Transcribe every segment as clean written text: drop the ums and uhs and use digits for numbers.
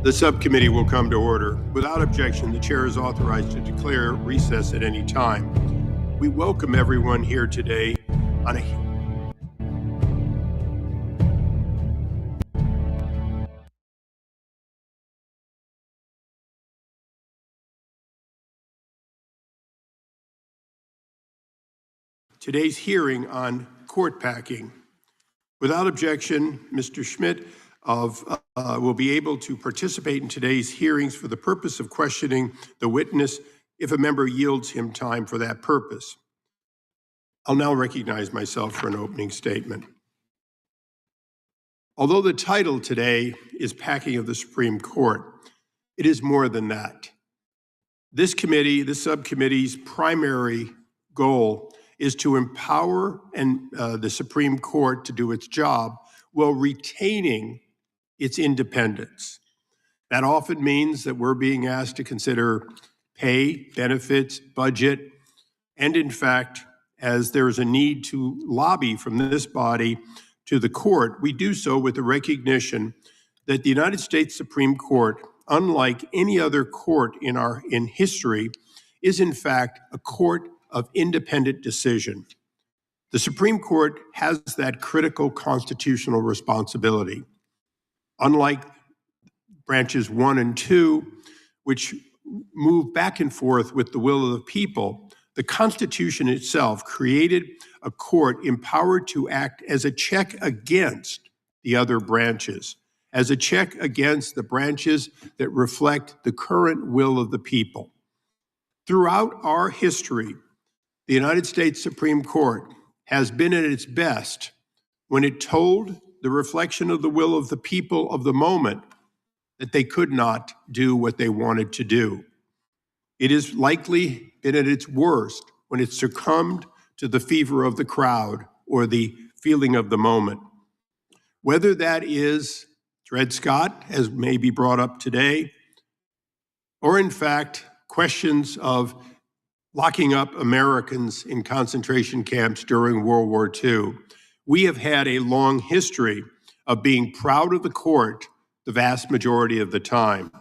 The subcommittee will come to order. Without objection, the chair is authorized to declare recess at any time. We welcome everyone here today on today's hearing on court packing. Without objection, Mr. Schmidt will be able to participate in today's hearings for the purpose of questioning the witness if a member yields him time for that purpose. I'll now recognize myself for an opening statement. Although the title today is Packing of the Supreme Court, it is more than that. This subcommittee's primary goal is to empower the Supreme Court to do its job while retaining its independence. That often means that we're being asked to consider pay, benefits, budget, and in fact, as there is a need to lobby from this body to the court, we do so with the recognition that the United States Supreme Court, unlike any other court in history, is in fact a court of independent decision. The Supreme Court has that critical constitutional responsibility. Unlike branches 1 and 2, which move back and forth with the will of the people, the Constitution itself created a court empowered to act as a check against the other branches, as a check against the branches that reflect the current will of the people. Throughout our history, the United States Supreme Court has been at its best when it told the reflection of the will of the people of the moment that they could not do what they wanted to do. It has likely been at its worst when it succumbed to the fever of the crowd or the feeling of the moment. Whether that is Dred Scott, as may be brought up today, or in fact, questions of locking up Americans in concentration camps during World War II, we have had a long history of being proud of the court the vast majority of the time.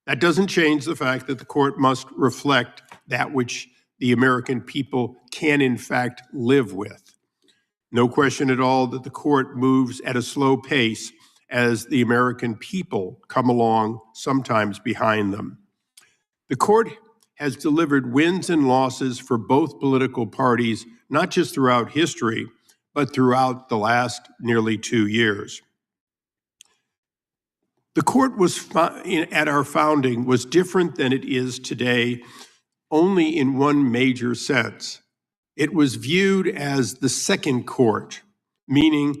That doesn't change the fact that the court must reflect that which the American people can in fact live with. No question at all that the court moves at a slow pace as the American people come along, sometimes behind them. The court has delivered wins and losses for both political parties, not just throughout history, but throughout the last nearly 2 years. The court at our founding was different than it is today only in one major sense. It was viewed as the second court, meaning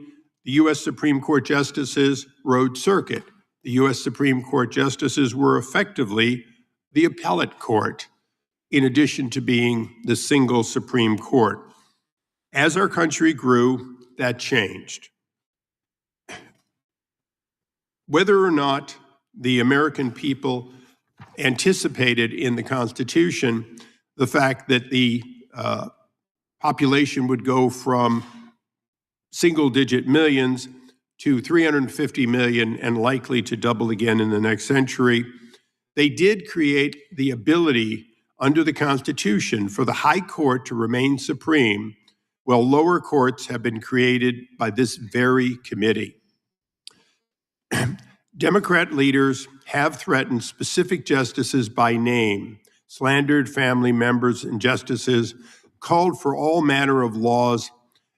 the U.S. Supreme Court justices rode circuit. The U.S. Supreme Court justices were effectively the appellate court, in addition to being the single Supreme Court. As our country grew, that changed. Whether or not the American people anticipated in the Constitution the fact that the population would go from single-digit millions to 350 million and likely to double again in the next century, they did create the ability under the Constitution for the high court to remain supreme, while lower courts have been created by this very committee. Democrat leaders have threatened specific justices by name, slandered family members and justices, called for all manner of laws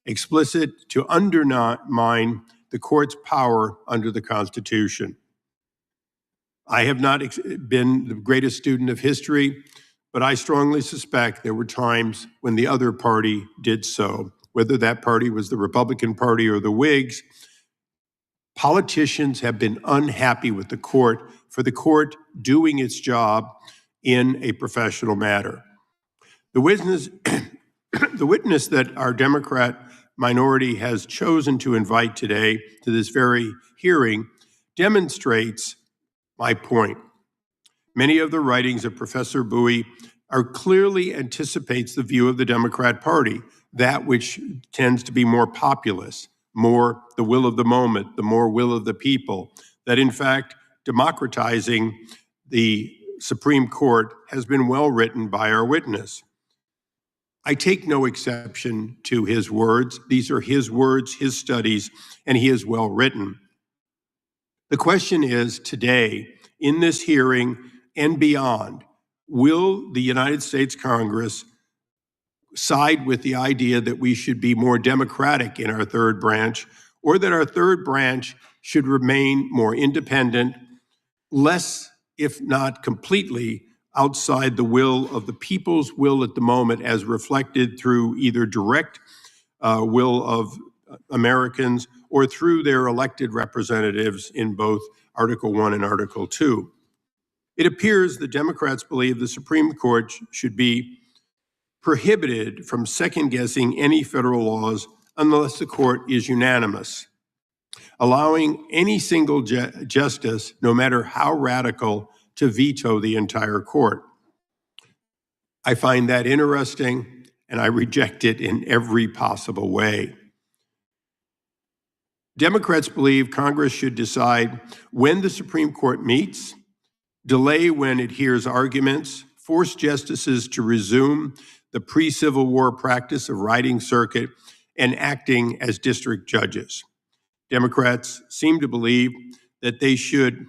explicit to undermine the court's power under the Constitution. I have not been the greatest student of history, but I strongly suspect there were times when the other party did so, whether that party was the Republican Party or the Whigs. Politicians have been unhappy with the court for the court doing its job in a professional manner. The witness that our Democrat minority has chosen to invite today to this very hearing demonstrates my point. Many of the writings of Professor Bowie clearly anticipates the view of the Democrat Party, that which tends to be more populist, more the will of the moment, the more will of the people, that in fact democratizing the Supreme Court has been well written by our witness. I take no exception to his words. These are his words, his studies, and he is well written. The question is today, in this hearing and beyond, will the United States Congress side with the idea that we should be more democratic in our third branch, or that our third branch should remain more independent, less, if not completely, outside the will of the people's will at the moment as reflected through either direct will of Americans or through their elected representatives in both Article 1 and Article 2. It appears the Democrats believe the Supreme Court should be prohibited from second-guessing any federal laws unless the court is unanimous, allowing any single justice, no matter how radical, to veto the entire court. I find that interesting, and I reject it in every possible way. Democrats believe Congress should decide when the Supreme Court meets, delay when it hears arguments, force justices to resume the pre-Civil War practice of riding circuit and acting as district judges. Democrats seem to believe that they should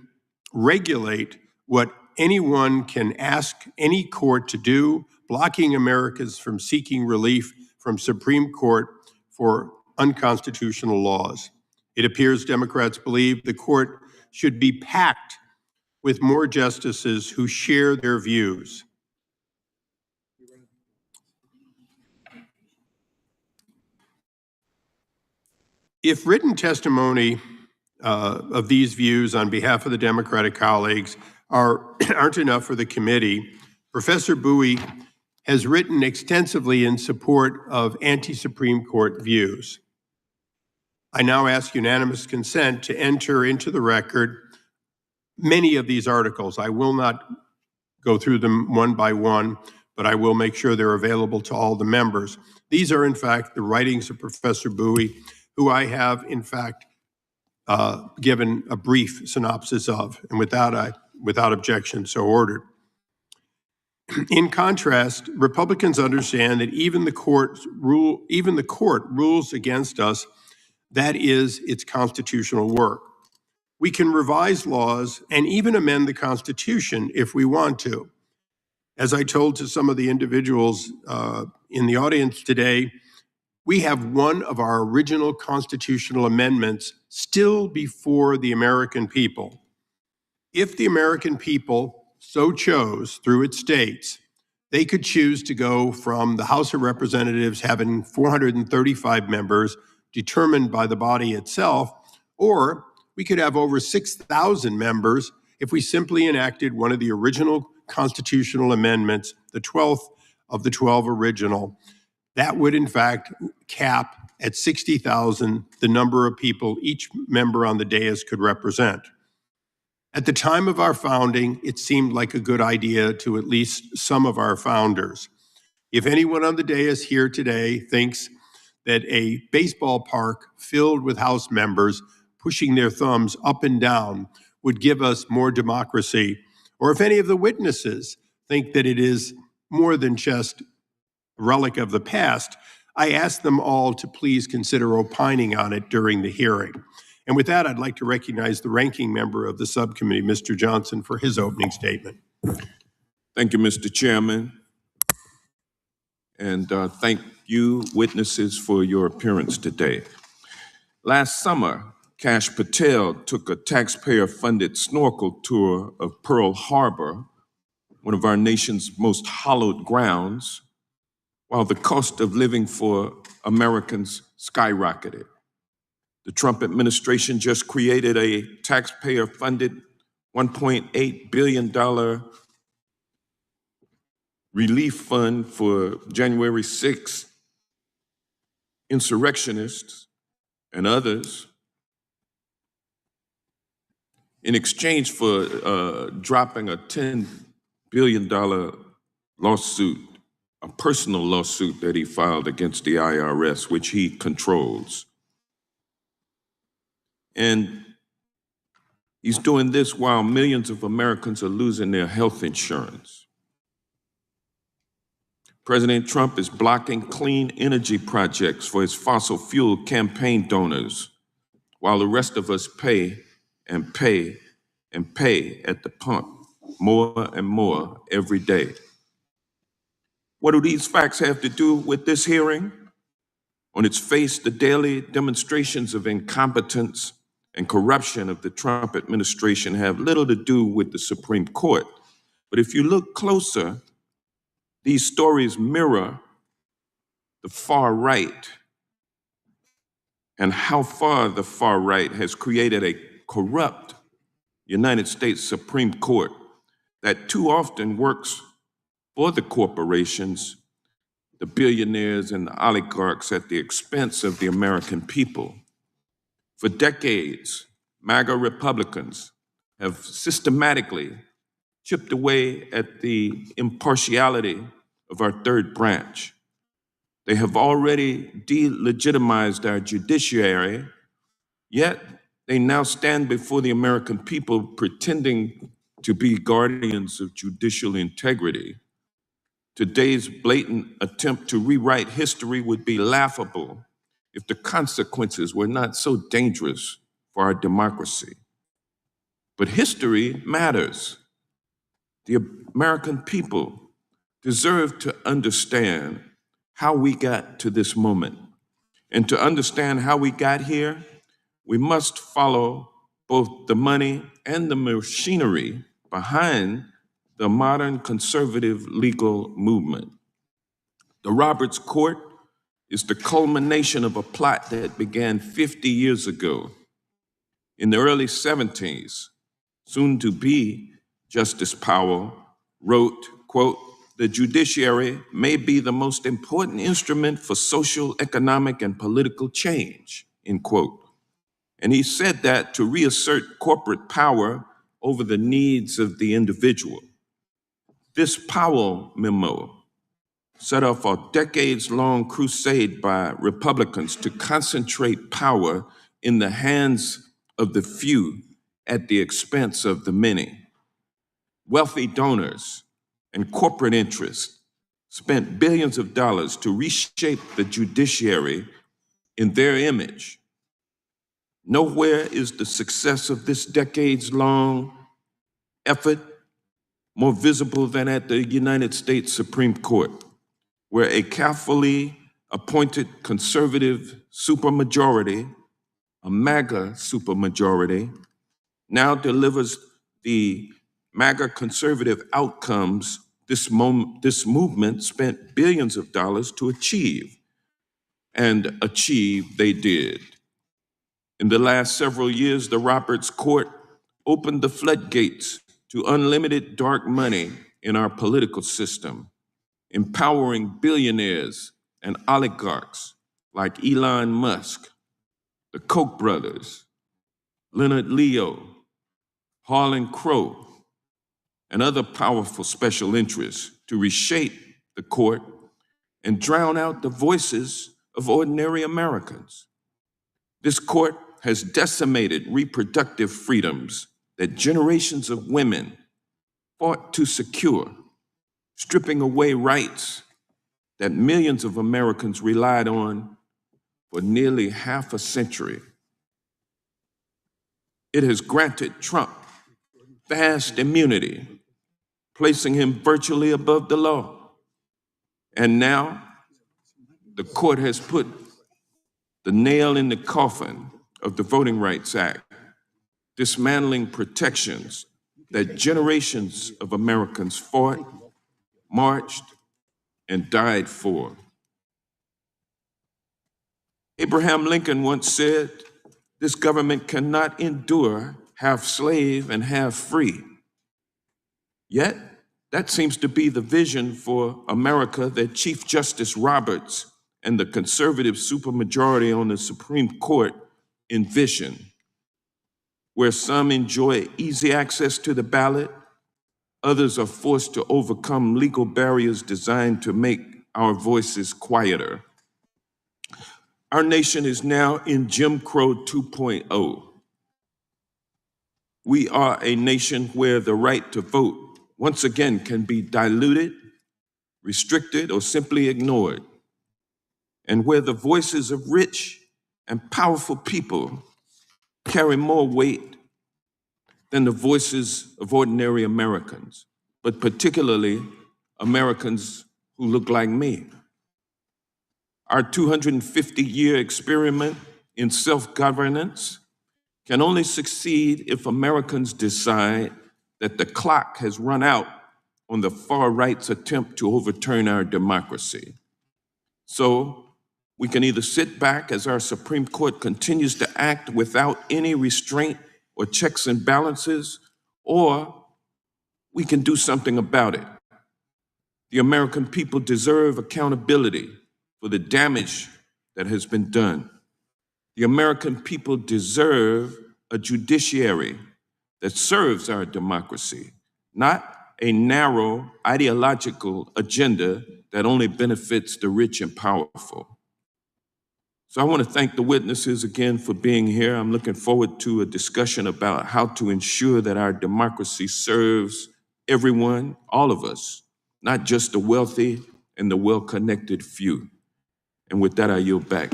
regulate what anyone can ask any court to do, blocking Americans from seeking relief from Supreme Court for unconstitutional laws. It appears Democrats believe the court should be packed with more justices who share their views. If written testimony of these views on behalf of the Democratic colleagues aren't enough for the committee, Professor Bowie has written extensively in support of anti-Supreme Court views. I now ask unanimous consent to enter into the record many of these articles. I will not go through them one by one, but I will make sure they're available to all the members. These are, in fact, the writings of Professor Bowie, who I have, in fact, given a brief synopsis of, and without objection, so ordered. In contrast, Republicans understand that even the court rules against us. That is its constitutional work. We can revise laws and even amend the Constitution if we want to. As I told to some of the individuals in the audience today, we have one of our original constitutional amendments still before the American people. If the American people so chose through its states, they could choose to go from the House of Representatives having 435 members determined by the body itself, or we could have over 6,000 members if we simply enacted one of the original constitutional amendments, the 12th of the 12 original. That would, in fact, cap at 60,000 the number of people each member on the dais could represent. At the time of our founding, it seemed like a good idea to at least some of our founders. If anyone on the dais here today thinks that a baseball park filled with House members pushing their thumbs up and down would give us more democracy, or if any of the witnesses think that it is more than just a relic of the past, I ask them all to please consider opining on it during the hearing. And with that, I'd like to recognize the ranking member of the subcommittee, Mr. Johnson, for his opening statement. Thank you, Mr. Chairman. And thank you, witnesses, for your appearance today. Last summer, Kash Patel took a taxpayer-funded snorkel tour of Pearl Harbor, one of our nation's most hallowed grounds, while the cost of living for Americans skyrocketed. The Trump administration just created a taxpayer-funded $1.8 billion relief fund for January 6th insurrectionists and others in exchange for dropping a $10 billion lawsuit, a personal lawsuit that he filed against the IRS, which he controls. And He's doing this while millions of Americans are losing their health insurance. President Trump is blocking clean energy projects for his fossil fuel campaign donors, while the rest of us pay and pay and pay at the pump more and more every day. What do these facts have to do with this hearing? On its face, the daily demonstrations of incompetence and corruption of the Trump administration have little to do with the Supreme Court. But if you look closer, these stories mirror the far right and how far the far right has created a corrupt United States Supreme Court that too often works for the corporations, the billionaires and the oligarchs at the expense of the American people. For decades, MAGA Republicans have systematically chipped away at the impartiality of our third branch. They have already delegitimized our judiciary, yet they now stand before the American people pretending to be guardians of judicial integrity. Today's blatant attempt to rewrite history would be laughable if the consequences were not so dangerous for our democracy. But history matters. The American people deserve to understand how we got to this moment. And to understand how we got here, we must follow both the money and the machinery behind the modern conservative legal movement. The Roberts Court is the culmination of a plot that began 50 years ago. In the early 70s, soon to be Justice Powell wrote, quote, "The judiciary may be the most important instrument for social, economic, and political change," end quote. And he said that to reassert corporate power over the needs of the individual. This Powell memo set off a decades-long crusade by Republicans to concentrate power in the hands of the few at the expense of the many. Wealthy donors and corporate interests spent billions of dollars to reshape the judiciary in their image. Nowhere is the success of this decades-long effort more visible than at the United States Supreme Court, where a carefully appointed conservative supermajority, a MAGA supermajority, now delivers the MAGA conservative outcomes this movement spent billions of dollars to achieve, and achieve they did. In the last several years, the Roberts Court opened the floodgates to unlimited dark money in our political system, empowering billionaires and oligarchs like Elon Musk, the Koch brothers, Leonard Leo, Harlan Crow, and other powerful special interests to reshape the court and drown out the voices of ordinary Americans. This court has decimated reproductive freedoms that generations of women fought to secure, stripping away rights that millions of Americans relied on for nearly half a century. It has granted Trump vast immunity, placing him virtually above the law. And now, the court has put the nail in the coffin of the Voting Rights Act, dismantling protections that generations of Americans fought, marched, and died for. Abraham Lincoln once said, "This government cannot endure half slave and half free." Yet, that seems to be the vision for America that Chief Justice Roberts and the conservative supermajority on the Supreme Court envision, where some enjoy easy access to the ballot, others are forced to overcome legal barriers designed to make our voices quieter. Our nation is now in Jim Crow 2.0. We are a nation where the right to vote once again can be diluted, restricted, or simply ignored, and where the voices of rich and powerful people carry more weight than the voices of ordinary Americans, but particularly Americans who look like me. Our 250-year experiment in self-governance can only succeed if Americans decide that the clock has run out on the far right's attempt to overturn our democracy. So we can either sit back as our Supreme Court continues to act without any restraint or checks and balances, or we can do something about it. The American people deserve accountability for the damage that has been done. The American people deserve a judiciary that serves our democracy, not a narrow ideological agenda that only benefits the rich and powerful. So I want to thank the witnesses again for being here. I'm looking forward to a discussion about how to ensure that our democracy serves everyone, all of us, not just the wealthy and the well-connected few. And with that, I yield back.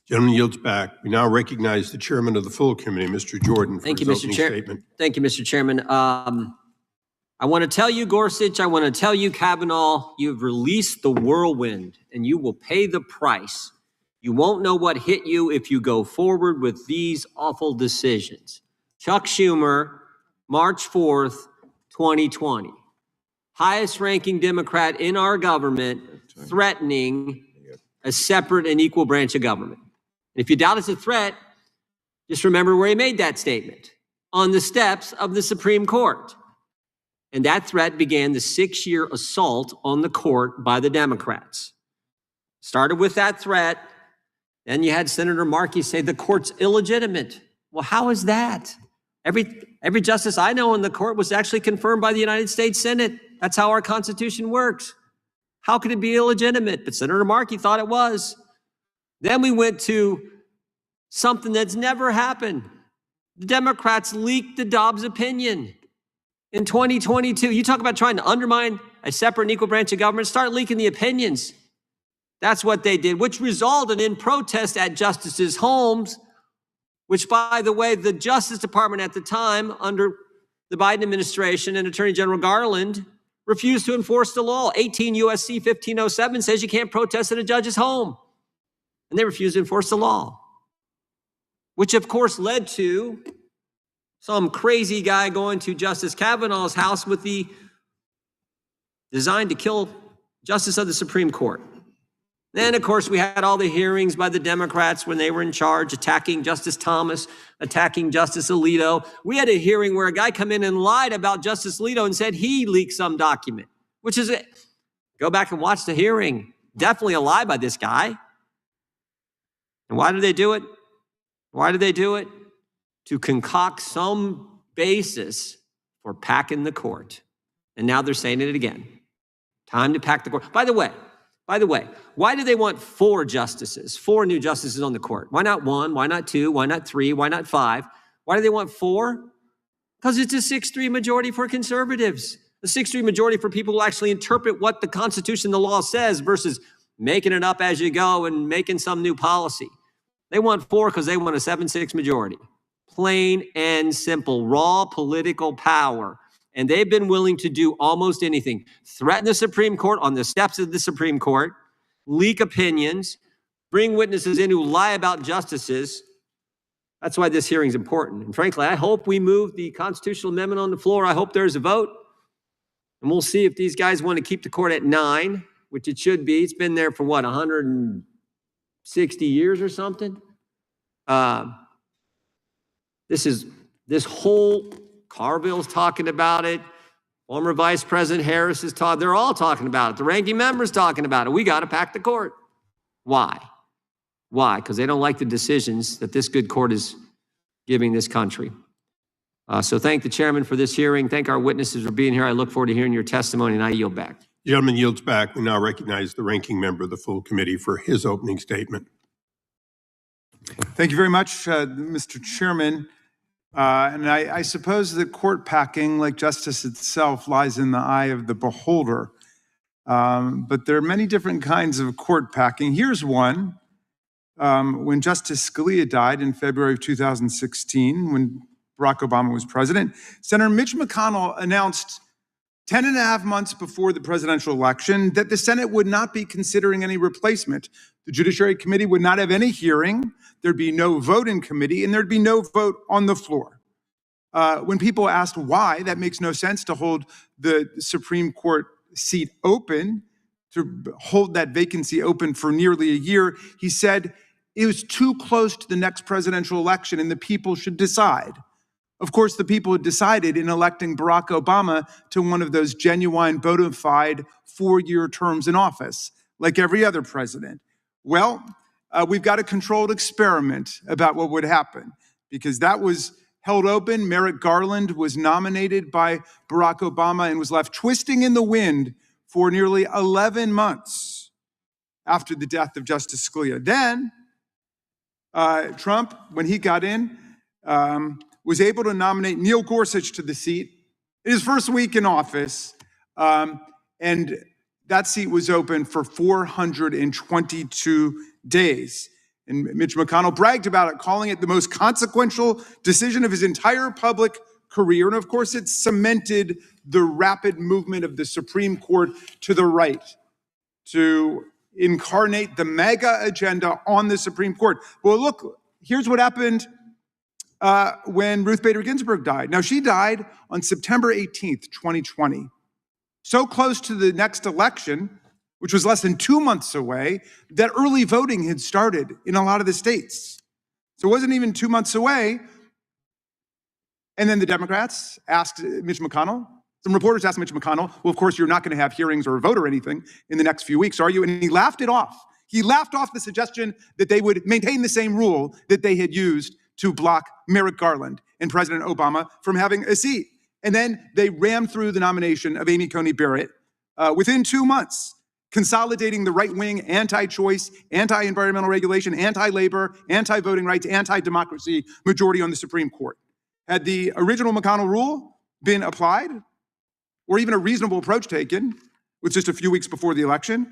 Gentleman yields back. We now recognize the chairman of the full committee, Mr. Jordan, for his opening statement. Thank you, Mr. Chairman. I want to tell you, Gorsuch, I want to tell you, Kavanaugh, you've released the whirlwind and you will pay the price. You won't know what hit you if you go forward with these awful decisions. Chuck Schumer, March 4th, 2020. Highest ranking Democrat in our government threatening a separate and equal branch of government. And if you doubt it's a threat, just remember where he made that statement, on the steps of the Supreme Court. And that threat began the 6-year assault on the court by the Democrats. Started with that threat. Then you had Senator Markey say the court's illegitimate. Well, how is that? Every justice I know in the court was actually confirmed by the United States Senate. That's how our Constitution works. How could it be illegitimate? But Senator Markey thought it was. Then we went to something that's never happened. The Democrats leaked the Dobbs opinion in 2022. You talk about trying to undermine a separate and equal branch of government, start leaking the opinions. That's what they did, which resulted in protest at justices' homes, which, by the way, the Justice Department at the time, under the Biden administration and Attorney General Garland, refused to enforce the law. 18 U.S.C. 1507 says you can't protest at a judge's home. And they refused to enforce the law, which, of course, led to some crazy guy going to Justice Kavanaugh's house with the design to kill Justice of the Supreme Court. Then, of course, we had all the hearings by the Democrats when they were in charge, attacking Justice Thomas, attacking Justice Alito. We had a hearing where a guy come in and lied about Justice Alito and said he leaked some document, which is it. Go back and watch the hearing. Definitely a lie by this guy. And why did they do it? Why did they do it? To concoct some basis for packing the court. And now they're saying it again. Time to pack the court. By the way, why do they want 4 justices, 4 new justices on the court? Why not 1? Why not 2? Why not 3? Why not 5? Why do they want 4? Because it's a 6-3 majority for conservatives. A 6-3 majority for people who actually interpret what the Constitution, the law says, versus making it up as you go and making some new policy. They want 4 because they want a 7-6 majority. Plain and simple, raw political power. And they've been willing to do almost anything. Threaten the Supreme Court on the steps of the Supreme Court, leak opinions, bring witnesses in who lie about justices. That's why this hearing is important. And frankly, I hope we move the constitutional amendment on the floor. I hope there's a vote. And we'll see if these guys want to keep the court at 9, which it should be. It's been there for what, 160 years or something? This whole Carville's talking about it. Former Vice President Harris is talking. They're all talking about it. The ranking member's talking about it. We got to pack the court. Why? Why? Because they don't like the decisions that this good court is giving this country. So thank the chairman for this hearing. Thank our witnesses for being here. I look forward to hearing your testimony, and I yield back. The gentleman yields back. We now recognize the ranking member of the full committee for his opening statement. Thank you very much, Mr. Chairman. And I suppose that court packing, like justice itself, lies in the eye of the beholder. But there are many different kinds of court packing. Here's one. When Justice Scalia died in February of 2016, when Barack Obama was president, Senator Mitch McConnell announced 10 and a half months before the presidential election that the Senate would not be considering any replacement. The Judiciary Committee would not have any hearing, there'd be no vote in committee, and there'd be no vote on the floor. When people asked why, that makes no sense to hold the Supreme Court seat open, to hold that vacancy open for nearly a year, he said it was too close to the next presidential election and the people should decide. Of course, the people had decided in electing Barack Obama to one of those genuine, bona fide 4-year terms in office, like every other president. Well, we've got a controlled experiment about what would happen, because that was held open. Merrick Garland was nominated by Barack Obama and was left twisting in the wind for nearly 11 months after the death of Justice Scalia. Then Trump, when he got in, was able to nominate Neil Gorsuch to the seat in his first week in office. And that seat was open for 422 days. And Mitch McConnell bragged about it, calling it the most consequential decision of his entire public career. And of course, it cemented the rapid movement of the Supreme Court to the right to incarnate the MAGA agenda on the Supreme Court. Well, look, here's what happened when Ruth Bader Ginsburg died. Now, she died on September 18th, 2020. So close to the next election, which was less than 2 months away, that early voting had started in a lot of the states. So it wasn't even 2 months away. And then the Democrats asked Mitch McConnell, some reporters asked Mitch McConnell, well, of course, you're not going to have hearings or a vote or anything in the next few weeks, are you? And he laughed it off. He laughed off the suggestion that they would maintain the same rule that they had used to block Merrick Garland and President Obama from having a seat. And then they rammed through the nomination of Amy Coney Barrett within 2 months, consolidating the right-wing anti-choice, anti-environmental regulation, anti-labor, anti-voting rights, anti-democracy majority on the Supreme Court. Had the original McConnell rule been applied, or even a reasonable approach taken, with just a few weeks before the election,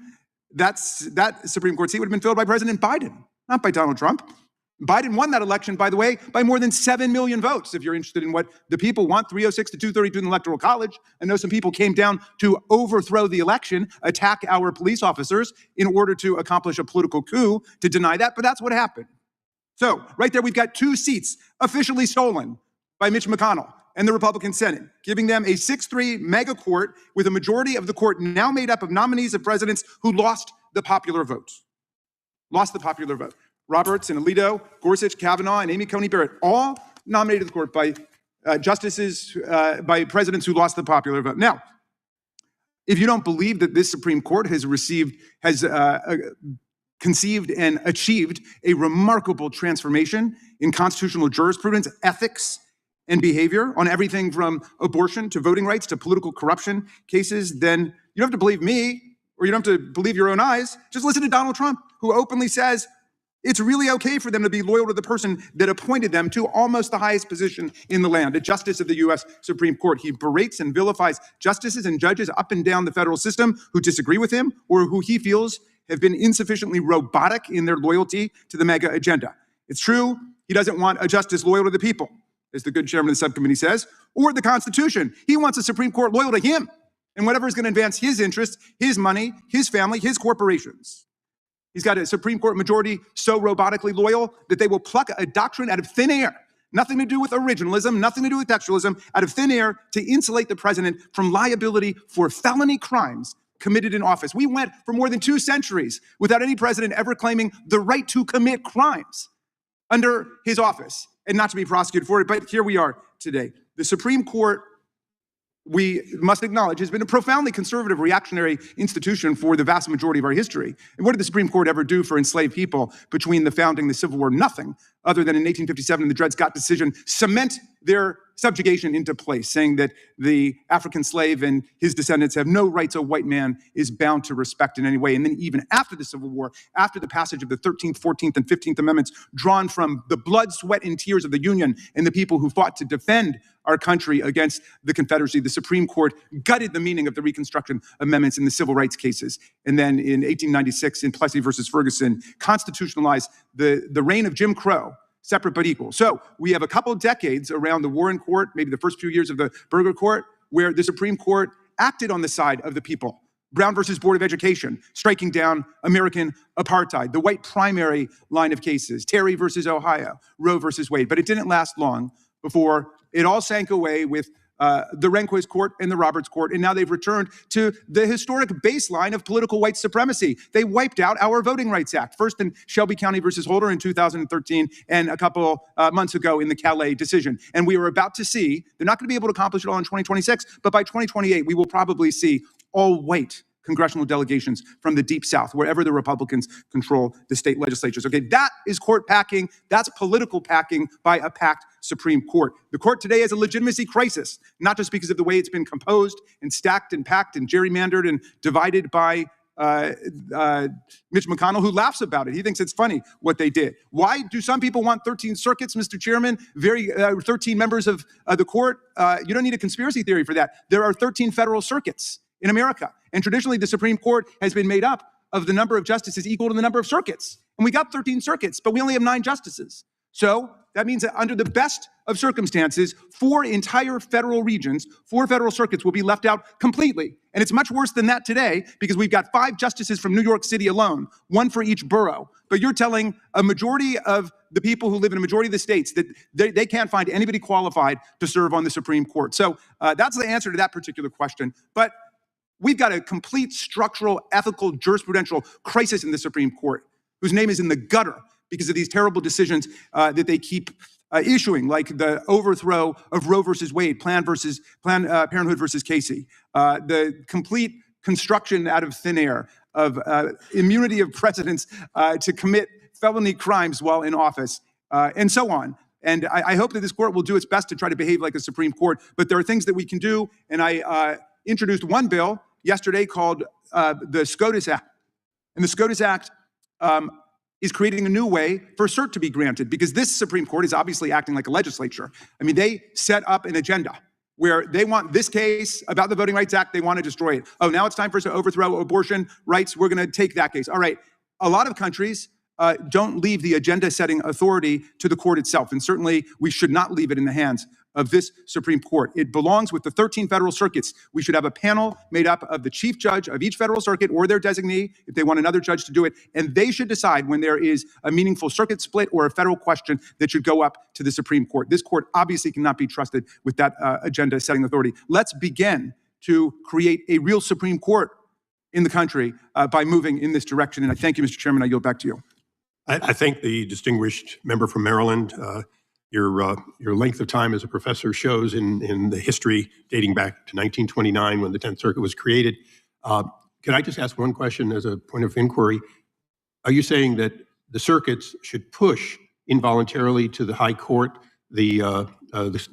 that Supreme Court seat would have been filled by President Biden, not by Donald Trump. Biden won that election, by the way, by more than 7 million votes. If you're interested in what the people want, 306 to 232 in the Electoral College. I know some people came down to overthrow the election, attack our police officers in order to accomplish a political coup to deny that, but that's what happened. So right there, we've got 2 seats officially stolen by Mitch McConnell and the Republican Senate, giving them a 6-3 mega court with a majority of the court now made up of nominees of presidents who lost the popular vote. Lost the popular vote. Roberts and Alito, Gorsuch, Kavanaugh, and Amy Coney Barrett, all nominated to the court by justices, by presidents who lost the popular vote. Now, if you don't believe that this Supreme Court has conceived and achieved a remarkable transformation in constitutional jurisprudence, ethics, and behavior on everything from abortion to voting rights to political corruption cases, then you don't have to believe me, or you don't have to believe your own eyes. Just listen to Donald Trump, who openly says it's really okay for them to be loyal to the person that appointed them to almost the highest position in the land, a justice of the U.S. Supreme Court. He berates and vilifies justices and judges up and down the federal system who disagree with him or who he feels have been insufficiently robotic in their loyalty to the MAGA agenda. It's true, he doesn't want a justice loyal to the people, as the good chairman of the subcommittee says, or the Constitution. He wants a Supreme Court loyal to him and whatever is going to advance his interests, his money, his family, his corporations. He's got a Supreme Court majority so robotically loyal that they will pluck a doctrine out of thin air, nothing to do with originalism, nothing to do with textualism, out of thin air to insulate the president from liability for felony crimes committed in office. We went for more than 2 centuries without any president ever claiming the right to commit crimes under his office and not to be prosecuted for it. But here we are today. The Supreme Court, we must acknowledge, has been a profoundly conservative, reactionary institution for the vast majority of our history. And what did the Supreme Court ever do for enslaved people between the founding and the Civil War? Nothing, other than in 1857, the Dred Scott decision cement their subjugation into place, saying that the African slave and his descendants have no rights a white man is bound to respect in any way. And then even after the Civil War, after the passage of the 13th, 14th, and 15th Amendments, drawn from the blood, sweat, and tears of the Union and the people who fought to defend our country against the Confederacy, the Supreme Court gutted the meaning of the Reconstruction Amendments in the civil rights cases. And then in 1896, in Plessy versus Ferguson, constitutionalized the reign of Jim Crow, separate but equal. So we have a couple of decades around the Warren Court, maybe the first few years of the Brewer Court, where the Supreme Court acted on the side of the people. Brown versus Board of Education, striking down American apartheid, the white primary line of cases, Terry versus Ohio, Roe versus Wade. But it didn't last long before it all sank away with the Rehnquist Court and the Roberts Court, and now they've returned to the historic baseline of political white supremacy. They wiped out our Voting Rights Act, first in Shelby County versus Holder in 2013, and a couple months ago in the Calais decision. And we are about to see, they're not going to be able to accomplish it all in 2026, but by 2028, we will probably see all white congressional delegations from the Deep South, wherever the Republicans control the state legislatures. Okay, that is court packing. That's political packing by a packed Supreme Court. The court today has a legitimacy crisis, not just because of the way it's been composed and stacked and packed and gerrymandered and divided by Mitch McConnell, who laughs about it. He thinks it's funny what they did. Why do some people want 13 circuits, Mr. Chairman? 13 members of the court? You don't need a conspiracy theory for that. There are 13 federal circuits in America. And traditionally, the Supreme Court has been made up of the number of justices equal to the number of circuits. And we got 13 circuits, but we only have 9 justices. So that means that under the best of circumstances, 4 entire federal regions, 4 federal circuits will be left out completely. And it's much worse than that today because we've got 5 justices from New York City alone, 1 for each borough. But you're telling a majority of the people who live in a majority of the states that they can't find anybody qualified to serve on the Supreme Court. So that's the answer to that particular question. But we've got a complete structural, ethical, jurisprudential crisis in the Supreme Court, whose name is in the gutter because of these terrible decisions that they keep issuing, like the overthrow of Roe versus Wade, Planned Parenthood versus Casey, the complete construction out of thin air of immunity of presidents to commit felony crimes while in office, and so on. And I hope that this court will do its best to try to behave like a Supreme Court, but there are things that we can do, and I introduced one bill yesterday called the SCOTUS Act. And the SCOTUS Act is creating a new way for cert to be granted because this Supreme Court is obviously acting like a legislature. I mean, they set up an agenda where they want this case about the Voting Rights Act, they want to destroy it. Oh, now it's time for us to overthrow abortion rights. We're going to take that case. All right. A lot of countries don't leave the agenda-setting authority to the court itself. And certainly we should not leave it in the hands of this Supreme Court. It belongs with the 13 federal circuits. We should have a panel made up of the chief judge of each federal circuit or their designee, if they want another judge to do it, and they should decide when there is a meaningful circuit split or a federal question that should go up to the Supreme Court. This court obviously cannot be trusted with that agenda-setting authority. Let's begin to create a real Supreme Court in the country by moving in this direction. And I thank you, Mr. Chairman. I yield back to you. I thank the distinguished member from Maryland. Your length of time as a professor shows in the history dating back to 1929 when the 10th Circuit was created. Can I just ask one question as a point of inquiry? Are you saying that the circuits should push involuntarily to the high court the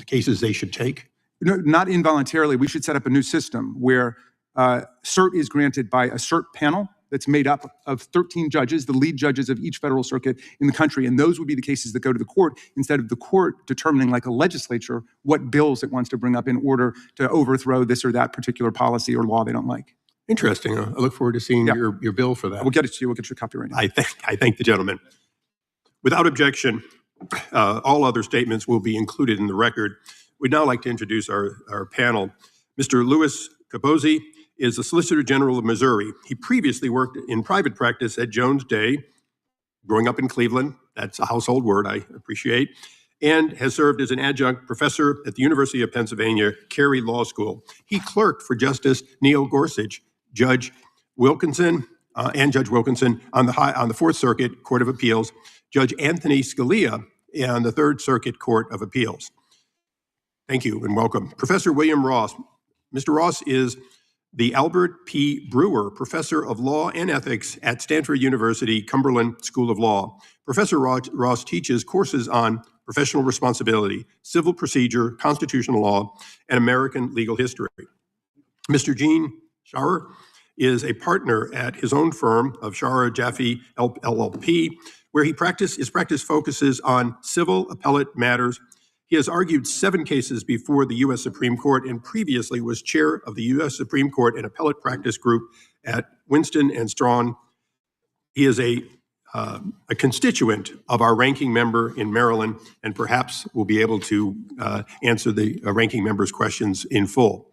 cases they should take? No, not involuntarily. We should set up a new system where cert is granted by a cert panel that's made up of 13 judges, the lead judges of each federal circuit in the country. And those would be the cases that go to the court instead of the court determining, like a legislature, what bills it wants to bring up in order to overthrow this or that particular policy or law they don't like. Interesting. I look forward to seeing your bill for that. We'll get it to you. We'll get you a copy right now. I thank the gentleman. Without objection, all other statements will be included in the record. We'd now like to introduce our panel. Mr. Louis Capozzi is the Solicitor General of Missouri. He previously worked in private practice at Jones Day, growing up in Cleveland. That's a household word I appreciate. And has served as an adjunct professor at the University of Pennsylvania Carey Law School. He clerked for Justice Neil Gorsuch, Judge Wilkinson, on the Fourth Circuit Court of Appeals, Judge Anthony Scalia on the Third Circuit Court of Appeals. Thank you and welcome. Professor William Ross. Mr. Ross is the Albert P. Brewer Professor of Law and Ethics at Stanford University, Cumberland School of Law. Professor Ross teaches courses on professional responsibility, civil procedure, constitutional law, and American legal history. Mr. Gene Schaerr is a partner at his own firm of Schaerr, Jaffe, LLP, where his practice focuses on civil appellate matters. He has argued 7 cases before the U.S. Supreme Court and previously was chair of the U.S. Supreme Court and Appellate Practice Group at Winston and Strawn. He is a constituent of our ranking member in Maryland, and perhaps will be able to answer the ranking member's questions in full.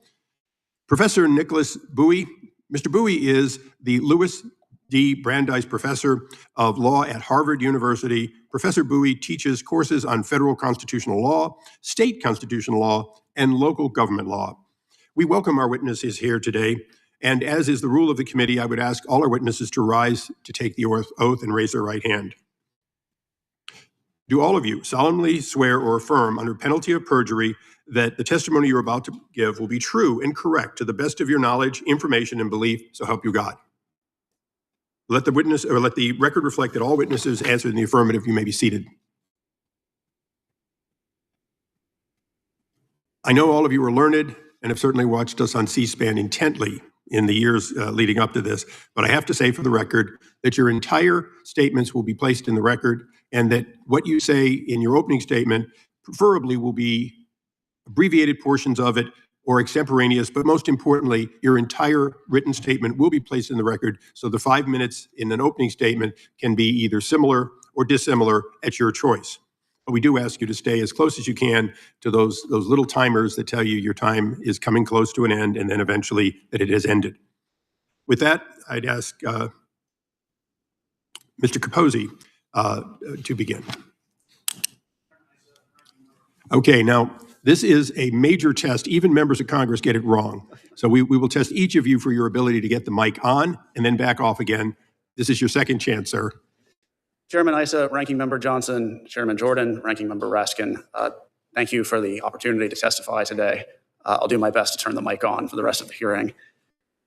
Professor Nikolas Bowie. Mr. Bowie is the Louis D. Brandeis Professor of Law at Harvard University. Professor Bowie teaches courses on federal constitutional law, state constitutional law, and local government law. We welcome our witnesses here today, and as is the rule of the committee, I would ask all our witnesses to rise to take the oath and raise their right hand. Do all of you solemnly swear or affirm under penalty of perjury that the testimony you're about to give will be true and correct to the best of your knowledge, information, and belief, so help you God? Let the record reflect that all witnesses answered in the affirmative. You may be seated. I know all of you are learned and have certainly watched us on C-SPAN intently in the years leading up to this, but I have to say for the record that your entire statements will be placed in the record, and that what you say in your opening statement preferably will be abbreviated portions of it or extemporaneous, but most importantly, your entire written statement will be placed in the record, so the 5 minutes in an opening statement can be either similar or dissimilar at your choice. But we do ask you to stay as close as you can to those little timers that tell you your time is coming close to an end and then eventually that it has ended. With that, I'd ask Mr. Capozzi to begin. Okay, now, this is a major test. Even members of Congress get it wrong. So we will test each of you for your ability to get the mic on and then back off again. This is your second chance, sir. Chairman Issa, Ranking Member Johnson, Chairman Jordan, Ranking Member Raskin, thank you for the opportunity to testify today. I'll do my best to turn the mic on for the rest of the hearing.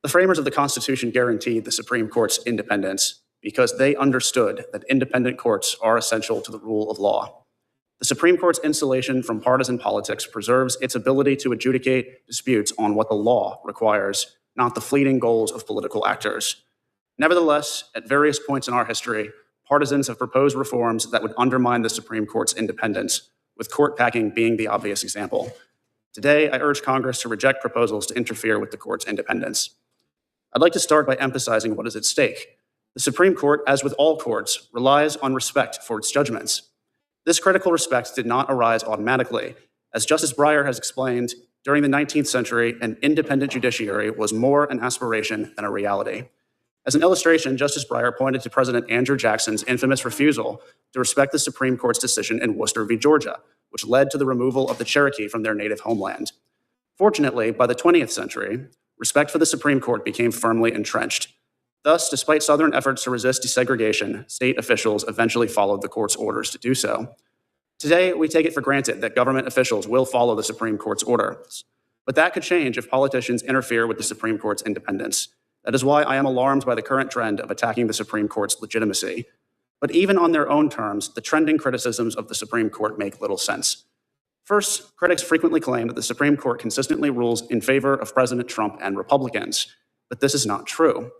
The framers of the Constitution guaranteed the Supreme Court's independence because they understood that independent courts are essential to the rule of law. The Supreme Court's insulation from partisan politics preserves its ability to adjudicate disputes on what the law requires, not the fleeting goals of political actors. Nevertheless, at various points in our history, partisans have proposed reforms that would undermine the Supreme Court's independence, with court packing being the obvious example. Today, I urge Congress to reject proposals to interfere with the court's independence. I'd like to start by emphasizing what is at stake. The Supreme Court, as with all courts, relies on respect for its judgments. This critical respect did not arise automatically. As Justice Breyer has explained, during the 19th century, an independent judiciary was more an aspiration than a reality. As an illustration, Justice Breyer pointed to President Andrew Jackson's infamous refusal to respect the Supreme Court's decision in Worcester v. Georgia, which led to the removal of the Cherokee from their native homeland. Fortunately, by the 20th century, respect for the Supreme Court became firmly entrenched. Thus, despite Southern efforts to resist desegregation, state officials eventually followed the court's orders to do so. Today, we take it for granted that government officials will follow the Supreme Court's orders, but that could change if politicians interfere with the Supreme Court's independence. That is why I am alarmed by the current trend of attacking the Supreme Court's legitimacy. But even on their own terms, the trending criticisms of the Supreme Court make little sense. First, critics frequently claim that the Supreme Court consistently rules in favor of President Trump and Republicans, but this is not true.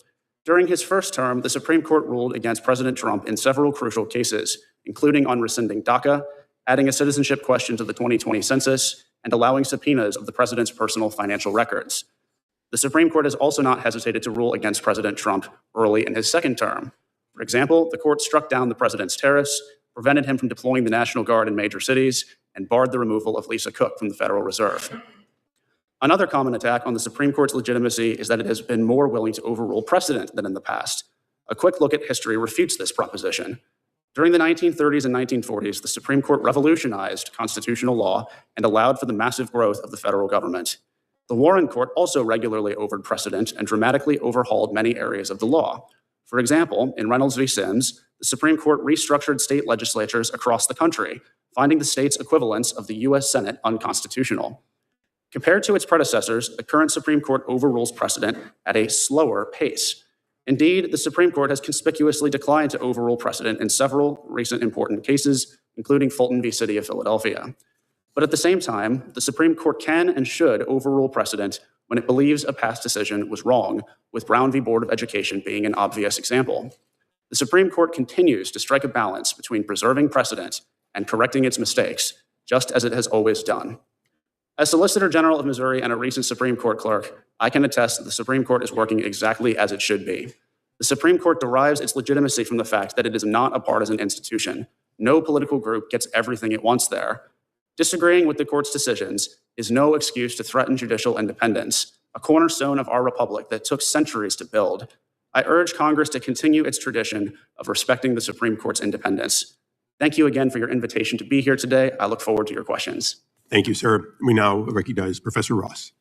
During his first term, the Supreme Court ruled against President Trump in several crucial cases, including on rescinding DACA, adding a citizenship question to the 2020 census, and allowing subpoenas of the president's personal financial records. The Supreme Court has also not hesitated to rule against President Trump early in his second term. For example, the court struck down the president's tariffs, prevented him from deploying the National Guard in major cities, and barred the removal of Lisa Cook from the Federal Reserve. Another common attack on the Supreme Court's legitimacy is that it has been more willing to overrule precedent than in the past. A quick look at history refutes this proposition. During the 1930s and 1940s, the Supreme Court revolutionized constitutional law and allowed for the massive growth of the federal government. The Warren Court also regularly overruled precedent and dramatically overhauled many areas of the law. For example, in Reynolds v. Sims, the Supreme Court restructured state legislatures across the country, finding the state's equivalents of the U.S. Senate unconstitutional. Compared to its predecessors, the current Supreme Court overrules precedent at a slower pace. Indeed, the Supreme Court has conspicuously declined to overrule precedent in several recent important cases, including Fulton v. City of Philadelphia. But at the same time, the Supreme Court can and should overrule precedent when it believes a past decision was wrong, with Brown v. Board of Education being an obvious example. The Supreme Court continues to strike a balance between preserving precedent and correcting its mistakes, just as it has always done. As Solicitor General of Missouri and a recent Supreme Court clerk, I can attest that the Supreme Court is working exactly as it should be. The Supreme Court derives its legitimacy from the fact that it is not a partisan institution. No political group gets everything it wants there. Disagreeing with the court's decisions is no excuse to threaten judicial independence, a cornerstone of our republic that took centuries to build. I urge Congress to continue its tradition of respecting the Supreme Court's independence. Thank you again for your invitation to be here today. I look forward to your questions. Thank you, sir. We now recognize Professor Ross.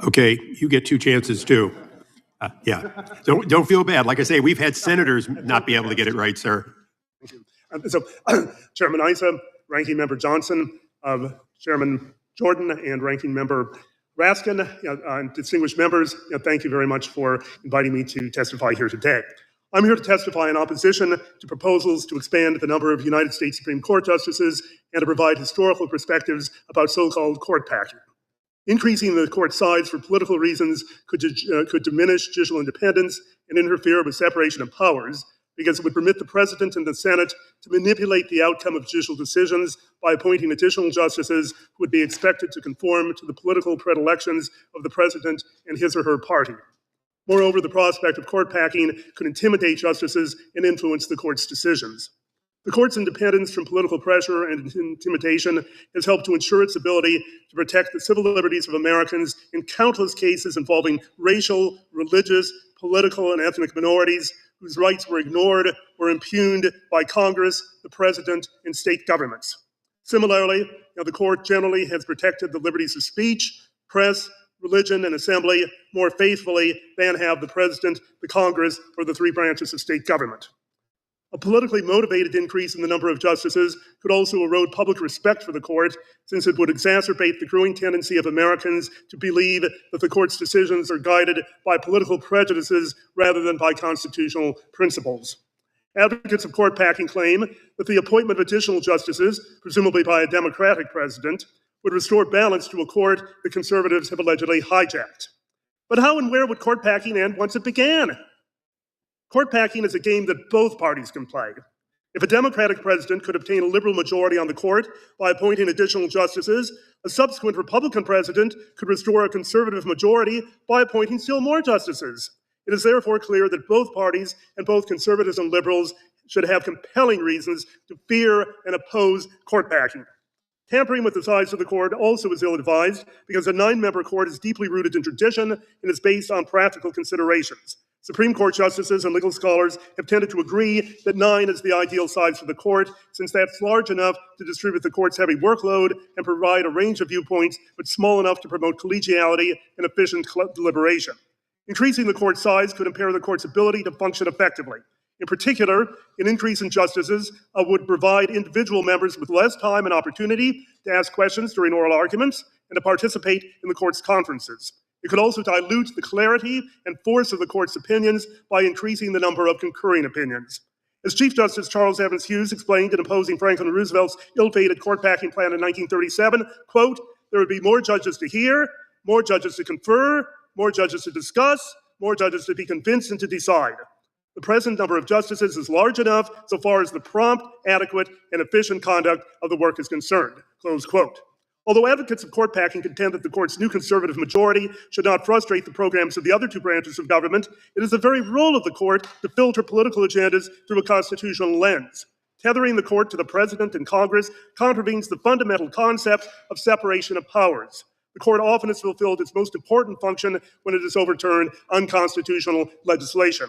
Okay, you get two chances too. Yeah, don't feel bad. Like I say, we've had senators not be able to get it right, sir. Thank you. So, Chairman Issa, Ranking Member Johnson, Chairman Jordan, and Ranking Member Raskin, and distinguished members, thank you very much for inviting me to testify here today. I'm here to testify in opposition to proposals to expand the number of United States Supreme Court justices and to provide historical perspectives about so-called court packing. Increasing the court size for political reasons could diminish judicial independence and interfere with separation of powers, because it would permit the President and the Senate to manipulate the outcome of judicial decisions by appointing additional justices who would be expected to conform to the political predilections of the President and his or her party. Moreover, the prospect of court packing could intimidate justices and influence the court's decisions. The court's independence from political pressure and intimidation has helped to ensure its ability to protect the civil liberties of Americans in countless cases involving racial, religious, political, and ethnic minorities whose rights were ignored or impugned by Congress, the President, and state governments. Similarly, the court generally has protected the liberties of speech, press, religion, and assembly more faithfully than have the President, the Congress, or the three branches of state government. A politically motivated increase in the number of justices could also erode public respect for the court, since it would exacerbate the growing tendency of Americans to believe that the court's decisions are guided by political prejudices rather than by constitutional principles. Advocates of court packing claim that the appointment of additional justices, presumably by a Democratic president, would restore balance to a court that conservatives have allegedly hijacked. But how and where would court packing end once it began? Court packing is a game that both parties can play. If a Democratic president could obtain a liberal majority on the court by appointing additional justices, a subsequent Republican president could restore a conservative majority by appointing still more justices. It is therefore clear that both parties, and both conservatives and liberals, should have compelling reasons to fear and oppose court packing. Tampering with the size of the court also is ill-advised, because a 9-member court is deeply rooted in tradition and is based on practical considerations. Supreme Court justices and legal scholars have tended to agree that 9 is the ideal size for the court, since that's large enough to distribute the court's heavy workload and provide a range of viewpoints, but small enough to promote collegiality and efficient deliberation. Increasing the court size could impair the court's ability to function effectively. In particular, an increase in justices would provide individual members with less time and opportunity to ask questions during oral arguments and to participate in the court's conferences. It could also dilute the clarity and force of the court's opinions by increasing the number of concurring opinions. As Chief Justice Charles Evans Hughes explained in opposing Franklin Roosevelt's ill-fated court packing plan in 1937, quote, "There would be more judges to hear, more judges to confer, more judges to discuss, more judges to be convinced and to decide. The present number of justices is large enough so far as the prompt, adequate, and efficient conduct of the work is concerned," close quote. Although advocates of court packing contend that the court's new conservative majority should not frustrate the programs of the other two branches of government, it is the very role of the court to filter political agendas through a constitutional lens. Tethering the court to the President and Congress contravenes the fundamental concept of separation of powers. The court often has fulfilled its most important function when it has overturned unconstitutional legislation.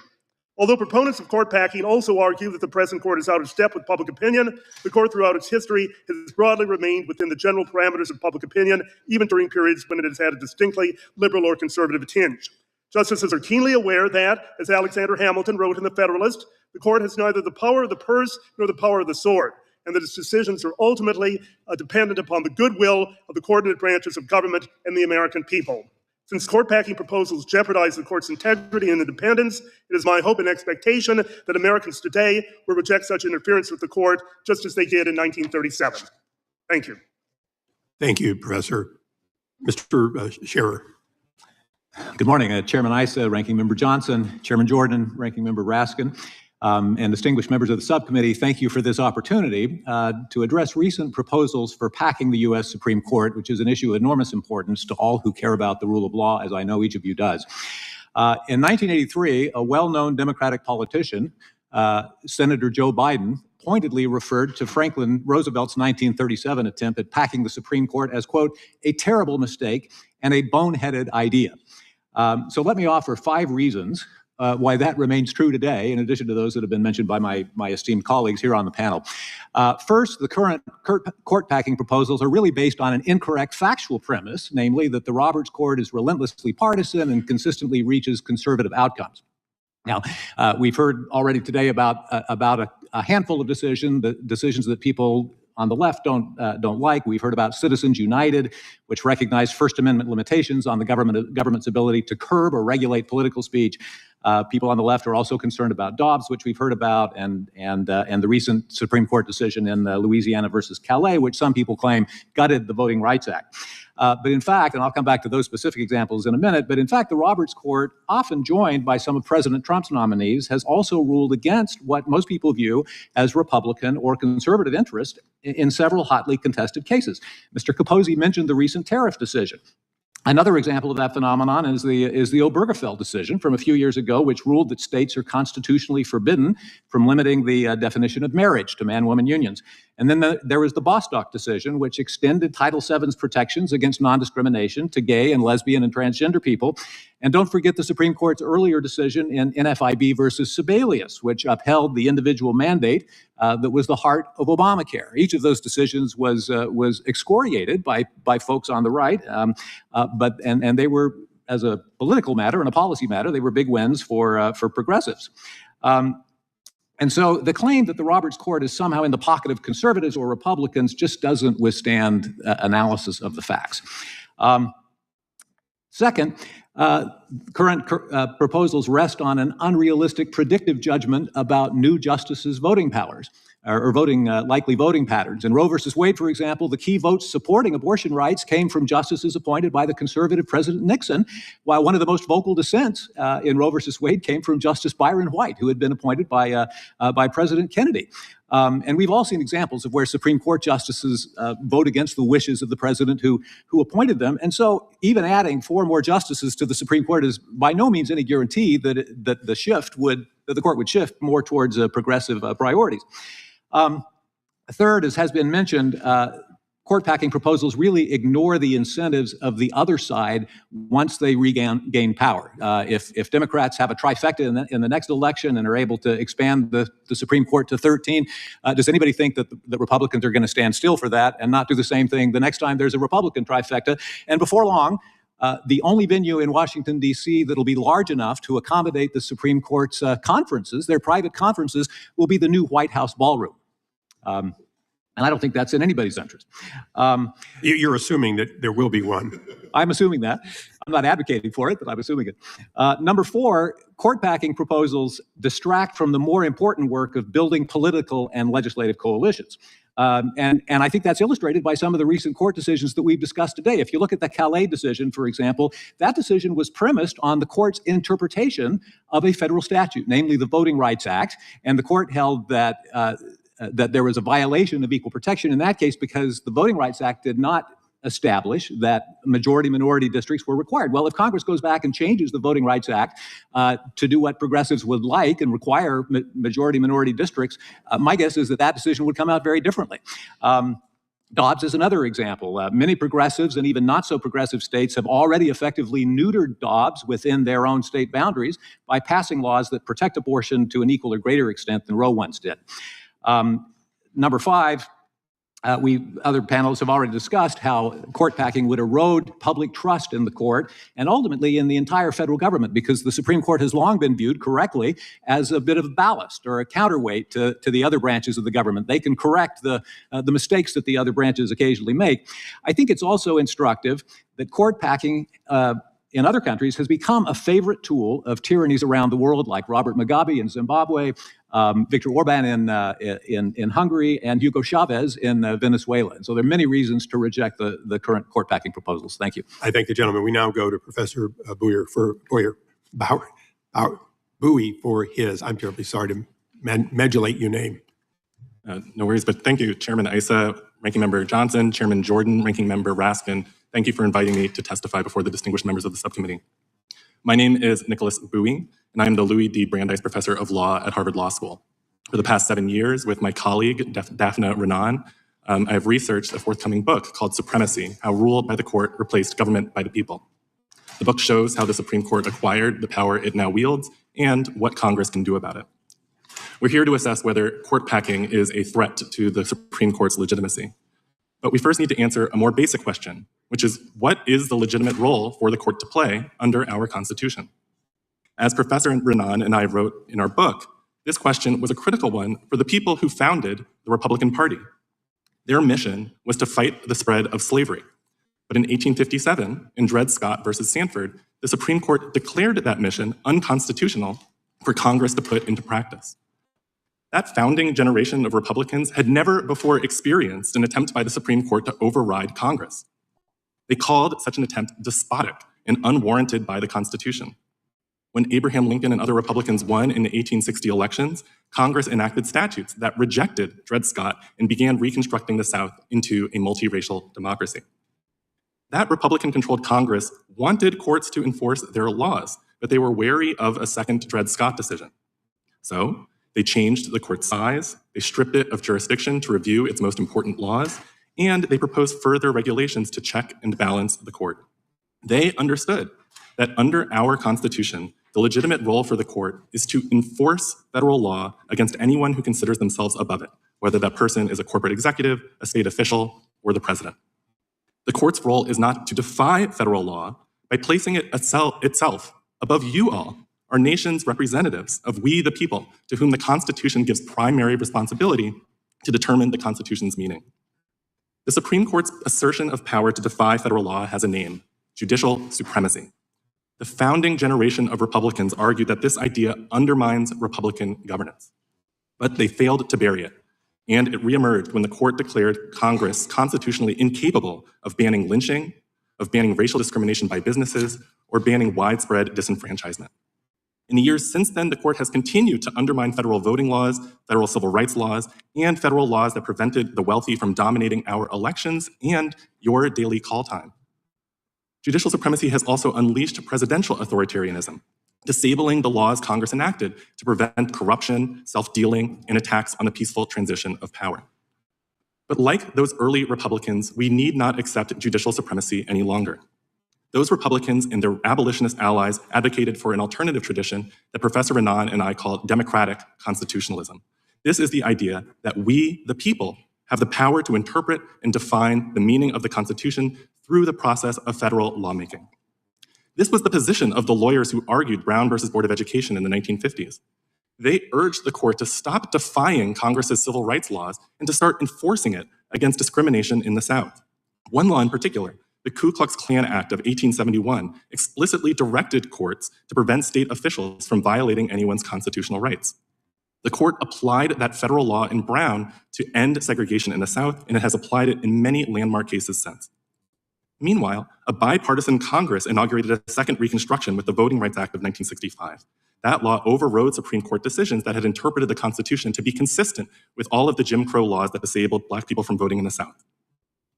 Although proponents of court packing also argue that the present court is out of step with public opinion, the court throughout its history has broadly remained within the general parameters of public opinion, even during periods when it has had a distinctly liberal or conservative tinge. Justices are keenly aware that, as Alexander Hamilton wrote in The Federalist, the court has neither the power of the purse nor the power of the sword, and that its decisions are ultimately dependent upon the goodwill of the coordinate branches of government and the American people. Since court packing proposals jeopardize the court's integrity and independence, it is my hope and expectation that Americans today will reject such interference with the court, just as they did in 1937. Thank you. Thank you, Professor. Mr. Schaerr. Good morning, Chairman Issa, Ranking Member Johnson, Chairman Jordan, Ranking Member Raskin, and distinguished members of the subcommittee. Thank you for this opportunity to address recent proposals for packing the U.S. Supreme Court, which is an issue of enormous importance to all who care about the rule of law, as I know each of you does. In 1983, a well-known Democratic politician, Senator Joe Biden, pointedly referred to Franklin Roosevelt's 1937 attempt at packing the Supreme Court as, quote, a terrible mistake and a boneheaded idea. So let me offer 5 reasons why that remains true today, in addition to those that have been mentioned by my esteemed colleagues here on the panel. First, the current court packing proposals are really based on an incorrect factual premise, namely that the Roberts Court is relentlessly partisan and consistently reaches conservative outcomes. Now, we've heard already today about a handful of decisions that people on the left don't like. We've heard about Citizens United, which recognized First Amendment limitations on the government's ability to curb or regulate political speech. People on the left are also concerned about Dobbs, which we've heard about, and the recent Supreme Court decision in Louisiana versus Calais, which some people claim gutted the Voting Rights Act. But in fact, and I'll come back to those specific examples in a minute, but in fact, the Roberts Court, often joined by some of President Trump's nominees, has also ruled against what most people view as Republican or conservative interest in several hotly contested cases. Mr. Capozzi mentioned the recent tariff decision. Another example of that phenomenon is the Obergefell decision from a few years ago, which ruled that states are constitutionally forbidden from limiting the definition of marriage to man-woman unions. And then there was the Bostock decision, which extended Title VII's protections against non-discrimination to gay and lesbian and transgender people. And don't forget the Supreme Court's earlier decision in NFIB versus Sebelius, which upheld the individual mandate that was the heart of Obamacare. Each of those decisions was excoriated by folks on the right, but they were, as a political matter and a policy matter, they were big wins for progressives. And so the claim that the Roberts Court is somehow in the pocket of conservatives or Republicans just doesn't withstand analysis of the facts. Second, current proposals rest on an unrealistic predictive judgment about new justices' voting powers or likely voting patterns. In Roe versus Wade, for example, the key votes supporting abortion rights came from justices appointed by the conservative President Nixon, while one of the most vocal dissents in Roe versus Wade came from Justice Byron White, who had been appointed by President Kennedy. And we've all seen examples of where Supreme Court justices vote against the wishes of the president who appointed them. And so even adding 4 more justices to the Supreme Court is by no means any guarantee that the court would shift more towards progressive priorities. Third, as has been mentioned, court packing proposals really ignore the incentives of the other side once they gain power. If Democrats have a trifecta in the next election and are able to expand the Supreme Court to 13, does anybody think that the Republicans are going to stand still for that and not do the same thing the next time there's a Republican trifecta? And before long, the only venue in Washington, D.C. that'll be large enough to accommodate the Supreme Court's conferences, their private conferences, will be the new White House ballroom. And I don't think that's in anybody's interest. You're assuming that there will be one. I'm assuming that. I'm not advocating for it, but I'm assuming it. Number 4, court packing proposals distract from the more important work of building political and legislative coalitions. And I think that's illustrated by some of the recent court decisions that we've discussed today. If you look at the Calais decision, for example, that decision was premised on the court's interpretation of a federal statute, namely the Voting Rights Act. And the court held that there was a violation of equal protection in that case because the Voting Rights Act did not establish that majority-minority districts were required. Well, if Congress goes back and changes the Voting Rights Act to do what progressives would like and require majority-minority districts, my guess is that decision would come out very differently. Dobbs is another example. Many progressives and even not-so-progressive states have already effectively neutered Dobbs within their own state boundaries by passing laws that protect abortion to an equal or greater extent than Roe once did. Number 5, other panelists have already discussed how court packing would erode public trust in the court and ultimately in the entire federal government, because the Supreme Court has long been viewed correctly as a bit of ballast or a counterweight to the other branches of the government. They can correct the mistakes that the other branches occasionally make. I think it's also instructive that court packing in other countries has become a favorite tool of tyrannies around the world, like Robert Mugabe in Zimbabwe, Viktor Orban in Hungary, and Hugo Chavez in Venezuela. And so there are many reasons to reject the current court packing proposals. Thank you. I thank the gentleman. We now go to Professor Bowie for his, I'm terribly sorry to modulate your name. No worries, but thank you, Chairman Issa, Ranking Member Johnson, Chairman Jordan, Ranking Member Raskin. Thank you for inviting me to testify before the distinguished members of the subcommittee. My name is Nikolas Bowie, and I am the Louis D. Brandeis Professor of Law at Harvard Law School. For the past 7 years, with my colleague, Daphne Renan, I have researched a forthcoming book called Supremacy, How Rule by the Court Replaced Government by the People. The book shows how the Supreme Court acquired the power it now wields and what Congress can do about it. We're here to assess whether court packing is a threat to the Supreme Court's legitimacy. But we first need to answer a more basic question, which is, what is the legitimate role for the court to play under our Constitution? As Professor Renan and I wrote in our book, this question was a critical one for the people who founded the Republican Party. Their mission was to fight the spread of slavery. But in 1857, in Dred Scott versus Samford, the Supreme Court declared that mission unconstitutional for Congress to put into practice. That founding generation of Republicans had never before experienced an attempt by the Supreme Court to override Congress. They called such an attempt despotic and unwarranted by the Constitution. When Abraham Lincoln and other Republicans won in the 1860 elections, Congress enacted statutes that rejected Dred Scott and began reconstructing the South into a multiracial democracy. That Republican-controlled Congress wanted courts to enforce their laws, but they were wary of a second Dred Scott decision. So they changed the court's size, they stripped it of jurisdiction to review its most important laws, and they proposed further regulations to check and balance the court. They understood that under our Constitution, the legitimate role for the court is to enforce federal law against anyone who considers themselves above it, whether that person is a corporate executive, a state official, or the president. The court's role is not to defy federal law by placing it itself above you all, our nation's representatives of we the people, to whom the Constitution gives primary responsibility to determine the Constitution's meaning. The Supreme Court's assertion of power to defy federal law has a name: judicial supremacy. The founding generation of Republicans argued that this idea undermines Republican governance, but they failed to bury it, and it reemerged when the court declared Congress constitutionally incapable of banning lynching, of banning racial discrimination by businesses, or banning widespread disenfranchisement. In the years since then, the court has continued to undermine federal voting laws, federal civil rights laws, and federal laws that prevented the wealthy from dominating our elections and your daily call time. Judicial supremacy has also unleashed presidential authoritarianism, disabling the laws Congress enacted to prevent corruption, self-dealing, and attacks on the peaceful transition of power. But like those early Republicans, we need not accept judicial supremacy any longer. Those Republicans and their abolitionist allies advocated for an alternative tradition that Professor Renan and I call democratic constitutionalism. This is the idea that we, the people, have the power to interpret and define the meaning of the Constitution through the process of federal lawmaking. This was the position of the lawyers who argued Brown versus Board of Education in the 1950s. They urged the court to stop defying Congress's civil rights laws and to start enforcing it against discrimination in the South. One law in particular, the Ku Klux Klan Act of 1871, explicitly directed courts to prevent state officials from violating anyone's constitutional rights. The court applied that federal law in Brown to end segregation in the South, and it has applied it in many landmark cases since. Meanwhile, a bipartisan Congress inaugurated a second Reconstruction with the Voting Rights Act of 1965. That law overrode Supreme Court decisions that had interpreted the Constitution to be consistent with all of the Jim Crow laws that disabled Black people from voting in the South.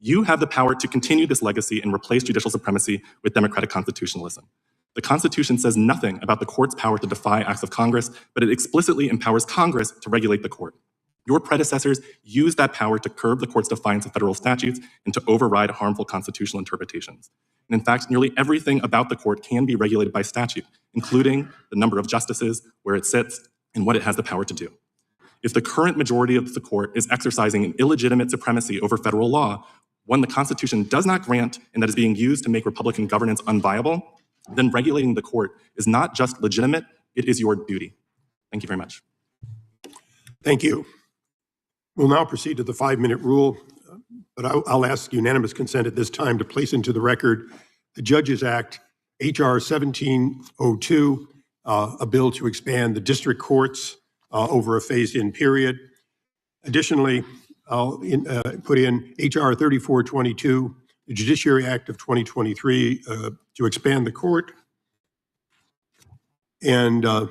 You have the power to continue this legacy and replace judicial supremacy with democratic constitutionalism. The Constitution says nothing about the court's power to defy acts of Congress, but it explicitly empowers Congress to regulate the court. Your predecessors used that power to curb the court's defiance of federal statutes and to override harmful constitutional interpretations. And in fact, nearly everything about the court can be regulated by statute, including the number of justices, where it sits, and what it has the power to do. If the current majority of the court is exercising an illegitimate supremacy over federal law, one the Constitution does not grant and that is being used to make Republican governance unviable, then regulating the court is not just legitimate, it is your duty. Thank you very much. Thank you. We'll now proceed to the 5-minute rule, but I'll ask unanimous consent at this time to place into the record the Judges Act H.R. 1702, a bill to expand the district courts over a phased-in period. Additionally, I'll put in H.R. 3422, the Judiciary Act of 2023, to expand the court. And I'll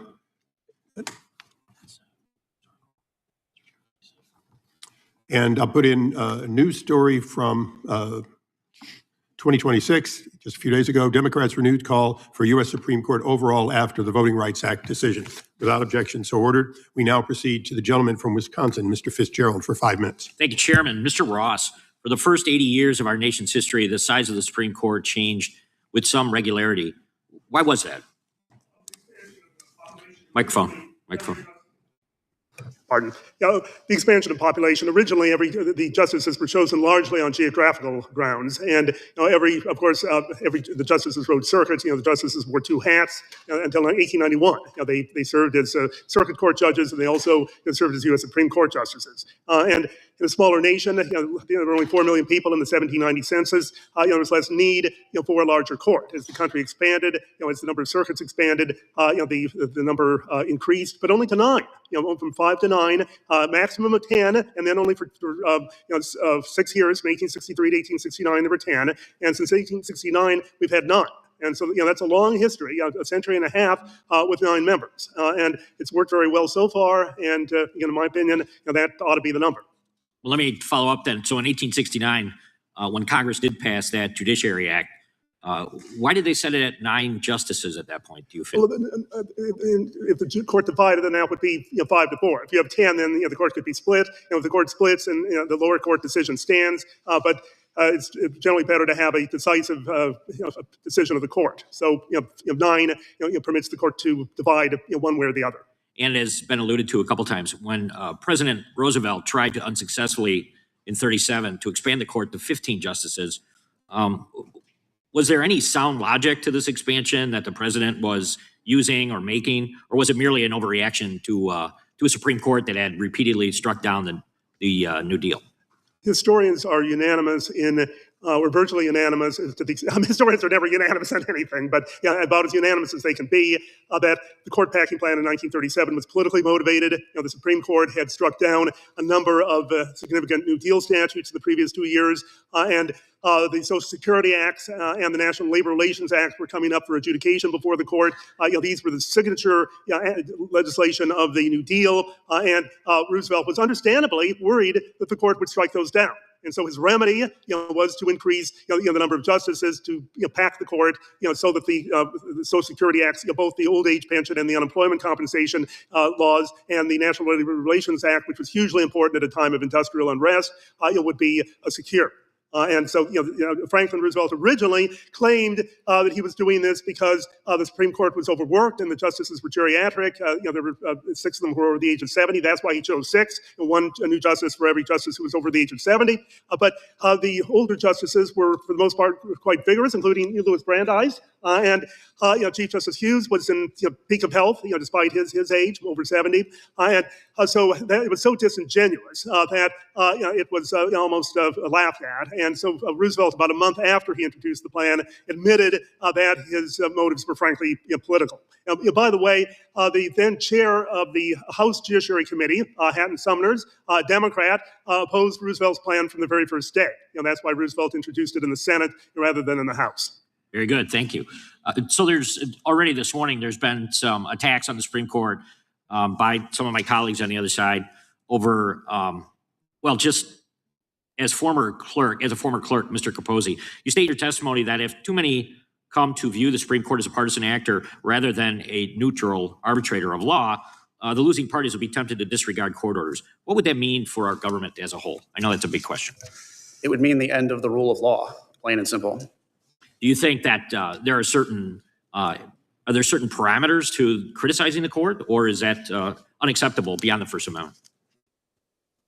put in a news story from 2026, just a few days ago. Democrats' renewed call for U.S. Supreme Court overhaul after the Voting Rights Act decision. Without objection, so ordered. We now proceed to the gentleman from Wisconsin, Mr. Fitzgerald, for 5 minutes. Thank you, Chairman. Mr. Ross, for the first 80 years of our nation's history, the size of the Supreme Court changed with some regularity. Why was that? Microphone. Pardon. The expansion of population. Originally, the justices were chosen largely on geographical grounds, and the justices rode circuits. The justices wore two hats until 1891. They served as circuit court judges, and they also served as U.S. Supreme Court justices. And in a smaller nation, there were only 4 million people in the 1790 census. There was less need for a larger court. As the country expanded, as the number of circuits expanded, the number increased, but only to 9. From 5 to 9, maximum of 10, and then only for 6 years, from 1863 to 1869, there were 10, and since 1869, we've had 9. And so, that's a long history, a century and a half with 9 members. And it's worked very well so far, and in my opinion, that ought to be the number. Well, let me follow up then. So in 1869, when Congress did pass that Judiciary Act, why did they set it at 9 justices at that point, do you feel? Well, if the court divided, then that would be 5 to 4. If you have 10, then the court could be split. If the court splits, and the lower court decision stands. But it's generally better to have a decisive decision of the court. So 9 permits the court to divide one way or the other. And has been alluded to a couple times, when President Roosevelt tried to unsuccessfully in 1937 to expand the court to 15 justices, was there any sound logic to this expansion that the president was using or making, or was it merely an overreaction to a Supreme Court that had repeatedly struck down the New Deal? Historians are unanimous we're virtually unanimous. Historians are never unanimous on anything, but about as unanimous as they can be, that the court packing plan in 1937 was politically motivated. The Supreme Court had struck down a number of significant New Deal statutes in the previous 2 years, and the Social Security Acts and the National Labor Relations Act were coming up for adjudication before the court. These were the signature legislation of the New Deal, and Roosevelt was understandably worried that the court would strike those down. And so his remedy, was to increase, the number of justices to pack the court, so that the Social Security Acts, both the old age pension and the unemployment compensation laws, and the National Labor Relations Act, which was hugely important at a time of industrial unrest, would be secure. And so, Franklin Roosevelt originally claimed that he was doing this because the Supreme Court was overworked and the justices were geriatric. There were 6 of them who were over the age of 70. That's why he chose 6, and a new justice for every justice who was over the age of 70. But the older justices were, for the most part, quite vigorous, including Louis Brandeis. And Chief Justice Hughes was in peak of health, despite his age, over 70. And so it was so disingenuous that it was almost laughed at. And so Roosevelt, about a month after he introduced the plan, admitted that his motives were frankly political. By the way, the then chair of the House Judiciary Committee, Hatton Sumner's, Democrat, opposed Roosevelt's plan from the very first day. That's why Roosevelt introduced it in the Senate rather than in the House. Very good, thank you. So there's already this morning, there's been some attacks on the Supreme Court by some of my colleagues on the other side over, just as a former clerk, Mr. Capozzi, you state in your testimony that if too many come to view the Supreme Court as a partisan actor rather than a neutral arbitrator of law, the losing parties will be tempted to disregard court orders. What would that mean for our government as a whole? I know that's a big question. It would mean the end of the rule of law, plain and simple. Do you think that there are certain parameters to criticizing the court, or is that unacceptable beyond the First Amendment?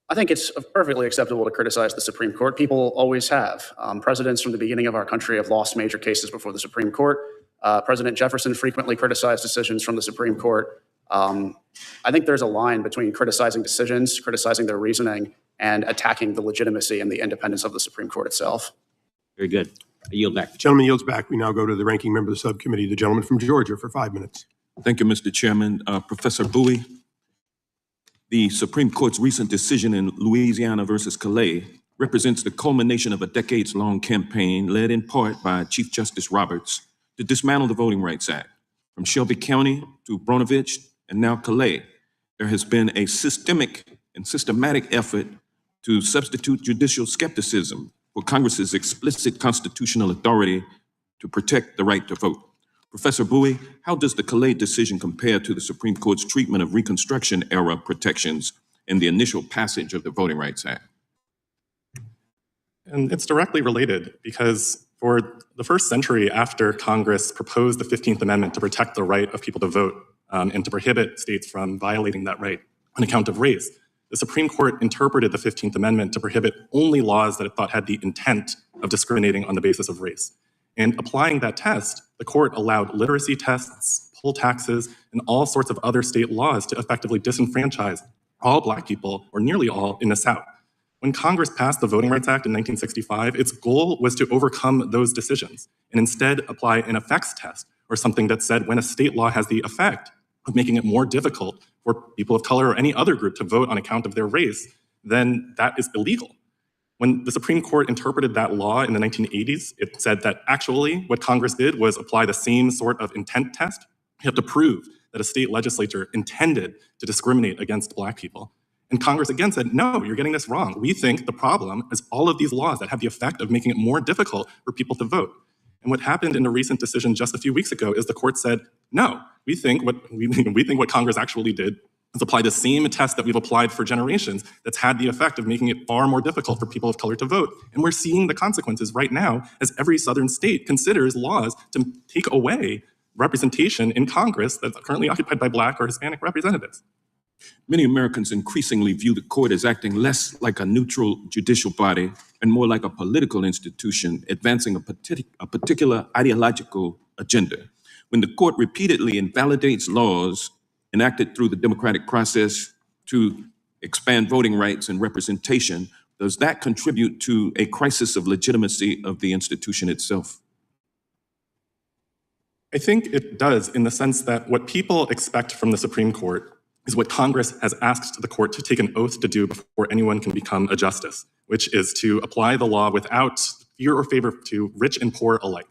I think it's perfectly acceptable to criticize the Supreme Court. People always have. Presidents from the beginning of our country have lost major cases before the Supreme Court. President Jefferson frequently criticized decisions from the Supreme Court. I think there's a line between criticizing decisions, criticizing their reasoning, and attacking the legitimacy and the independence of the Supreme Court itself. Very good. I yield back. The gentleman yields back. We now go to the ranking member of the subcommittee, the gentleman from Georgia, for 5 minutes. Thank you, Mr. Chairman. Professor Bowie, the Supreme Court's recent decision in Louisiana versus Calais represents the culmination of a decades-long campaign led in part by Chief Justice Roberts to dismantle the Voting Rights Act. From Shelby County to Bronovich and now Calais, there has been a systematic effort to substitute judicial skepticism for Congress's explicit constitutional authority to protect the right to vote. Professor Bowie, how does the Calais decision compare to the Supreme Court's treatment of Reconstruction-era protections in the initial passage of the Voting Rights Act? And it's directly related because for the first century after Congress proposed the 15th Amendment to protect the right of people to vote and to prohibit states from violating that right on account of race, the Supreme Court interpreted the 15th Amendment to prohibit only laws that it thought had the intent of discriminating on the basis of race. And applying that test, the court allowed literacy tests, poll taxes, and all sorts of other state laws to effectively disenfranchise all Black people, or nearly all, in the South. When Congress passed the Voting Rights Act in 1965, its goal was to overcome those decisions and instead apply an effects test, or something that said when a state law has the effect of making it more difficult for people of color or any other group to vote on account of their race, then that is illegal. When the Supreme Court interpreted that law in the 1980s, it said that actually what Congress did was apply the same sort of intent test. You have to prove that a state legislature intended to discriminate against Black people. And Congress again said, no, you're getting this wrong. We think the problem is all of these laws that have the effect of making it more difficult for people to vote. And what happened in a recent decision just a few weeks ago is the court said, no, we think what Congress actually did is apply the same test that we've applied for generations that's had the effect of making it far more difficult for people of color to vote. And we're seeing the consequences right now as every southern state considers laws to take away representation in Congress that's currently occupied by Black or Hispanic representatives. Many Americans increasingly view the court as acting less like a neutral judicial body and more like a political institution advancing a particular ideological agenda. When the court repeatedly invalidates laws enacted through the democratic process to expand voting rights and representation, does that contribute to a crisis of legitimacy of the institution itself? I think it does, in the sense that what people expect from the Supreme Court is what Congress has asked the court to take an oath to do before anyone can become a justice, which is to apply the law without fear or favor to rich and poor alike.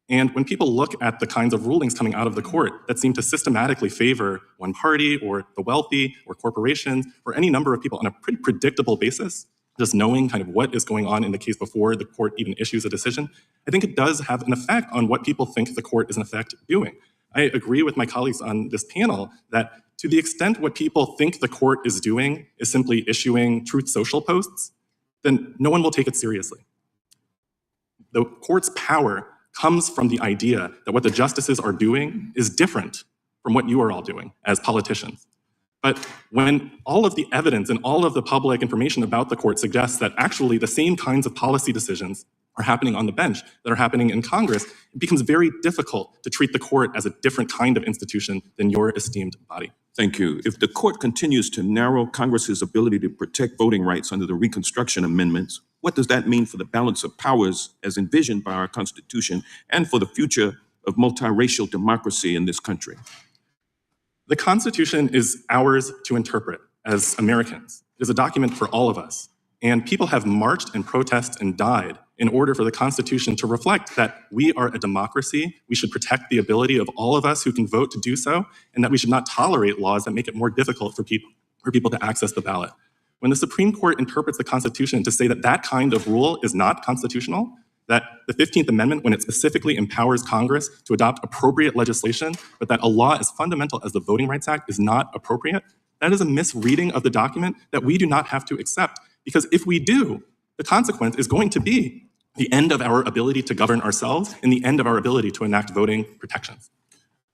And when people look at the kinds of rulings coming out of the court that seem to systematically favor one party or the wealthy or corporations or any number of people on a pretty predictable basis, just knowing kind of what is going on in the case before the court even issues a decision, I think it does have an effect on what people think the court is in effect doing. I agree with my colleagues on this panel that to the extent what people think the court is doing is simply issuing Truth Social posts, then no one will take it seriously. The court's power comes from the idea that what the justices are doing is different from what you are all doing as politicians. But when all of the evidence and all of the public information about the court suggests that actually the same kinds of policy decisions are happening on the bench that are happening in Congress, it becomes very difficult to treat the court as a different kind of institution than your esteemed body. Thank you. If the court continues to narrow Congress's ability to protect voting rights under the Reconstruction Amendments, what does that mean for the balance of powers as envisioned by our Constitution and for the future of multiracial democracy in this country? The Constitution is ours to interpret as Americans. It is a document for all of us. And people have marched and protested and died in order for the Constitution to reflect that we are a democracy, we should protect the ability of all of us who can vote to do so, and that we should not tolerate laws that make it more difficult for people to access the ballot. When the Supreme Court interprets the Constitution to say that that kind of rule is not constitutional, that the 15th Amendment, when it specifically empowers Congress to adopt appropriate legislation, but that a law as fundamental as the Voting Rights Act is not appropriate, that is a misreading of the document that we do not have to accept. Because if we do, the consequence is going to be the end of our ability to govern ourselves and the end of our ability to enact voting protections.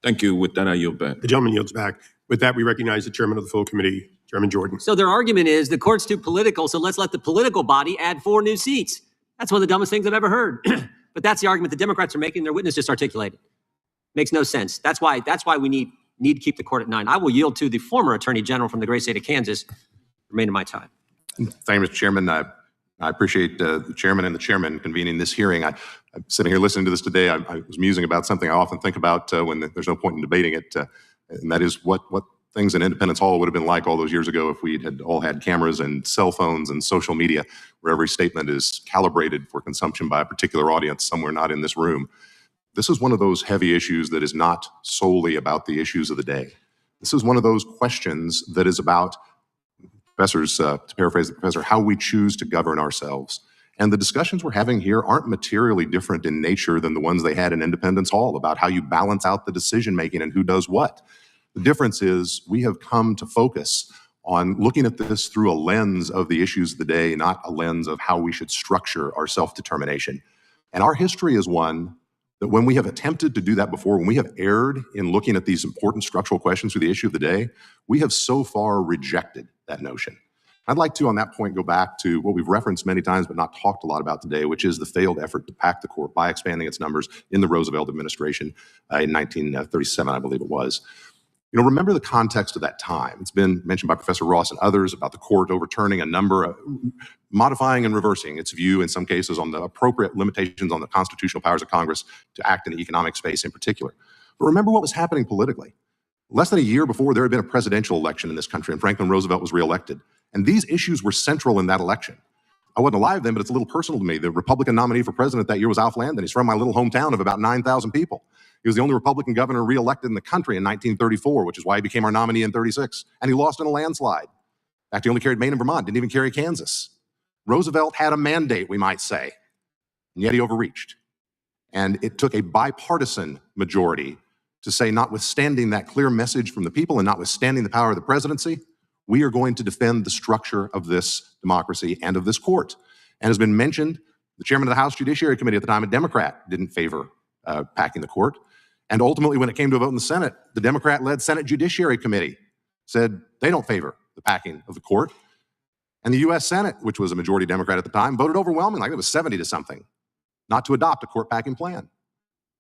Thank you. With that, I yield back. The gentleman yields back. With that, we recognize the chairman of the full committee, Chairman Jordan. So their argument is the court's too political, so let's let the political body add 4 new seats. That's one of the dumbest things I've ever heard. But that's the argument the Democrats are making. Their witness just articulated. Makes no sense. That's why we need to keep the court at 9. I will yield to the former Attorney General from the great state of Kansas. Remainder of my time. Thank you, Mr. Chairman. I appreciate the chairman and the chairman convening this hearing. I'm sitting here listening to this today. I was musing about something I often think about when there's no point in debating it, and that is what things in Independence Hall would have been like all those years ago if we had all had cameras and cell phones and social media, where every statement is calibrated for consumption by a particular audience somewhere not in this room. This is one of those heavy issues that is not solely about the issues of the day. This is one of those questions that is about, professors, to paraphrase the professor, how we choose to govern ourselves. And the discussions we're having here aren't materially different in nature than the ones they had in Independence Hall about how you balance out the decision-making and who does what. The difference is we have come to focus on looking at this through a lens of the issues of the day, not a lens of how we should structure our self-determination. And our history is one that when we have attempted to do that before, when we have erred in looking at these important structural questions through the issue of the day, we have so far rejected that notion. I'd like to, on that point, go back to what we've referenced many times but not talked a lot about today, which is the failed effort to pack the court by expanding its numbers in the Roosevelt administration in 1937, I believe it was. You know, remember the context of that time. It's been mentioned by Professor Ross and others about the court overturning a number of, modifying and reversing its view in some cases on the appropriate limitations on the constitutional powers of Congress to act in the economic space in particular. But remember what was happening politically. Less than a year before, there had been a presidential election in this country, and Franklin Roosevelt was reelected. And these issues were central in that election. I wasn't alive then, but it's a little personal to me. The Republican nominee for president that year was Alf Landon. He's from my little hometown of about 9,000 people. He was the only Republican governor reelected in the country in 1934, which is why he became our nominee in 36. And he lost in a landslide. In fact, he only carried Maine and Vermont, didn't even carry Kansas. Roosevelt had a mandate, we might say, and yet he overreached. And it took a bipartisan majority to say, notwithstanding that clear message from the people and notwithstanding the power of the presidency, we are going to defend the structure of this democracy and of this court. And has been mentioned, the chairman of the House Judiciary Committee at the time, a Democrat, didn't favor packing the court. And ultimately, when it came to a vote in the Senate, the Democrat-led Senate Judiciary Committee said they don't favor the packing of the court. And the U.S. Senate, which was a majority Democrat at the time, voted overwhelmingly, like it was 70 to something, not to adopt a court packing plan.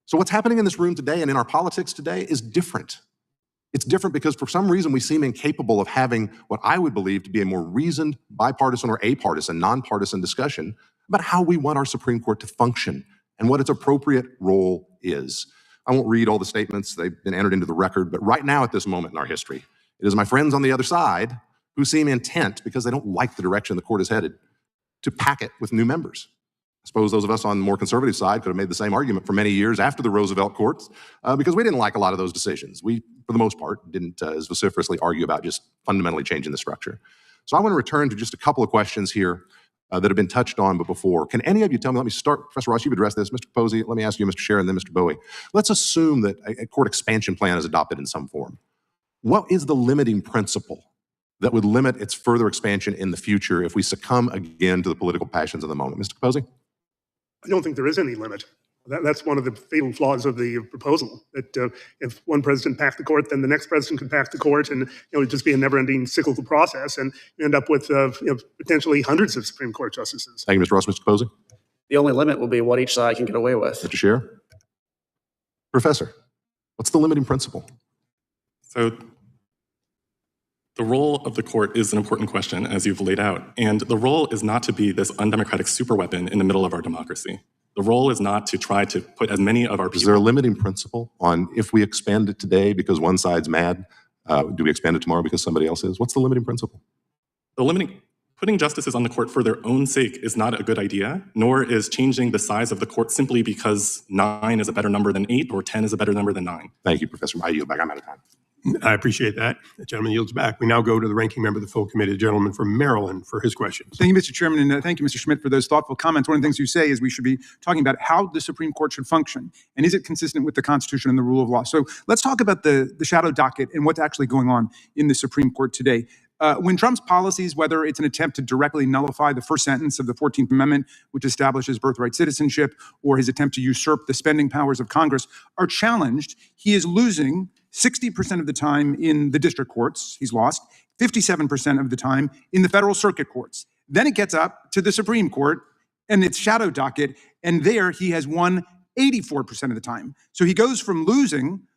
So what's happening in this room today and in our politics today is different. It's different because for some reason we seem incapable of having what I would believe to be a more reasoned, bipartisan or apartisan, nonpartisan discussion about how we want our Supreme Court to function and what its appropriate role is. I won't read all the statements, they've been entered into the record, but right now at this moment in our history, it is my friends on the other side who seem intent, because they don't like the direction the court is headed, to pack it with new members. I suppose those of us on the more conservative side could have made the same argument for many years after the Roosevelt courts, because we didn't like a lot of those decisions. We, for the most part, didn't as vociferously argue about just fundamentally changing the structure. So I want to return to just a couple of questions here that have been touched on before. Can any of you tell me, let me start, Professor Ross, you've addressed this, Mr. Capozzi, let me ask you, Mr. Schaerr, and then Mr. Bowie. Let's assume that a court expansion plan is adopted in some form. What is the limiting principle that would limit its further expansion in the future if we succumb again to the political passions of the moment? Mr. Capozzi? I don't think there is any limit. That's one of the fatal flaws of the proposal, that if one president packed the court, then the next president could pack the court, and it would just be a never-ending cyclical process, and you end up with potentially hundreds of Supreme Court justices. Thank you, Mr. Ross. Mr. Capozzi? The only limit will be what each side can get away with. Mr. Schaerr? Professor, what's the limiting principle? So the role of the court is an important question, as you've laid out. And the role is not to be this undemocratic superweapon in the middle of our democracy. The role is not to try to put as many of our people... Is there a limiting principle on if we expand it today because one side's mad, do we expand it tomorrow because somebody else is? What's the limiting principle? Putting justices on the court for their own sake is not a good idea, nor is changing the size of the court simply because 9 is a better number than 8 or 10 is a better number than 9. Thank you, Professor. I yield back. I'm out of time. I appreciate that. The gentleman yields back. We now go to the ranking member of the full committee, the gentleman from Maryland, for his questions. Thank you, Mr. Chairman, and thank you, Mr. Schmidt, for those thoughtful comments. One of the things you say is we should be talking about how the Supreme Court should function, and is it consistent with the Constitution and the rule of law? So let's talk about the shadow docket and what's actually going on in the Supreme Court today. When Trump's policies, whether it's an attempt to directly nullify the first sentence of the 14th Amendment, which establishes birthright citizenship, or his attempt to usurp the spending powers of Congress, are challenged, he is losing 60% of the time in the district courts, he's lost, 57% of the time in the federal circuit courts. Then it gets up to the Supreme Court and its shadow docket, and there he has won 84% of the time. So he goes from losing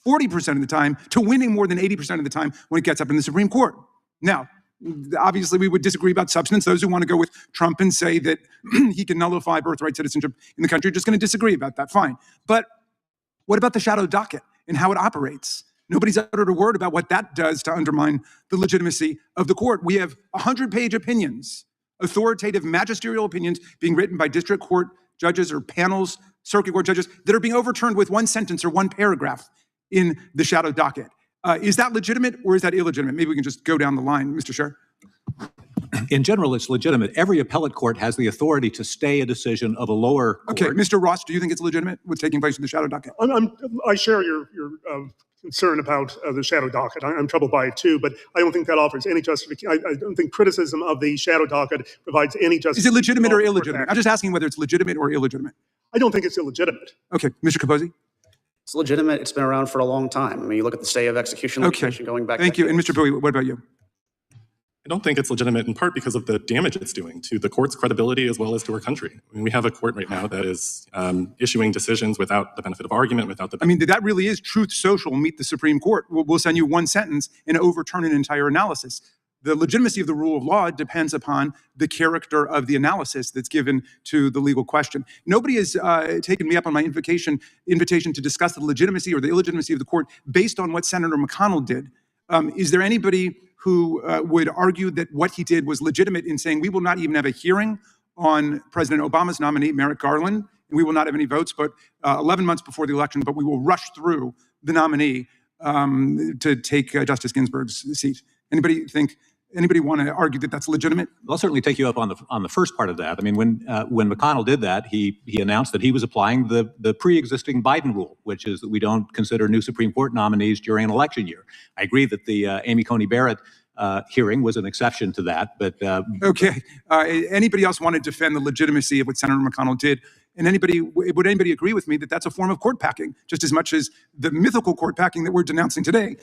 40% of the time to winning more than 80% of the time when it gets up in the Supreme Court. Now, Obviously, we would disagree about substance. Those who want to go with Trump and say that he can nullify birthright citizenship in the country are just going to disagree about that. Fine. But what about the shadow docket and how it operates? Nobody's uttered a word about what that does to undermine the legitimacy of the court. We have 100-page opinions, authoritative magisterial opinions being written by district court judges or panels, circuit court judges, that are being overturned with one sentence or one paragraph in the shadow docket. Is that legitimate or is that illegitimate? Maybe we can just go down the line, Mr. Schaerr. In general, it's legitimate. Every appellate court has the authority to stay a decision of a lower court. Okay, Mr. Ross, do you think it's legitimate what's taking place in the shadow docket? I share your concern about the shadow docket. I'm troubled by it too, but I don't think that offers any justification. I don't think criticism of the shadow docket provides any justification. Is it legitimate or illegitimate? I'm just asking whether it's legitimate or illegitimate. I don't think it's illegitimate. Okay, Mr. Capozzi? It's legitimate. It's been around for a long time. I mean, you look at the stay of execution legislation going back. Thank you. And Mr. Bowie, what about you? I don't think it's legitimate in part because of the damage it's doing to the court's credibility as well as to our country. I mean, we have a court right now that is issuing decisions without the benefit of argument, without the. I mean, that really is Truth Social. Meet the Supreme Court. We'll send you one sentence and overturn an entire analysis. The legitimacy of the rule of law depends upon the character of the analysis that's given to the legal question. Nobody has taken me up on my invitation to discuss the legitimacy or the illegitimacy of the court based on what Senator McConnell did. Is there anybody who would argue that what he did was legitimate in saying we will not even have a hearing on President Obama's nominee, Merrick Garland, and we will not have any votes, but 11 months before the election, but we will rush through the nominee to take Justice Ginsburg's seat? Anybody want to argue that that's legitimate? I'll certainly take you up on the first part of that. I mean, when McConnell did that, he announced that he was applying the pre-existing Biden rule, which is that we don't consider new Supreme Court nominees during an election year. I agree that the Amy Coney Barrett hearing was an exception to that, but okay. Anybody else want to defend the legitimacy of what Senator McConnell did? And would anybody agree with me that that's a form of court packing, just as much as the mythical court packing that we're denouncing today,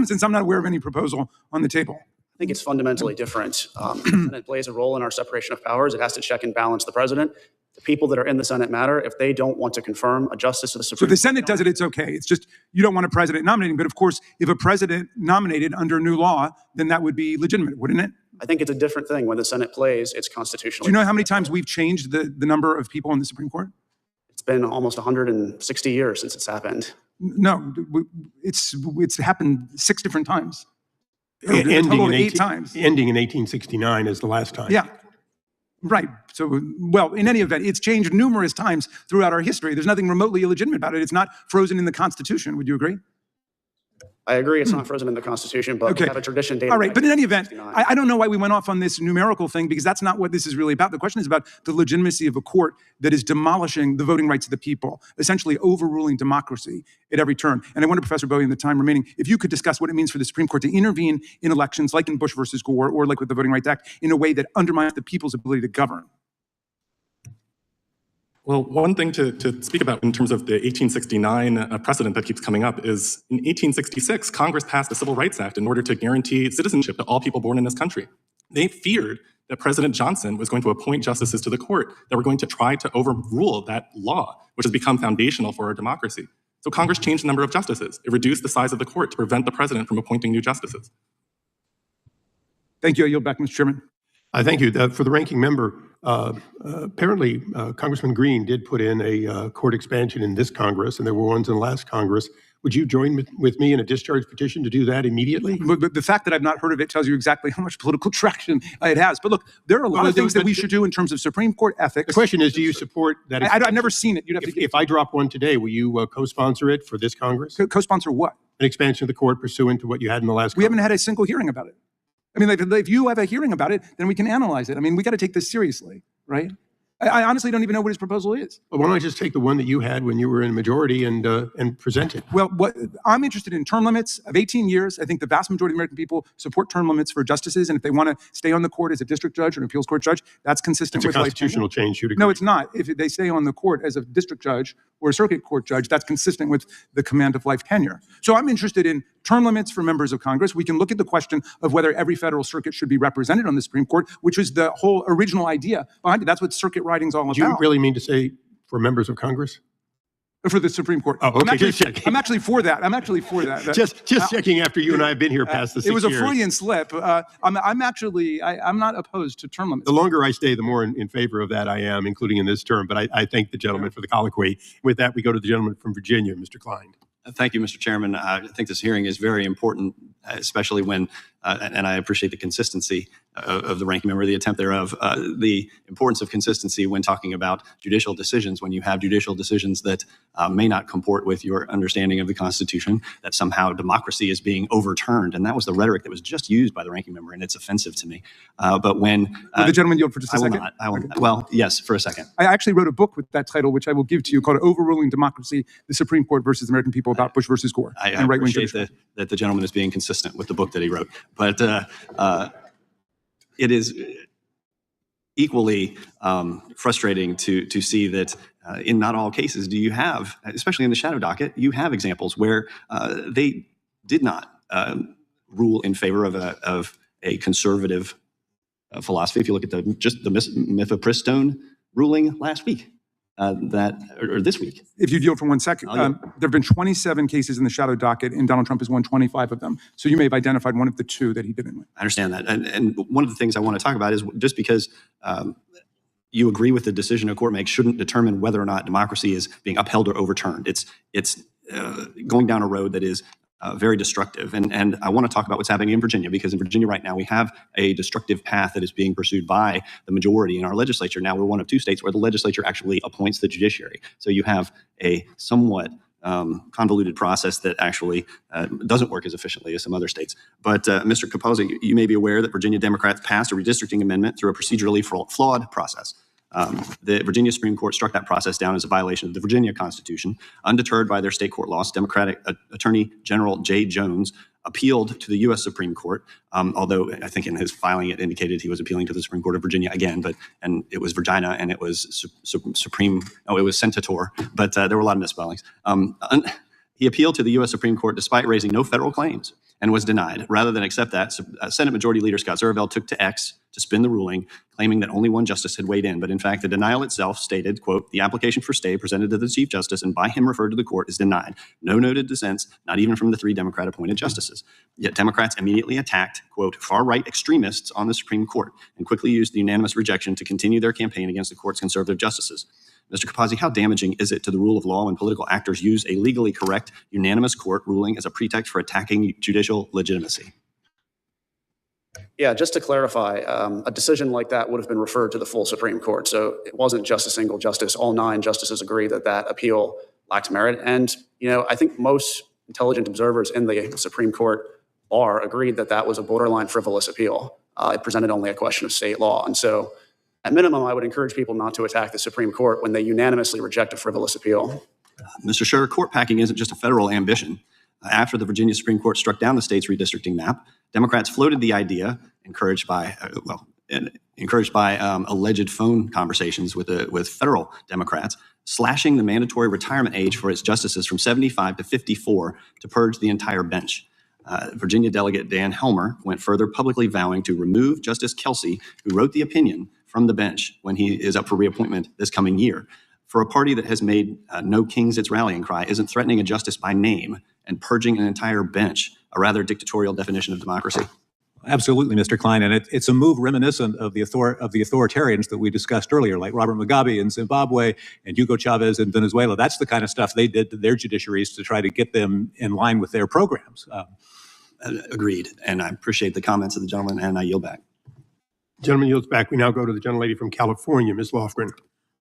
since I'm not aware of any proposal on the table? I think it's fundamentally different. And it plays a role in our separation of powers. It has to check and balance the president. The people that are in the Senate matter. If they don't want to confirm a justice to the Supreme Court. So the Senate does it, it's okay. It's just you don't want a president nominating. But of course, if a president nominated under new law, then that would be legitimate, wouldn't it? I think it's a different thing when the Senate plays its constitutional. Do you know how many times we've changed the number of people in the Supreme Court? It's been almost 160 years since it's happened. No, it's happened 6 different times. Ending in 8 times. Ending in 1869 is the last time. Yeah. Right. So, well, in any event, it's changed numerous times throughout our history. There's nothing remotely illegitimate about it. It's not frozen in the Constitution. Would you agree? I agree it's not frozen in the Constitution, but we have a tradition dating. All right, but in any event, 1969. I don't know why we went off on this numerical thing, because that's not what this is really about. The question is about the legitimacy of a court that is demolishing the voting rights of the people, essentially overruling democracy at every turn. And I wonder, Professor Bowie, in the time remaining, if you could discuss what it means for the Supreme Court to intervene in elections, like in Bush versus Gore, or like with the Voting Rights Act, in a way that undermines the people's ability to govern. Well, one thing to speak about in terms of the 1869 precedent that keeps coming up is in 1866, Congress passed the Civil Rights Act in order to guarantee citizenship to all people born in this country. They feared that President Johnson was going to appoint justices to the court that were going to try to overrule that law, which has become foundational for our democracy. So Congress changed the number of justices. It reduced the size of the court to prevent the president from appointing new justices. Thank you. I yield back, Mr. Chairman. Thank you. For the ranking member, apparently Congressman Green did put in a court expansion in this Congress, and there were ones in the last Congress. Would you join with me in a discharge petition to do that immediately? But the fact that I've not heard of it tells you exactly how much political traction it has. But look, there are a lot of things that we should do in terms of Supreme Court ethics. The question is, do you support that? I've never seen it. You'd have if I drop one today, will you co-sponsor it for this Congress? Co-sponsor what? An expansion of the court pursuant to what you had in the last Congress. We haven't had a single hearing about it. I mean, if you have a hearing about it, then we can analyze it. I mean, we got to take this seriously, right? I honestly don't even know what his proposal is. Well, why don't I just take the one that you had when you were in majority and present it? Well, I'm interested in term limits of 18 years. I think the vast majority of American people support term limits for justices, and if they want to stay on the court as a district judge or an appeals court judge, that's consistent with life tenure. It's a constitutional change, you'd agree. No, it's not. If they stay on the court as a district judge or a circuit court judge, that's consistent with the command of life tenure. So I'm interested in term limits for members of Congress. We can look at the question of whether every federal circuit should be represented on the Supreme Court, which was the whole original idea behind it. That's what circuit writing's all about. Do you really mean to say for members of Congress? For the Supreme Court. Oh, okay, I'm actually, just checking. I'm actually for that. I'm actually for that. Just checking after you and I have been here past the 6 It was a years. Freudian slip. I'm not opposed to term limits. The longer I stay, the more in favor of that I am, including in this term. But I thank the gentleman for the colloquy. With that, we go to the gentleman from Virginia, Mr. Klein. Thank you, Mr. Chairman. I think this hearing is very important, especially when, and I appreciate the consistency of the ranking member, the attempt thereof, the importance of consistency when talking about judicial decisions, when you have judicial decisions that may not comport with your understanding of the Constitution, that somehow democracy is being overturned. And that was the rhetoric that was just used by the ranking member, and it's offensive to me. But when— Will the gentleman yield for just a second? I will not. Well, yes, for a second. I actually wrote a book with that title, which I will give to you, called Overruling Democracy, the Supreme Court versus the American People, about Bush versus Gore. I and right-wing appreciate that the gentleman is being consistent with the book that he wrote. But it is equally frustrating to see that in not all cases do you have, especially in the shadow docket, you have examples where they did not rule in favor of a conservative philosophy. If you look at just the mifepristone ruling last week, or this week. If you'd yield for 1 second, there have been 27 cases in the shadow docket, and Donald Trump has won 25 of them. So you may have identified one of the two that he didn't win. I understand that. And one of the things I want to talk about is just because you agree with the decision a court makes shouldn't determine whether or not democracy is being upheld or overturned. It's going down a road that is very destructive. And I want to talk about what's happening in Virginia, because in Virginia right now we have a destructive path that is being pursued by the majority in our legislature. Now we're one of two states where the legislature actually appoints the judiciary. So you have a somewhat convoluted process that actually doesn't work as efficiently as some other states. But Mr. Capozzi, you may be aware that Virginia Democrats passed a redistricting amendment through a procedurally flawed process. The Virginia Supreme Court struck that process down as a violation of the Virginia Constitution. Undeterred by their state court loss, Democratic Attorney General Jay Jones appealed to the U.S. Supreme Court, although I think in his filing it indicated he was appealing to the Supreme Court of Virginia again, and it was Virginia and it was it was Senator, but there were a lot of misspellings. He appealed to the U.S. Supreme Court despite raising no federal claims and was denied. Rather than accept that, Senate Majority Leader Scott Zervell took to X to spin the ruling, claiming that only one justice had weighed in. But in fact, the denial itself stated, quote, "The application for stay presented to the Chief Justice and by him referred to the court is denied. No noted dissents, not even from the 3 Democrat-appointed justices." Yet Democrats immediately attacked, quote, "far-right extremists on the Supreme Court," and quickly used the unanimous rejection to continue their campaign against the court's conservative justices. Mr. Capozzi, how damaging is it to the rule of law when political actors use a legally correct, unanimous court ruling as a pretext for attacking judicial legitimacy? Yeah, just to clarify, a decision like that would have been referred to the full Supreme Court. So it wasn't just a single justice. All 9 justices agree that that appeal lacks merit. And, I think most intelligent observers in the Supreme Court agreed that that was a borderline frivolous appeal. It presented only a question of state law. And so at minimum, I would encourage people not to attack the Supreme Court when they unanimously reject a frivolous appeal. Mr. Schaerr, court packing isn't just a federal ambition. After the Virginia Supreme Court struck down the state's redistricting map, Democrats floated the idea, encouraged by alleged phone conversations with federal Democrats, slashing the mandatory retirement age for its justices from 75 to 54 to purge the entire bench. Virginia Delegate Dan Helmer went further, publicly vowing to remove Justice Kelsey, who wrote the opinion, from the bench when he is up for reappointment this coming year. For a party that has made no kings its rallying cry, isn't threatening a justice by name and purging an entire bench a rather dictatorial definition of democracy? Absolutely, Mr. Klein, and it's a move reminiscent of the authoritarians that we discussed earlier, like Robert Mugabe in Zimbabwe and Hugo Chavez in Venezuela. That's the kind of stuff they did to their judiciaries to try to get them in line with their programs. Agreed, and I appreciate the comments of the gentleman, and I yield back. Gentleman yields back. We now go to the gentlelady from California, Ms. Lofgren.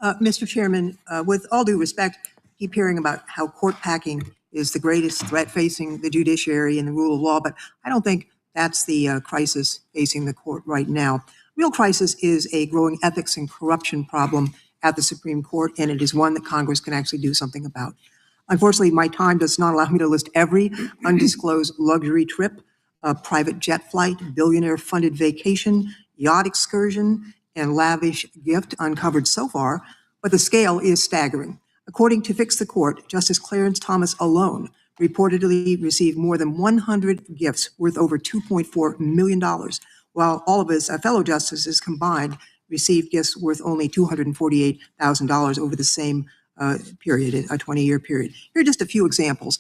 Mr. Chairman, with all due respect, keep hearing about how court packing is the greatest threat facing the judiciary and the rule of law, but I don't think that's the crisis facing the court right now. Real crisis is a growing ethics and corruption problem at the Supreme Court, and it is one that Congress can actually do something about. Unfortunately, my time does not allow me to list every undisclosed luxury trip, private jet flight, billionaire-funded vacation, yacht excursion, and lavish gift uncovered so far, but the scale is staggering. According to Fix the Court, Justice Clarence Thomas alone reportedly received more than 100 gifts worth over $2.4 million, while all of his fellow justices combined received gifts worth only $248,000 over the same period, a 20-year period. Here are just a few examples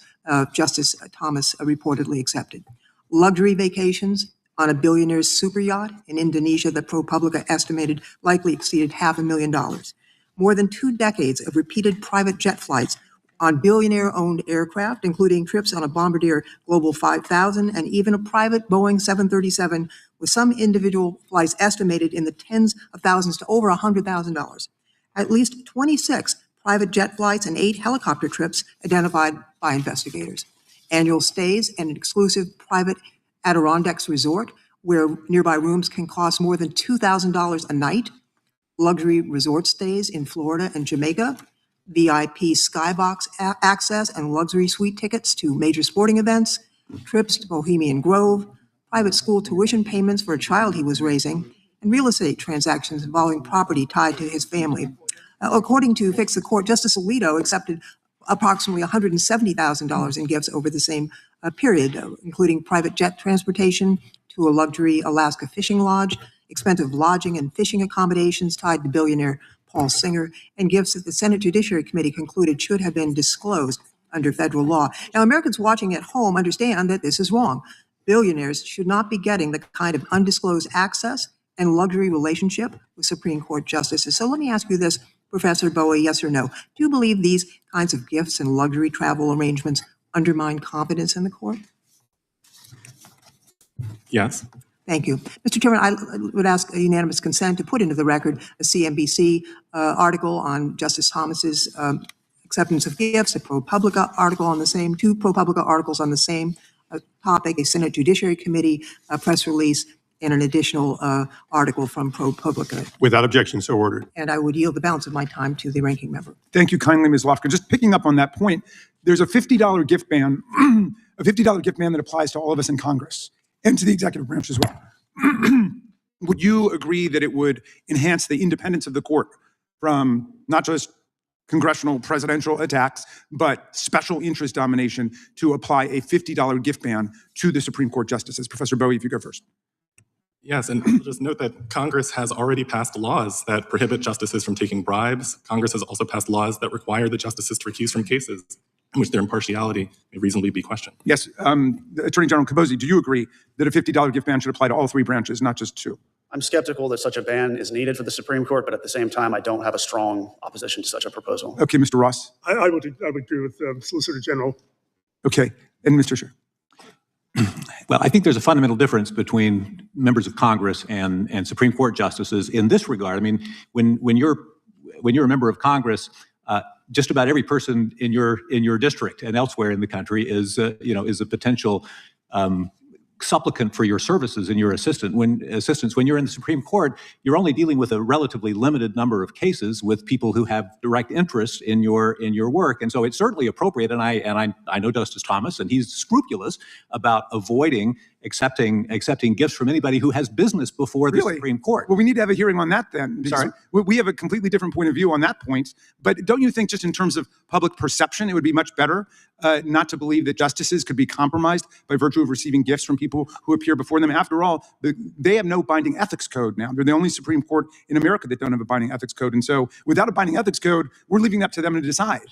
Justice Thomas reportedly accepted. Luxury vacations on a billionaire's super yacht in Indonesia that ProPublica estimated likely exceeded $500,000. More than 2 decades of repeated private jet flights on billionaire-owned aircraft, including trips on a Bombardier Global 5000 and even a private Boeing 737, with some individual flights estimated in the tens of thousands to over $100,000. At least 26 private jet flights and 8 helicopter trips identified by investigators. Annual stays in an exclusive private Adirondacks resort where nearby rooms can cost more than $2,000 a night. Luxury resort stays in Florida and Jamaica. VIP skybox access and luxury suite tickets to major sporting events, trips to Bohemian Grove, private school tuition payments for a child he was raising, and real estate transactions involving property tied to his family. According to Fix the Court, Justice Alito accepted approximately $170,000 in gifts over the same period, including private jet transportation to a luxury Alaska fishing lodge, expensive lodging and fishing accommodations tied to billionaire Paul Singer, and gifts that the Senate Judiciary Committee concluded should have been disclosed under federal law. Now, Americans watching at home understand that this is wrong. Billionaires should not be getting the kind of undisclosed access and luxury relationship with Supreme Court justices. So let me ask you this, Professor Bowie, yes or no? Do you believe these kinds of gifts and luxury travel arrangements undermine confidence in the court? Yes. Thank you. Mr. Chairman, I would ask a unanimous consent to put into the record a CNBC article on Justice Thomas's acceptance of gifts, a ProPublica article on the same, 2 ProPublica articles on the same topic, a Senate Judiciary Committee press release, and an additional article from ProPublica. Without objection, so ordered. And I would yield the balance of my time to the ranking member. Thank you kindly, Ms. Lofgren. Just picking up on that point, there's a $50 gift ban, a $50 gift ban that applies to all of us in Congress and to the executive branch as well. Would you agree that it would enhance the independence of the court from not just congressional presidential attacks, but special interest domination to apply a $50 gift ban to the Supreme Court justices? Professor Bowie, if you go first. Yes, and I'll just note that Congress has already passed laws that prohibit justices from taking bribes. Congress has also passed laws that require the justices to recuse from cases in which their impartiality may reasonably be questioned. Yes, Attorney General Capozzi, do you agree that a $50 gift ban should apply to all 3 branches, not just 2? I'm skeptical that such a ban is needed for the Supreme Court, but at the same time, I don't have a strong opposition to such a proposal. Okay, Mr. Ross. I would agree with Solicitor General. Okay, and Mr. Schaerr. Well, I think there's a fundamental difference between members of Congress and Supreme Court justices in this regard. I mean, when you're a member of Congress, just about every person in your district and elsewhere in the country is a potential supplicant for your services and your assistance. When you're in the Supreme Court, you're only dealing with a relatively limited number of cases with people who have direct interest in your work. And so it's certainly appropriate. And I know Justice Thomas, and he's scrupulous about avoiding accepting gifts from anybody who has business before the Supreme Court. Well, we need to have a hearing on that then. Sorry? We have a completely different point of view on that point. But don't you think just in terms of public perception, it would be much better not to believe that justices could be compromised by virtue of receiving gifts from people who appear before them? After all, they have no binding ethics code now. They're the only Supreme Court in America that don't have a binding ethics code. And so without a binding ethics code, we're leaving it up to them to decide.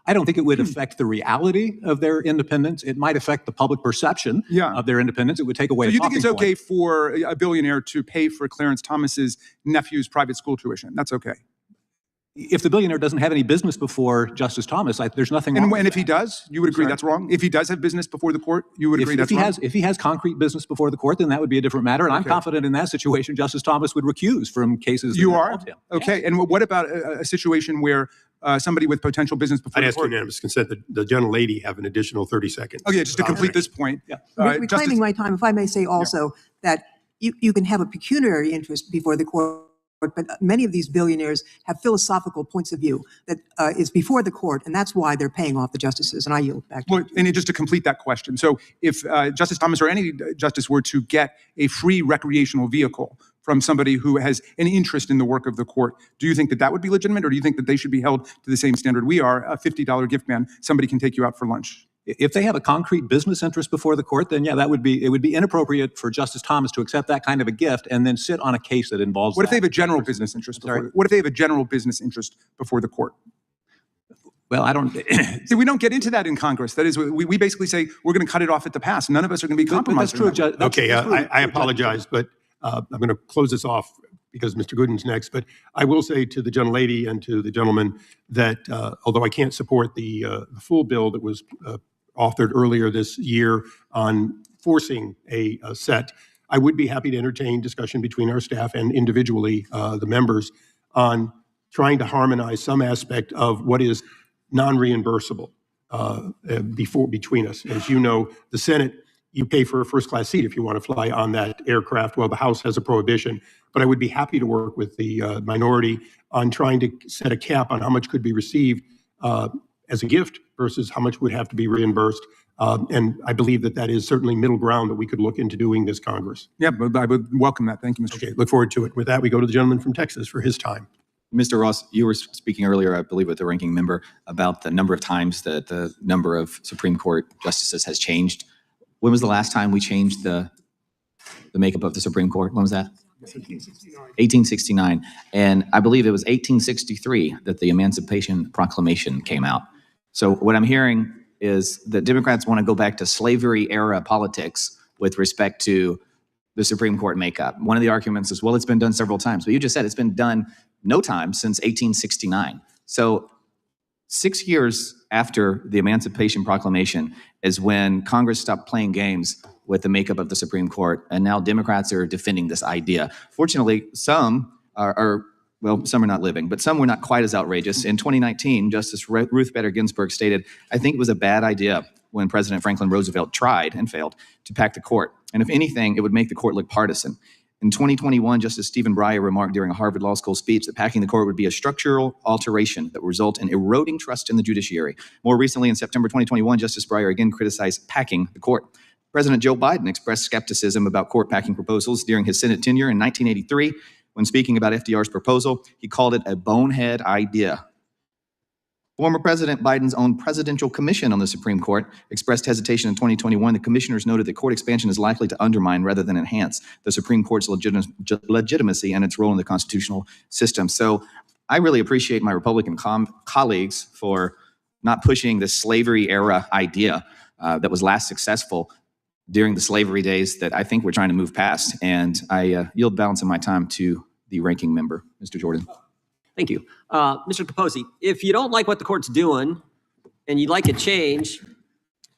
I don't think it would affect the reality of their independence. It might affect the public perception of their independence. It would take away. So you think it's okay point. for a billionaire to pay for Clarence Thomas's nephew's private school tuition? That's okay. If the billionaire doesn't have any business before Justice Thomas, there's nothing wrong with And if that. he does, you would agree that's wrong? If he does have business before the court, you would agree that's wrong? If he has concrete business before the court, then that would be a different matter. And I'm confident in that situation, Justice Thomas would recuse from cases that involved him. Okay. Yeah. And what about a situation where somebody with potential business before I'd the ask court? unanimous consent that the gentlelady have an additional 30 seconds. Okay, just to complete this point. Yeah. Reclaiming my time, if I may say also that you can have a pecuniary interest before the court, but many of these billionaires have philosophical points of view that is before the court, and that's why they're paying off the justices. And I yield back to you. Well, and just to complete that question, so if Justice Thomas or any justice were to get a free recreational vehicle from somebody who has an interest in the work of the court, do you think that would be legitimate, or do you think that they should be held to the same standard we are, a $50 gift ban, somebody can take you out for lunch? If they have a concrete business interest before the court, then it would be inappropriate for Justice Thomas to accept that kind of a gift and then sit on a case that involves What if they have a general business interest before? What if they have a general business interest before the court? Well, I don't. See, we don't get into that in Congress. That is, we basically say we're going to cut it off at the pass. None of us are going to be compromised. That's true, Judge. Okay, I apologize, but I'm going to close this off because Mr. Gooden's next. But I will say to the gentlelady and to the gentleman that although I can't support the full bill that was authored earlier this year on forcing a set, I would be happy to entertain discussion between our staff and individually the members on trying to harmonize some aspect of what is non-reimbursable between us. As you know, the Senate, you pay for a first-class seat if you want to fly on that aircraft. Well, the House has a prohibition. But I would be happy to work with the minority on trying to set a cap on how much could be received as a gift versus how much would have to be reimbursed. And I believe that that is certainly middle ground that we could look into doing this Congress. Yeah, but I would welcome that. Thank you, Mr. Okay, look forward to it. With that, we go to the gentleman from Texas for his time. Mr. Ross, you were speaking earlier, I believe, with the ranking member about the number of times that the number of Supreme Court justices has changed. When was the last time we changed the makeup of the Supreme Court? When was that? 1869. And I believe it was 1863 that the Emancipation Proclamation came out. So what I'm hearing is that Democrats want to go back to slavery era politics with respect to the Supreme Court makeup. One of the arguments is, well, it's been done several times, but you just said it's been done no time since 1869. So 6 years after the Emancipation Proclamation is when Congress stopped playing games with the makeup of the Supreme Court, and now Democrats are defending this idea. Fortunately, some are some are not living, but some were not quite as outrageous. In 2019, Justice Ruth Bader Ginsburg stated, I think it was a bad idea when President Franklin Roosevelt tried and failed to pack the court. And if anything, it would make the court look partisan. In 2021, Justice Stephen Breyer remarked during a Harvard Law School speech that packing the court would be a structural alteration that would result in eroding trust in the judiciary. More recently, in September 2021, Justice Breyer again criticized packing the court. President Joe Biden expressed skepticism about court packing proposals during his Senate tenure in 1983. When speaking about FDR's proposal, he called it a bonehead idea. Former President Biden's own presidential commission on the Supreme Court expressed hesitation in 2021. The commissioners noted that court expansion is likely to undermine rather than enhance the Supreme Court's legitimacy and its role in the constitutional system. So I really appreciate my Republican colleagues for not pushing this slavery era idea that was last successful during the slavery days that I think we're trying to move past. And I yield balance of my time to the ranking member, Mr. Jordan. Thank you. Mr. Capozzi, if you don't like what the court's doing and you'd like a change,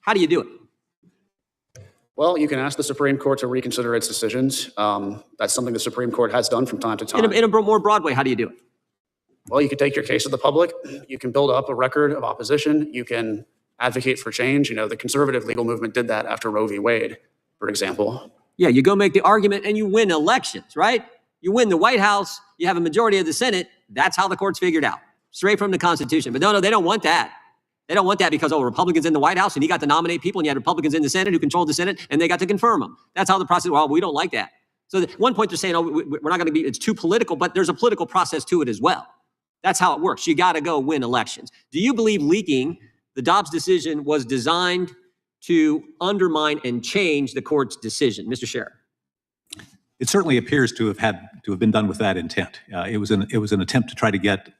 how do you do it? Well, you can ask the Supreme Court to reconsider its decisions. That's something the Supreme Court has done from time to time. In a more broad way, how do you do it? Well, you can take your case to the public. You can build up a record of opposition. You can advocate for change. You know, the conservative legal movement did that after Roe v. Wade, for example. Yeah, you go make the argument and you win elections, right? You win the White House, you have a majority of the Senate. That's how the court's figured out, straight from the Constitution. But no, they don't want that. They don't want that because, Republicans in the White House and he got to nominate people and you had Republicans in the Senate who controlled the Senate and they got to confirm them. That's how the process, well, we don't like that. So at one point they're saying, we're not going to be, it's too political, but there's a political process to it as well. That's how it works. You got to go win elections. Do you believe leaking the Dobbs decision was designed to undermine and change the court's decision? Mr. Schaerr. It certainly appears to have been done with that intent. It was an attempt to try to get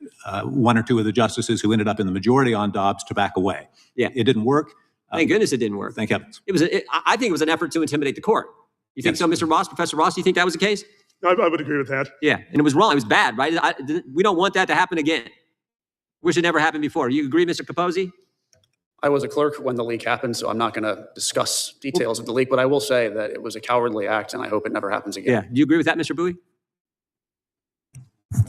one or two of the justices who ended up in the majority on Dobbs to back away. Yeah, it didn't work. Thank goodness it didn't work. Thank heavens. I think it was an effort to intimidate the court. You think so, Mr. Ross, Professor Ross? Do you think that was the case? I would agree with that. Yeah, and it was wrong. It was bad, right? We don't want that to happen again. Wish it never happened before. You agree, Mr. Capozzi? I was a clerk when the leak happened, so I'm not going to discuss details of the leak, but I will say that it was a cowardly act, and I hope it never happens again. Yeah. Do you agree with that, Mr. Bowie?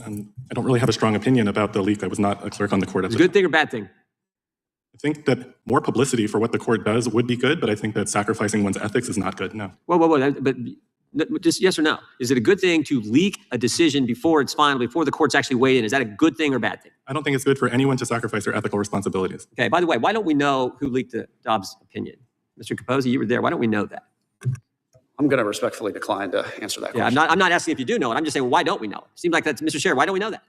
I don't really have a strong opinion about the leak. I was not a clerk on the court. It's a good thing or bad thing? I think that more publicity for what the court does would be good, but I think that sacrificing one's ethics is not good, no. Whoa, but just yes or no. Is it a good thing to leak a decision before it's final, before the court's actually weighed in? Is that a good thing or bad thing? I don't think it's good for anyone to sacrifice their ethical responsibilities. Okay, by the way, why don't we know who leaked the Dobbs opinion? Mr. Capozzi, you were there. Why don't we know that? I'm going to respectfully decline to answer that question. I'm not asking if you do know it. I'm just saying, well, why don't we know it? Seems like that's Mr. Schaerr. Why don't we know that?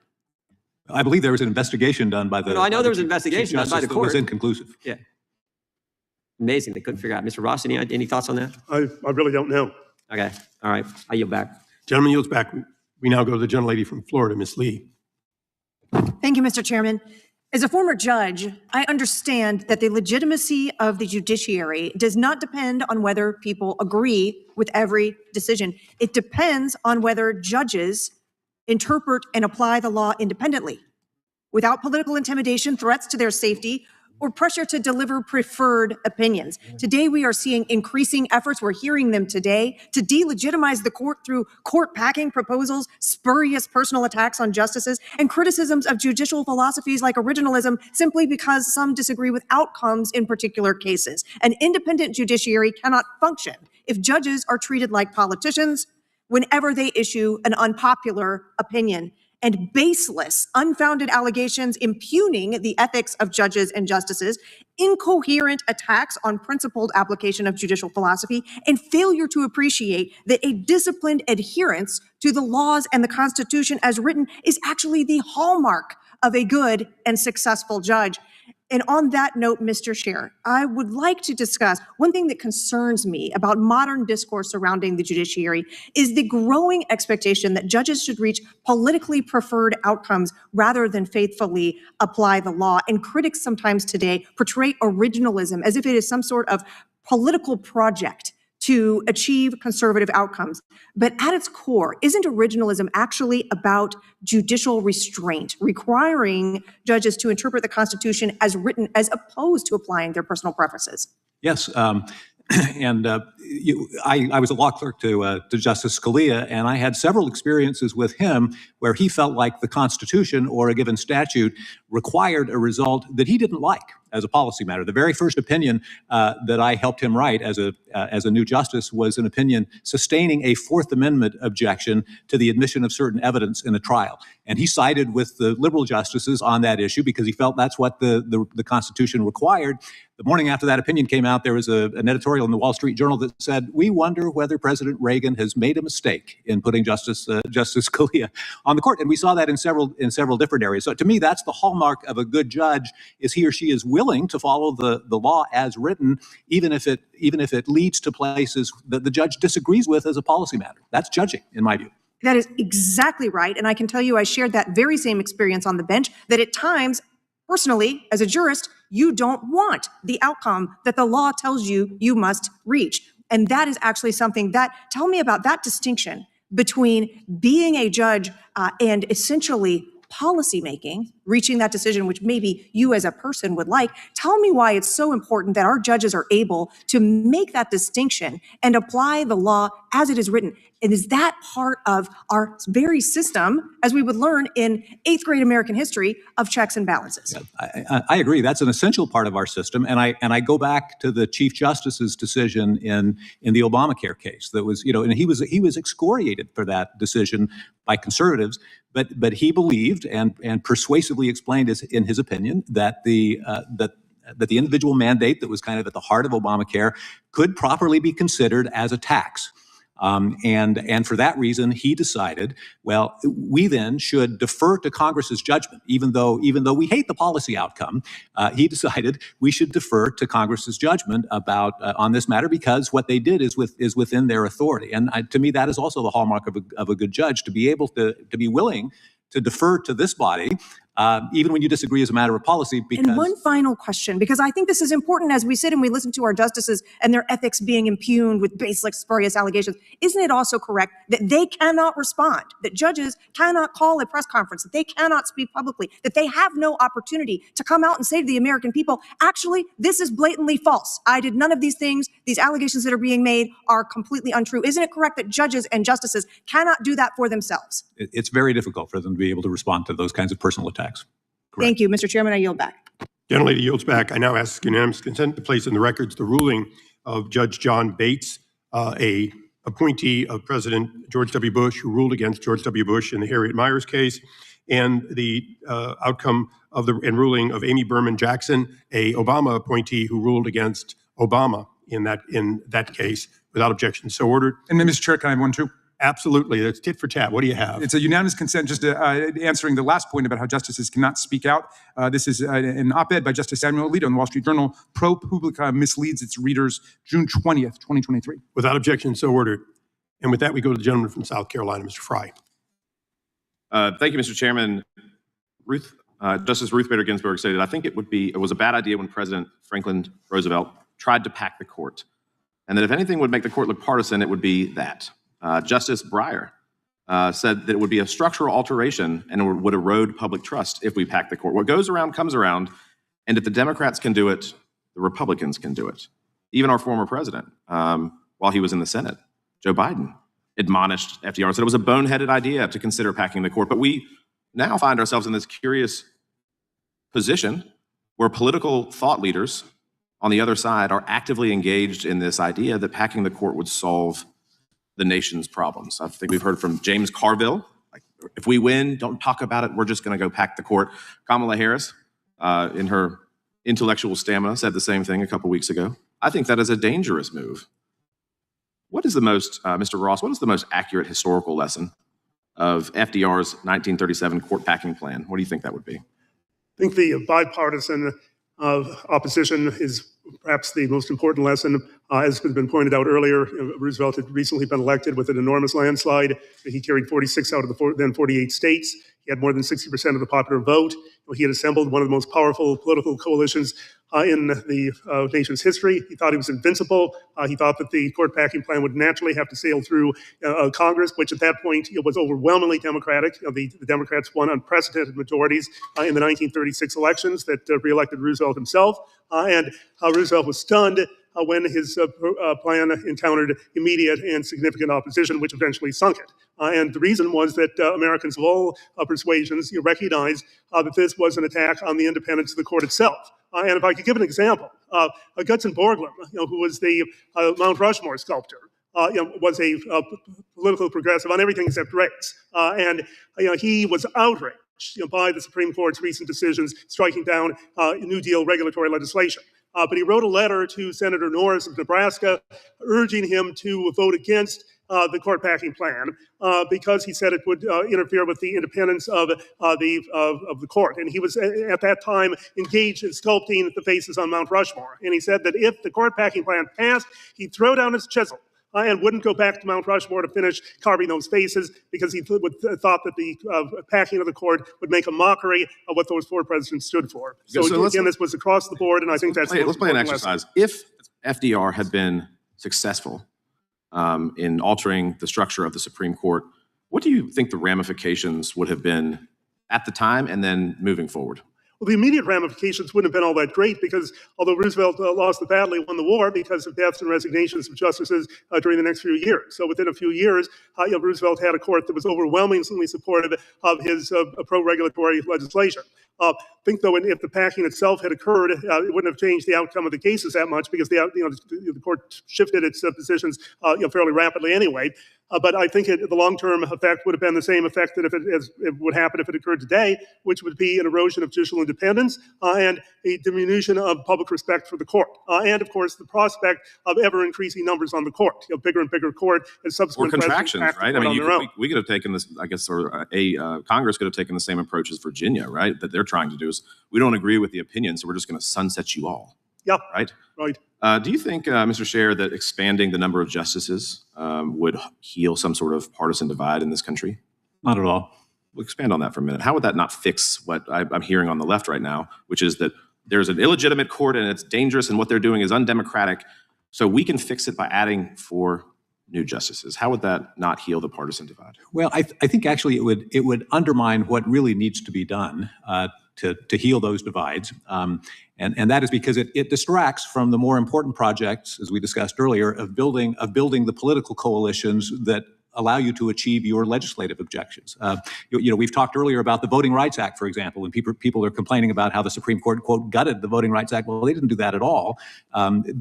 I believe there was an investigation done by the. No, I know there was an investigation done by the court. It was inconclusive. Yeah. Amazing. They couldn't figure out. Mr. Ross, any thoughts on that? I really don't know. Okay. All right. I yield back. Gentleman yields back. We now go to the gentlelady from Florida, Ms. Lee. Thank you, Mr. Chairman. As a former judge, I understand that the legitimacy of the judiciary does not depend on whether people agree with every decision. It depends on whether judges interpret and apply the law independently, without political intimidation, threats to their safety, or pressure to deliver preferred opinions. Today, we are seeing increasing efforts, we're hearing them today, to delegitimize the court through court packing proposals, spurious personal attacks on justices, and criticisms of judicial philosophies like originalism simply because some disagree with outcomes in particular cases. An independent judiciary cannot function if judges are treated like politicians whenever they issue an unpopular opinion. And baseless, unfounded allegations impugning the ethics of judges and justices, incoherent attacks on principled application of judicial philosophy, and failure to appreciate that a disciplined adherence to the laws and the Constitution as written is actually the hallmark of a good and successful judge. And on that note, Mr. Schaerr, I would like to discuss one thing that concerns me about modern discourse surrounding the judiciary is the growing expectation that judges should reach politically preferred outcomes rather than faithfully apply the law. And critics sometimes today portray originalism as if it is some sort of political project to achieve conservative outcomes. But at its core, isn't originalism actually about judicial restraint, requiring judges to interpret the Constitution as written as opposed to applying their personal preferences? Yes, and I was a law clerk to Justice Scalia, and I had several experiences with him where he felt like the Constitution or a given statute required a result that he didn't like as a policy matter. The very first opinion that I helped him write as a new justice was an opinion sustaining a Fourth Amendment objection to the admission of certain evidence in a trial. And he sided with the liberal justices on that issue because he felt that's what the Constitution required. The morning after that opinion came out, there was an editorial in the Wall Street Journal that said, "We wonder whether President Reagan has made a mistake in putting Justice Scalia on the court." And we saw that in several different areas. So to me, that's the hallmark of a good judge: is he or she is willing to follow the law as written, even if it leads to places that the judge disagrees with as a policy matter. That's judging, in my view. That is exactly right. And I can tell you, I shared that very same experience on the bench, that at times, personally, as a jurist, you don't want the outcome that the law tells you you must reach. And that is actually something that, tell me about that distinction between being a judge and essentially policymaking, reaching that decision which maybe you as a person would like. Tell me why it's so important that our judges are able to make that distinction and apply the law as it is written. And is that part of our very system, as we would learn in 8th grade American history, of checks and balances? Yeah, I agree. That's an essential part of our system. And I go back to the Chief Justice's decision in the Obamacare case. That was, and he was excoriated for that decision by conservatives, but he believed and persuasively explained in his opinion that the individual mandate that was kind of at the heart of Obamacare could properly be considered as a tax. And for that reason, he decided, well, we then should defer to Congress's judgment, even though we hate the policy outcome. He decided we should defer to Congress's judgment about on this matter because what they did is within their authority. And to me, that is also the hallmark of a good judge, to be able to be willing to defer to this body, even when you disagree as a matter of policy. And one final question, because I think this is important as we sit and we listen to our justices and their ethics being impugned with baseless, spurious allegations. Isn't it also correct that they cannot respond, that judges cannot call a press conference, that they cannot speak publicly, that they have no opportunity to come out and say to the American people, actually, this is blatantly false. I did none of these things. These allegations that are being made are completely untrue. Isn't it correct that judges and justices cannot do that for themselves? It's very difficult for them to be able to respond to those kinds of personal attacks. Correct. Thank you, Mr. Chairman. I yield back. Gentlelady yields back. I now ask unanimous consent to place in the records the ruling of Judge John Bates, a appointee of President George W. Bush, who ruled against George W. Bush in the Harriet Miers case, and the outcome of and ruling of Amy Berman Jackson, a Obama appointee who ruled against Obama in that case, without objection. So ordered. And then, Mr. Chair, can I have one too? Absolutely. That's tit for tat. What do you have? It's a unanimous consent, just answering the last point about how justices cannot speak out. This is an op-ed by Justice Samuel Alito in the Wall Street Journal. ProPublica misleads its readers, June 20th, 2023. Without objection, so ordered. And with that, we go to the gentleman from South Carolina, Mr. Fry. Thank you, Mr. Chairman. Ruth Justice Ruth Bader Ginsburg stated, I think it was a bad idea when President Franklin Roosevelt tried to pack the court, and that if anything would make the court look partisan, it would be that. Justice Breyer said that it would be a structural alteration and it would erode public trust if we pack the court. What goes around comes around, and if the Democrats can do it, the Republicans can do it. Even our former president, while he was in the Senate, Joe Biden, admonished FDR and said it was a boneheaded idea to consider packing the court. But we now find ourselves in this curious position where political thought leaders on the other side are actively engaged in this idea that packing the court would solve the nation's problems. I think we've heard from James Carville, like, if we win, don't talk about it, we're just going to go pack the court. Kamala Harris, in her intellectual stamina, said the same thing a couple weeks ago. I think that is a dangerous move. What is the most, Mr. Ross, what is the most accurate historical lesson of FDR's 1937 court packing plan? What do you think that would be? I think the bipartisan opposition is perhaps the most important lesson. As has been pointed out earlier, Roosevelt had recently been elected with an enormous landslide. He carried 46 out of the then 48 states. He had more than 60% of the popular vote. He had assembled one of the most powerful political coalitions in the nation's history. He thought he was invincible. He thought that the court packing plan would naturally have to sail through Congress, which at that point was overwhelmingly Democratic. The Democrats won unprecedented majorities in the 1936 elections that reelected Roosevelt himself. And Roosevelt was stunned when his plan encountered immediate and significant opposition, which eventually sunk it. And the reason was that Americans of all persuasions recognized that this was an attack on the independence of the court itself. And if I could give an example, Gutzon Borglum, who was the Mount Rushmore sculptor, was a political progressive on everything except race. And he was outraged by the Supreme Court's recent decisions striking down New Deal regulatory legislation. But he wrote a letter to Senator Norris of Nebraska urging him to vote against the court packing plan because he said it would interfere with the independence of the court. And he was at that time engaged in sculpting the faces on Mount Rushmore. And he said that if the court packing plan passed, he'd throw down his chisel and wouldn't go back to Mount Rushmore to finish carving those faces because he thought that the packing of the court would make a mockery of what those four presidents stood for. So again, this was across the board, and I think that's let's play an exercise. If FDR had been successful in altering the structure of the Supreme Court, what do you think the ramifications would have been at the time and then moving forward? Well, the immediate ramifications wouldn't have been all that great because although Roosevelt lost the battle, he won the war because of deaths and resignations of justices during the next few years. So within a few years, Roosevelt had a court that was overwhelmingly supportive of his pro-regulatory legislation. I think, though, if the packing itself had occurred, it wouldn't have changed the outcome of the cases that much because the court shifted its positions fairly rapidly anyway. But I think the long-term effect would have been the same effect that it would happen if it occurred today, which would be an erosion of judicial independence and a diminution of public respect for the court. And, of course, the prospect of ever-increasing numbers on the court, bigger and bigger court and subsequent contractions, right? I mean, we could have taken this, I guess, or Congress could have taken the same approach as Virginia, right? That they're trying to do is we don't agree with the opinion, so we're just going to sunset you all. Yeah. Right? Right. Do you think, Mr. Schaerr, that expanding the number of justices would heal some sort of partisan divide in this country? Not at all. We'll expand on that for a minute. How would that not fix what I'm hearing on the left right now, which is that there's an illegitimate court and it's dangerous and what they're doing is undemocratic, so we can fix it by adding 4 new justices? How would that not heal the partisan divide? Well, I think actually it would undermine what really needs to be done to heal those divides. And that is because it distracts from the more important projects, as we discussed earlier, of building the political coalitions that allow you to achieve your legislative objectives. We've talked earlier about the Voting Rights Act, for example, and people are complaining about how the Supreme Court, quote, gutted the Voting Rights Act. Well, they didn't do that at all.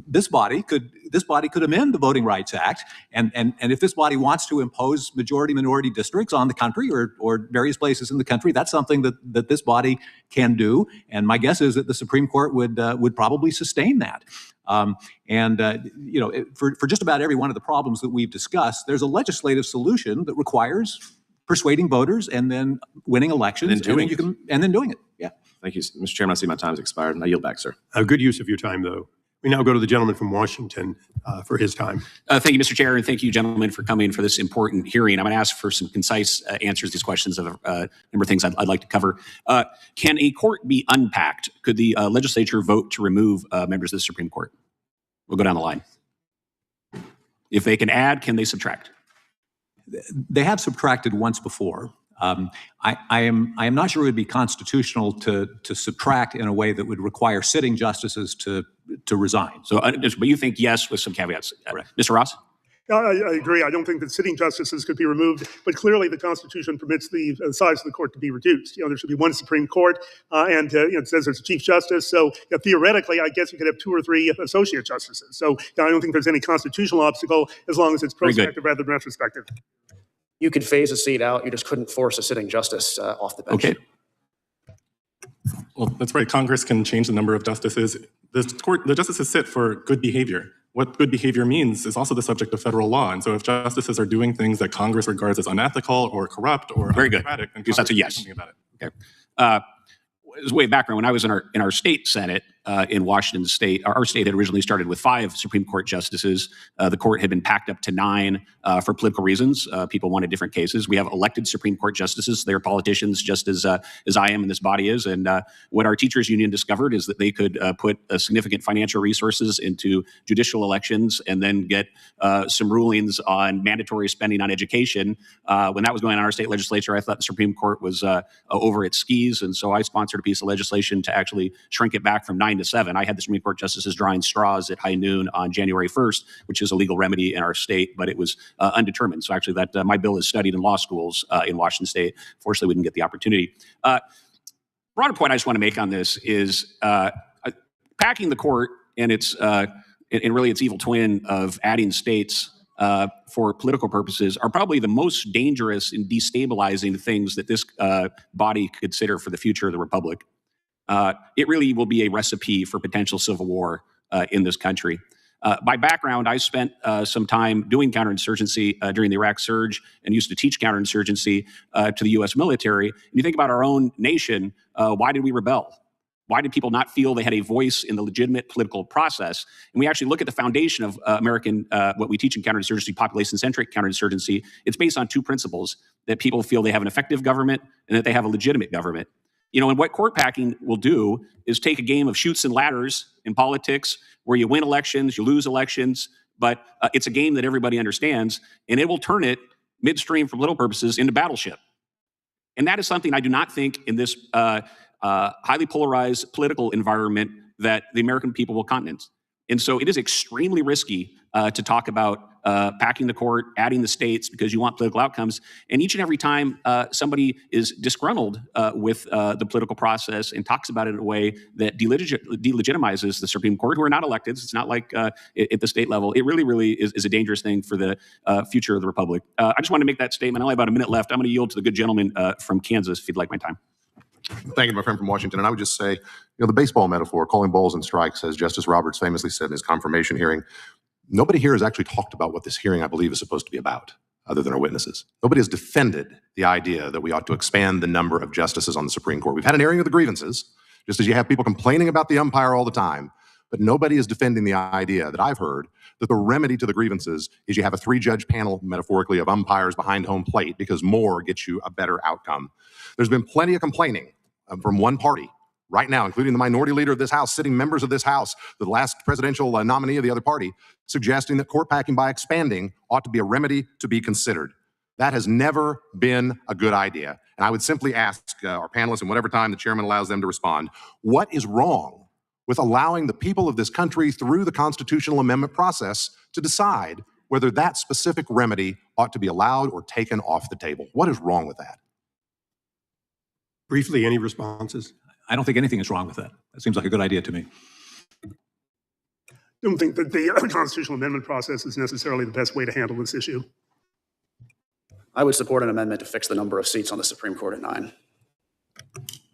This body could amend the Voting Rights Act, and if this body wants to impose majority-minority districts on the country or various places in the country, that's something that this body can do. And my guess is that the Supreme Court would probably sustain that. For just about every one of the problems that we've discussed, there's a legislative solution that requires persuading voters and then winning elections and then doing it. Yeah. Thank you, Mr. Chairman. I see my time's expired. I yield back, sir. A good use of your time, though. We now go to the gentleman from Washington for his time. Thank you, Mr. Chair, and thank you, gentlemen, for coming for this important hearing. I'm going to ask for some concise answers to these questions of a number of things I'd like to cover. Can a court be unpacked? Could the legislature vote to remove members of the Supreme Court? We'll go down the line. If they can add, can they subtract? They have subtracted once before. I am not sure it would be constitutional to subtract in a way that would require sitting justices to resign. So, but you think yes, with some caveats. Mr. Ross? I agree. I don't think that sitting justices could be removed, but clearly the Constitution permits the size of the court to be reduced. There should be one Supreme Court, and it says there's a Chief Justice. So theoretically, I guess you could have 2 or 3 associate justices. So I don't think there's any constitutional obstacle as long as it's prospective rather than retrospective. You could phase a seat out. You just couldn't force a sitting justice off the bench. Okay. Well, that's right. Congress can change the number of justices. The justices sit for good behavior. What good behavior means is also the subject of federal law. And so if justices are doing things that Congress regards as unethical or corrupt or undemocratic, then because that's a yes. something about it. Okay. As way background, when I was in our state Senate in Washington State, our state had originally started with 5 Supreme Court justices. The court had been packed up to 9 for political reasons. People wanted different cases. We have elected Supreme Court justices. They're politicians just as I am and this body is. And what our teachers union discovered is that they could put significant financial resources into judicial elections and then get some rulings on mandatory spending on education. When that was going on in our state legislature, I thought the Supreme Court was over its skis. And so I sponsored a piece of legislation to actually shrink it back from 9 to 7. I had the Supreme Court justices drawing straws at high noon on January 1st, which is a legal remedy in our state, but it was undetermined. So actually that my bill is studied in law schools in Washington State. Fortunately, we didn't get the opportunity. Broader point I just want to make on this is packing the court and its and really its evil twin of adding states for political purposes are probably the most dangerous and destabilizing things that this body could consider for the future of the republic. It really will be a recipe for potential civil war in this country. By background, I spent some time doing counterinsurgency during the Iraq surge and used to teach counterinsurgency to the U.S. military. And you think about our own nation, why did we rebel? Why did people not feel they had a voice in the legitimate political process? And we actually look at the foundation of American, what we teach in counterinsurgency, population-centric counterinsurgency. It's based on 2 principles, that people feel they have an effective government and that they have a legitimate government. And what court packing will do is take a game of chutes and ladders in politics where you win elections, you lose elections, but it's a game that everybody understands, and it will turn it midstream for political purposes into battleship. And that is something I do not think in this highly polarized political environment that the American people will countenance. And so it is extremely risky to talk about packing the court, adding the states because you want political outcomes. And each and every time somebody is disgruntled with the political process and talks about it in a way that delegitimizes the Supreme Court, who are not elected, it's not like at the state level, it really is a dangerous thing for the future of the Republic. I just want to make that statement. I only have about a minute left. I'm going to yield to the good gentleman from Kansas if you'd like my time. Thank you, my friend from Washington. And I would just say, the baseball metaphor, calling balls and strikes, as Justice Roberts famously said in his confirmation hearing, nobody here has actually talked about what this hearing, I believe, is supposed to be about, other than our witnesses. Nobody has defended the idea that we ought to expand the number of justices on the Supreme Court. We've had an airing of the grievances, just as you have people complaining about the umpire all the time, but nobody is defending the idea that I've heard that the remedy to the grievances is you have a 3-judge panel, metaphorically, of umpires behind home plate because more gets you a better outcome. There's been plenty of complaining from one party right now, including the minority leader of this House, sitting members of this House, the last presidential nominee of the other party, suggesting that court packing by expanding ought to be a remedy to be considered. That has never been a good idea. And I would simply ask our panelists, in whatever time the chairman allows them to respond, what is wrong with allowing the people of this country through the constitutional amendment process to decide whether that specific remedy ought to be allowed or taken off the table? What is wrong with that? Briefly, any responses? I don't think anything is wrong with that. That seems like a good idea to me. I don't think that the constitutional amendment process is necessarily the best way to handle this issue. I would support an amendment to fix the number of seats on the Supreme Court at 9.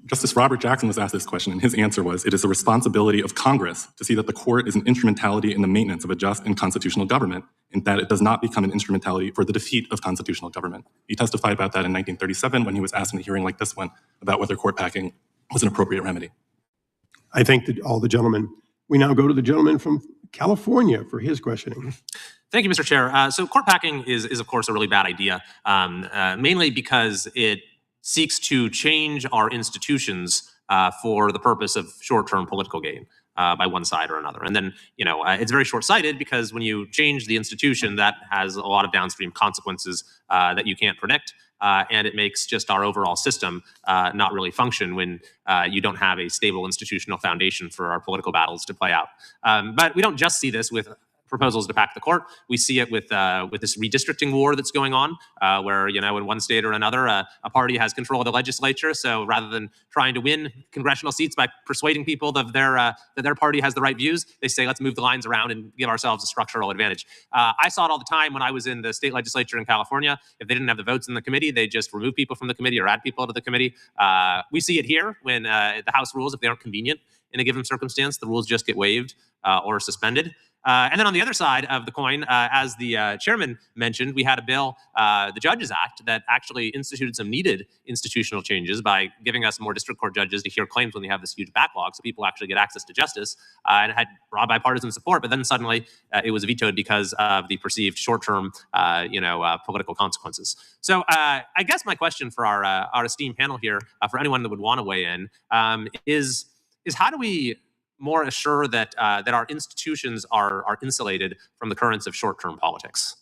Justice Robert Jackson was asked this question, and his answer was, it is the responsibility of Congress to see that the court is an instrumentality in the maintenance of a just and constitutional government, and that it does not become an instrumentality for the defeat of constitutional government. He testified about that in 1937 when he was asked in a hearing like this one about whether court packing was an appropriate remedy. I thank all the gentlemen We now go to the gentleman from California for his questioning. Thank you, Mr. Chair. So court packing is of course, a really bad idea, mainly because it seeks to change our institutions for the purpose of short-term political gain by one side or another. And then, it's very short-sighted because when you change the institution, that has a lot of downstream consequences that you can't predict. And it makes just our overall system not really function when you don't have a stable institutional foundation for our political battles to play out. But we don't just see this with proposals to pack the court. We see it with this redistricting war that's going on, where in one state or another, a party has control of the legislature. So rather than trying to win congressional seats by persuading people that their party has the right views, they say let's move the lines around and give ourselves a structural advantage. I saw it all the time when I was in the state legislature in California. If they didn't have the votes in the committee, they just remove people from the committee or add people to the committee. We see it here when the House rules, if they aren't convenient in a given circumstance, the rules just get waived or suspended. And then on the other side of the coin, as the chairman mentioned, we had a bill, the Judges Act, that actually instituted some needed institutional changes by giving us more district court judges to hear claims when they have this huge backlog, so people actually get access to justice. And it had broad bipartisan support, but then suddenly it was vetoed because of the perceived short-term, political consequences. So I guess my question for our esteemed panel here, for anyone that would want to weigh in, is how do we more assure that that our institutions are insulated from the currents of short-term politics?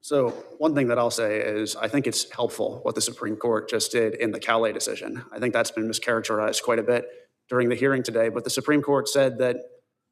So one thing that I'll say is I think it's helpful what the Supreme Court just did in the Calais decision. I think that's been mischaracterized quite a bit during the hearing today, but the Supreme Court said that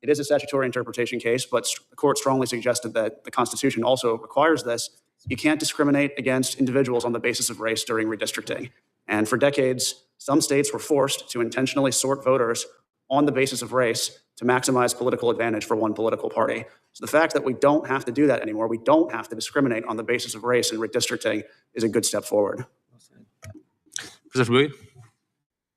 it is a statutory interpretation case, but the court strongly suggested that the Constitution also requires this. You can't discriminate against individuals on the basis of race during redistricting. And for decades, some states were forced to intentionally sort voters on the basis of race to maximize political advantage for one political party. So the fact that we don't have to do that anymore, we don't have to discriminate on the basis of race in redistricting, is a good step forward. Professor Bowie?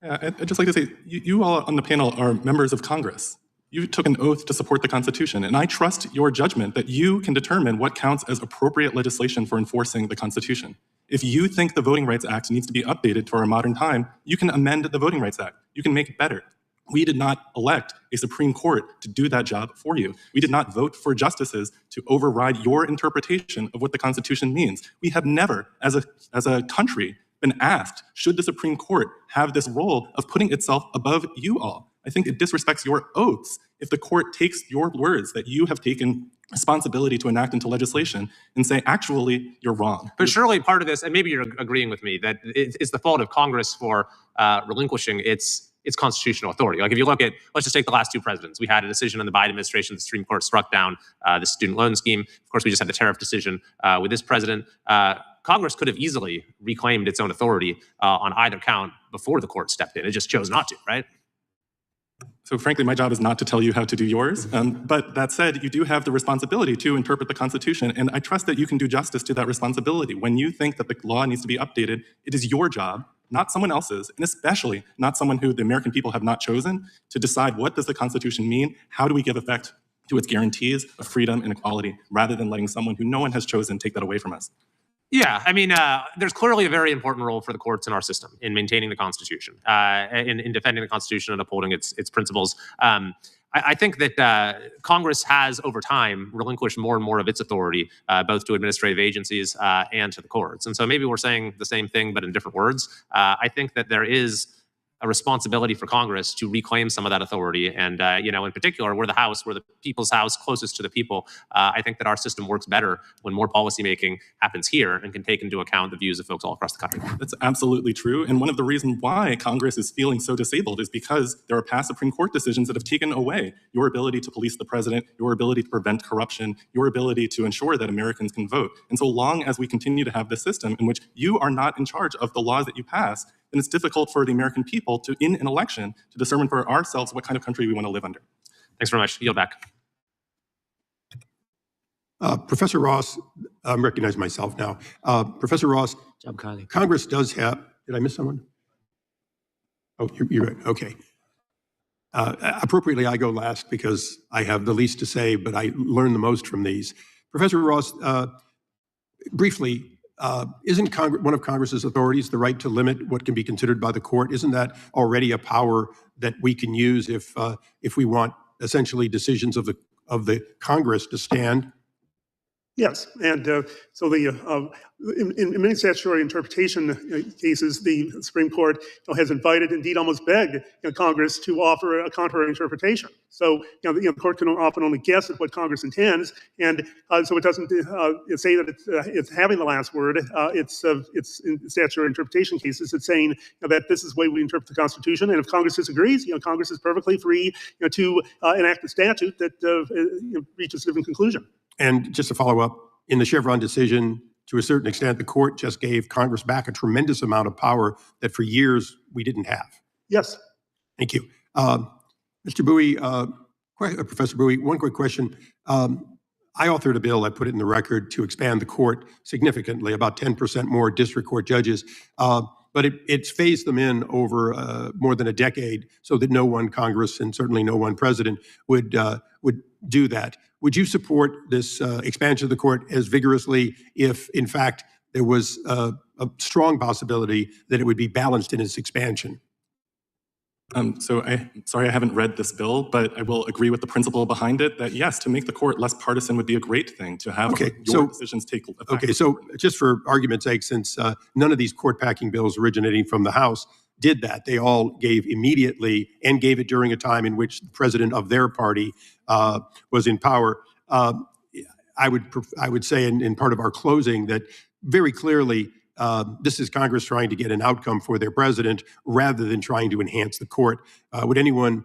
Yeah, I'd just like to say, you all on the panel are members of Congress. You took an oath to support the Constitution, and I trust your judgment that you can determine what counts as appropriate legislation for enforcing the Constitution. If you think the Voting Rights Act needs to be updated for our modern time, you can amend the Voting Rights Act. You can make it better. We did not elect a Supreme Court to do that job for you. We did not vote for justices to override your interpretation of what the Constitution means. We have never, as a country, been asked, should the Supreme Court have this role of putting itself above you all? I think it disrespects your oaths if the court takes your words that you have taken responsibility to enact into legislation and say, actually, you're wrong. But surely part of this, and maybe you're agreeing with me, that it's the fault of Congress for relinquishing its constitutional authority. Like if you look at, let's just take the last two presidents. We had a decision in the Biden administration, the Supreme Court struck down the student loan scheme. Of course, we just had the tariff decision with this president. Congress could have easily reclaimed its own authority on either count before the court stepped in. It just chose not to, right? So frankly, my job is not to tell you how to do yours. But that said, you do have the responsibility to interpret the Constitution, and I trust that you can do justice to that responsibility. When you think that the law needs to be updated, it is your job, not someone else's, and especially not someone who the American people have not chosen, to decide what does the Constitution mean, how do we give effect to its guarantees of freedom and equality, rather than letting someone who no one has chosen take that away from us. Yeah, I mean, there's clearly a very important role for the courts in our system in maintaining the Constitution, in defending the Constitution and upholding its principles. I think that Congress has, over time, relinquished more and more of its authority, both to administrative agencies and to the courts. And so maybe we're saying the same thing, but in different words. I think that there is a responsibility for Congress to reclaim some of that authority. And, in particular, we're the House, we're the people's house, closest to the people. I think that our system works better when more policymaking happens here and can take into account the views of folks all across the country. That's absolutely true. And one of the reasons why Congress is feeling so disabled is because there are past Supreme Court decisions that have taken away your ability to police the president, your ability to prevent corruption, your ability to ensure that Americans can vote. And so long as we continue to have this system in which you are not in charge of the laws that you pass, then it's difficult for the American people to, in an election, to determine for ourselves what kind of country we want to live under. Thanks very much. Yield back. Professor Ross, I'm recognizing myself now. Professor Ross, Congress does have, did I miss someone? Oh, you're right, okay. Appropriately, I go last because I have the least to say, but I learn the most from these. Professor Ross, briefly, Isn't one of Congress's authorities the right to limit what can be considered by the court? Isn't that already a power that we can use if we want essentially decisions of the Congress to stand? Yes, and so in many statutory interpretation cases, the Supreme Court has invited, indeed almost begged, Congress to offer a contrary interpretation. So the court can often only guess at what Congress intends, and so it doesn't say that it's having the last word. It's in statutory interpretation cases, it's saying that this is the way we interpret the Constitution, and if Congress disagrees, Congress is perfectly free to enact a statute that reaches a different conclusion. And just to follow up, in the Chevron decision, to a certain extent, the court just gave Congress back a tremendous amount of power that for years we didn't have. Yes. Thank you. Mr. Bowie, Professor Bowie, one quick question. I authored a bill, I put it in the record, to expand the court significantly, about 10% more district court judges. But it's phased them in over more than a decade so that no one Congress and certainly no one president would do that. Would you support this expansion of the court as vigorously if, in fact, there was a strong possibility that it would be balanced in its expansion? So sorry I haven't read this bill, but I will agree with the principle behind it that yes, to make the court less partisan would be a great thing to have your decisions take effect. Okay, so just for argument's sake, since none of these court packing bills originating from the House did that, they all gave immediately and gave it during a time in which the president of their party was in power. I would say in part of our closing that very clearly this is Congress trying to get an outcome for their president rather than trying to enhance the court. Would anyone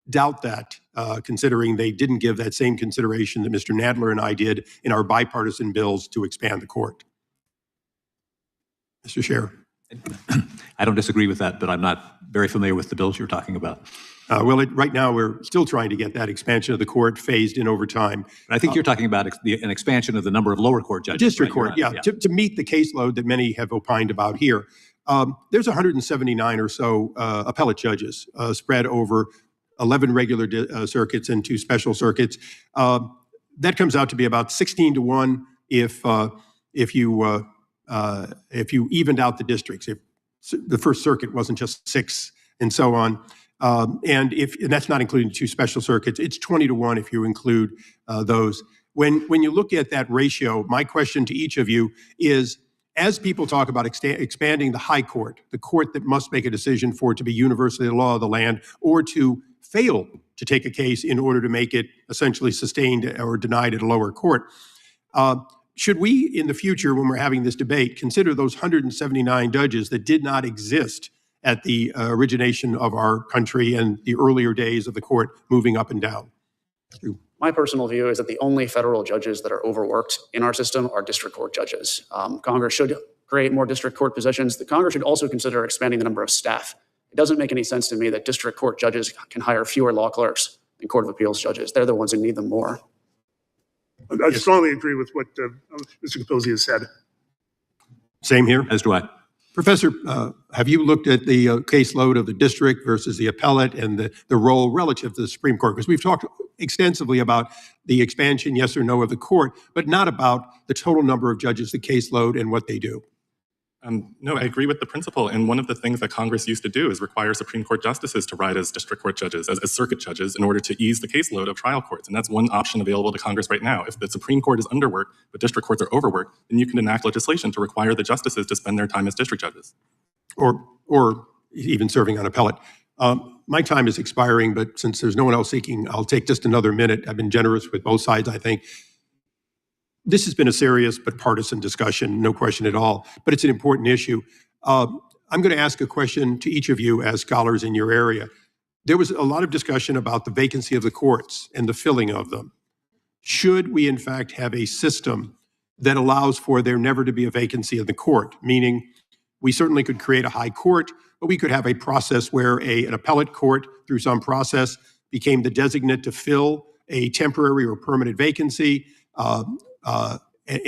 doubt that, considering they didn't give that same consideration that Mr. Nadler and I did in our bipartisan bills to expand the court? Mr. Schaerr. I don't disagree with that, but I'm not very familiar with the bills you're talking about. Right now, we're still trying to get that expansion of the court phased in over time. I think you're talking about an expansion of the number of lower court judges. District right? court, yeah, to meet the caseload that many have opined about here. There's 179 or so appellate judges spread over 11 regular circuits and 2 special circuits. That comes out to be about 16-1 if you evened out the districts, if the First Circuit wasn't just 6 and so on. And that's not including 2 special circuits, it's 20-1 if you include those. When you look at that ratio, my question to each of you is, as people talk about expanding the high court, the court that must make a decision for it to be universally the law of the land, or to fail to take a case in order to make it essentially sustained or denied at a lower court, should we, in the future, when we're having this debate, consider those 179 judges that did not exist at the origination of our country and the earlier days of the court moving up and down? My personal view is that the only federal judges that are overworked in our system are district court judges. Congress should create more district court positions. The Congress should also consider expanding the number of staff. It doesn't make any sense to me that district court judges can hire fewer law clerks than Court of Appeals judges. They're the ones who need them more. I strongly agree with what Mr. Capozzi has said. Same here. As do I. Professor, have you looked at the caseload of the district versus the appellate and the role relative to the Supreme Court? Because we've talked extensively about the expansion, yes or no, of the court, but not about the total number of judges, the caseload, and what they do. No, I agree with the principle. And one of the things that Congress used to do is require Supreme Court justices to ride as district court judges, as circuit judges, in order to ease the caseload of trial courts. And that's one option available to Congress right now. If the Supreme Court is underworked, but district courts are overworked, then you can enact legislation to require the justices to spend their time as district judges. Or even serving on appellate. My time is expiring, but since there's no one else seeking, I'll take just another minute. I've been generous with both sides, I think. This has been a serious but partisan discussion, no question at all, but it's an important issue. I'm going to ask a question to each of you as scholars in your area. There was a lot of discussion about the vacancy of the courts and the filling of them. Should we, in fact, have a system that allows for there never to be a vacancy of the court? Meaning, we certainly could create a high court, but we could have a process where an appellate court, through some process, became the designate to fill a temporary or permanent vacancy,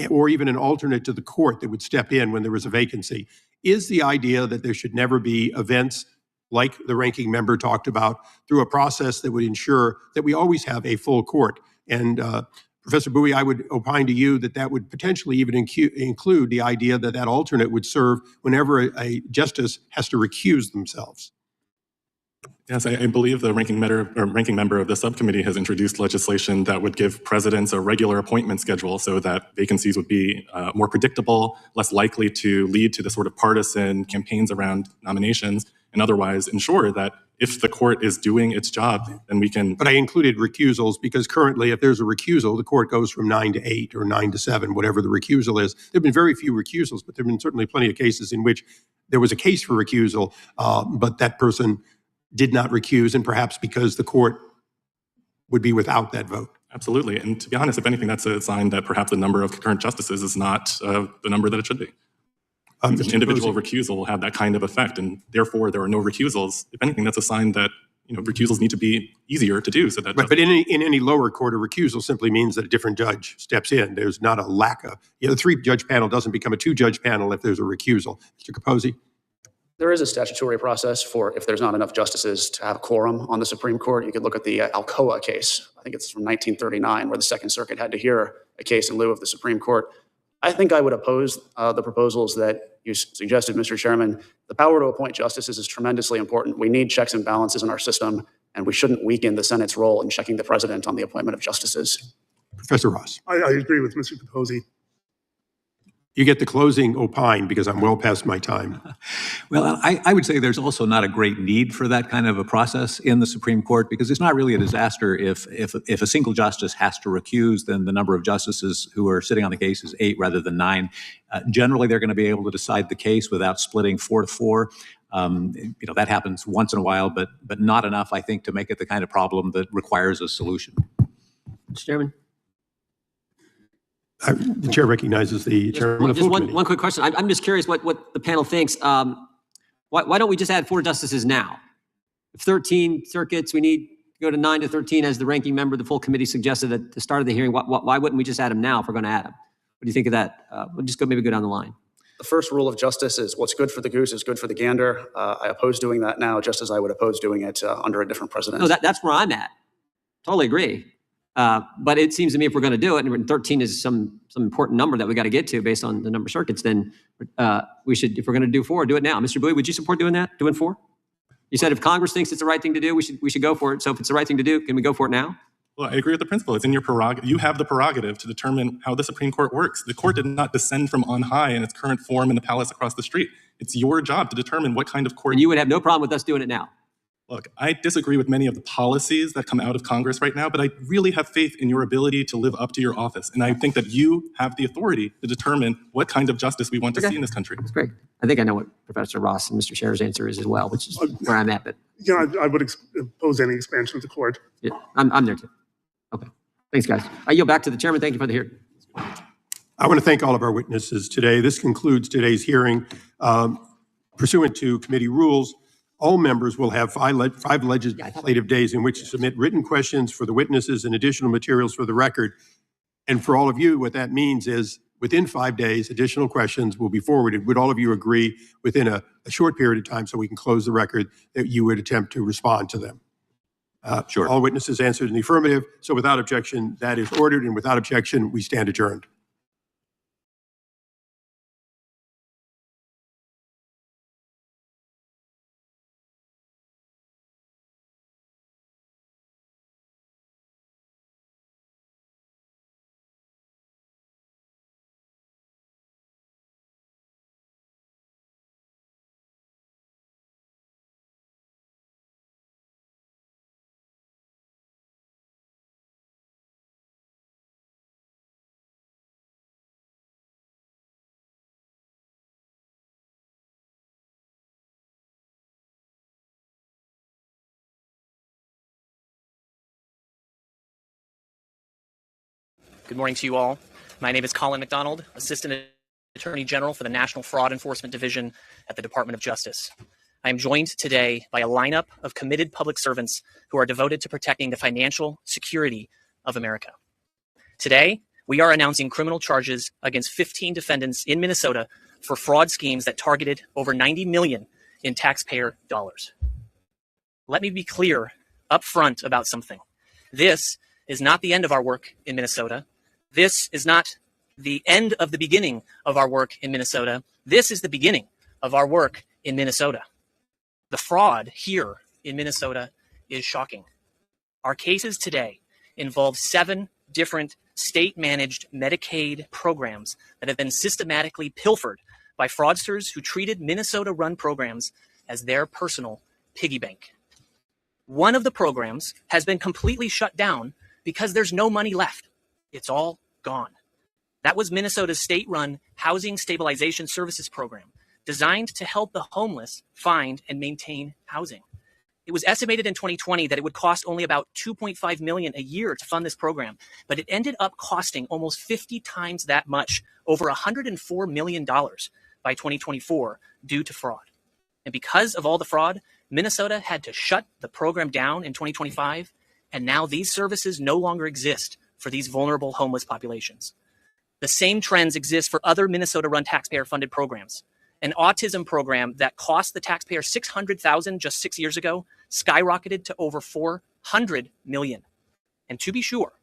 or even an alternate to the court that would step in when there was a vacancy. Is the idea that there should never be events like the ranking member talked about through a process that would ensure that we always have a full court? And Professor Bowie, I would opine to you that that would potentially even include the idea that that alternate would serve whenever a justice has to recuse themselves. Yes, I believe the ranking member of the subcommittee has introduced legislation that would give presidents a regular appointment schedule so that vacancies would be more predictable, less likely to lead to the sort of partisan campaigns around nominations, and otherwise ensure that if the court is doing its job, then we can... But I included recusals because currently if there's a recusal, the court goes from 9 to 8 or 9 to 7, whatever the recusal is. There have been very few recusals, but there have been certainly plenty of cases in which there was a case for recusal, but that person did not recuse, and perhaps because the court would be without that vote. Absolutely. And to be honest, if anything, that's a sign that perhaps the number of concurrent justices is not the number that it should be. An individual recusal will have that kind of effect, and therefore there are no recusals. If anything, that's a sign that recusals need to be easier to do. So that right, but in any lower court, a recusal simply means that a different judge steps in. There's not a lack of... the 3-judge panel doesn't become a 2-judge panel if there's a recusal. Mr. Capozzi? There is a statutory process for if there's not enough justices to have a quorum on the Supreme Court. You could look at the Alcoa case. I think it's from 1939, where the Second Circuit had to hear a case in lieu of the Supreme Court. I think I would oppose the proposals that you suggested, Mr. Chairman. The power to appoint justices is tremendously important. We need checks and balances in our system, and we shouldn't weaken the Senate's role in checking the president on the appointment of justices. Professor Ross. I agree with Mr. Capozzi. You get the closing opine because I'm well past my time. Well, I would say there's also not a great need for that kind of a process in the Supreme Court because it's not really a disaster if a single justice has to recuse, then the number of justices who are sitting on the case is 8 rather than 9. Generally, they're going to be able to decide the case without splitting 4-4. That happens once in a while, but not enough, I think, to make it the kind of problem that requires a solution. Mr. Chairman? The chair recognizes the chairman of the full committee. One quick question. I'm just curious what the panel thinks. Why don't we just add 4 justices now? If 13 circuits, we need to go to 9 to 13 as the ranking member of the full committee suggested at the start of the hearing. Why wouldn't we just add them now if we're going to add them? What do you think of that? We'll just maybe go down the line. The first rule of justice is what's good for the goose is good for the gander. I oppose doing that now, just as I would oppose doing it under a different president. No, that's where I'm at. Totally agree. But it seems to me if we're going to do it, and 13 is some important number that we got to get to based on the number of circuits, then we should, if we're going to do 4, do it now. Mr. Bowie, would you support doing that, doing 4? You said if Congress thinks it's the right thing to do, we should go for it. So if it's the right thing to do, can we go for it now? Well, I agree with the principle. It's in your prerogative. You have the prerogative to determine how the Supreme Court works. The court did not descend from on high in its current form in the palace across the street. It's your job to determine what kind of court. And you would have no problem with us doing it now? Look, I disagree with many of the policies that come out of Congress right now, but I really have faith in your ability to live up to your office. And I think that you have the authority to determine what kind of justice we want to see in this country. That's great. I think I know what Professor Ross and Mr. Schaer's answer is as well, which is where I'm at. But yeah, I would oppose any expansion of the court. Yeah, I'm there too. Okay. Thanks, guys. I yield back to the chairman. Thank you for the hearing. I want to thank all of our witnesses today. This concludes today's hearing. Pursuant to committee rules, all members will have 5 legislative days in which to submit written questions for the witnesses and additional materials for the record. And for all of you, what that means is within 5 days, additional questions will be forwarded. Would all of you agree within a short period of time so we can close the record that you would attempt to respond to them? Sure. All witnesses answered in the affirmative. So without objection, that is ordered. And without objection, we stand adjourned. Good morning to you all. My name is Colin McDonald, Assistant Attorney General for the National Fraud Enforcement Division at the Department of Justice. I am joined today by a lineup of committed public servants who are devoted to protecting the financial security of America. Today, we are announcing criminal charges against 15 defendants in Minnesota for fraud schemes that targeted over $90 million in taxpayer dollars. Let me be clear up front about something. This is not the end of our work in Minnesota. This is not the end of the beginning of our work in Minnesota. This is the beginning of our work in Minnesota. The fraud here in Minnesota is shocking. Our cases today involve 7 different state-managed Medicaid programs that have been systematically pilfered by fraudsters who treated Minnesota-run programs as their personal piggy bank. One of the programs has been completely shut down because there's no money left. It's all gone. That was Minnesota's state-run Housing Stabilization Services Program, designed to help the homeless find and maintain housing. It was estimated in 2020 that it would cost only about $2.5 million a year to fund this program, but it ended up costing almost 50 times that much, over $104 million by 2024 due to fraud. And because of all the fraud, Minnesota had to shut the program down in 2025, and now these services no longer exist for these vulnerable homeless populations. The same trends exist for other Minnesota-run taxpayer-funded programs. An autism program that cost the taxpayer $600,000 just 6 years ago skyrocketed to over $400 million. And to be sure,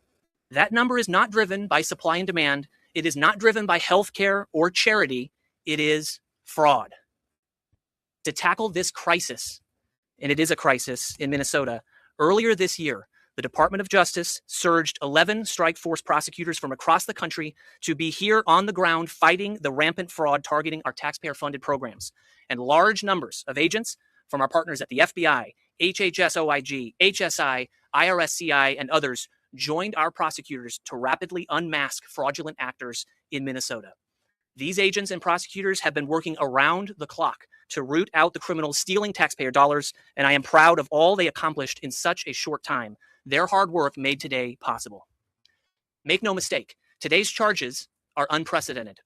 that number is not driven by supply and demand. It is not driven by healthcare or charity. It is fraud. To tackle this crisis, and it is a crisis in Minnesota, earlier this year, the Department of Justice surged 11 strike force prosecutors from across the country to be here on the ground fighting the rampant fraud targeting our taxpayer-funded programs. And large numbers of agents from our partners at the FBI, HHS-OIG, HSI, IRSCI, and others joined our prosecutors to rapidly unmask fraudulent actors in Minnesota. These agents and prosecutors have been working around the clock to root out the criminals stealing taxpayer dollars, and I am proud of all they accomplished in such a short time. Their hard work made today possible. Make no mistake, today's charges are unprecedented.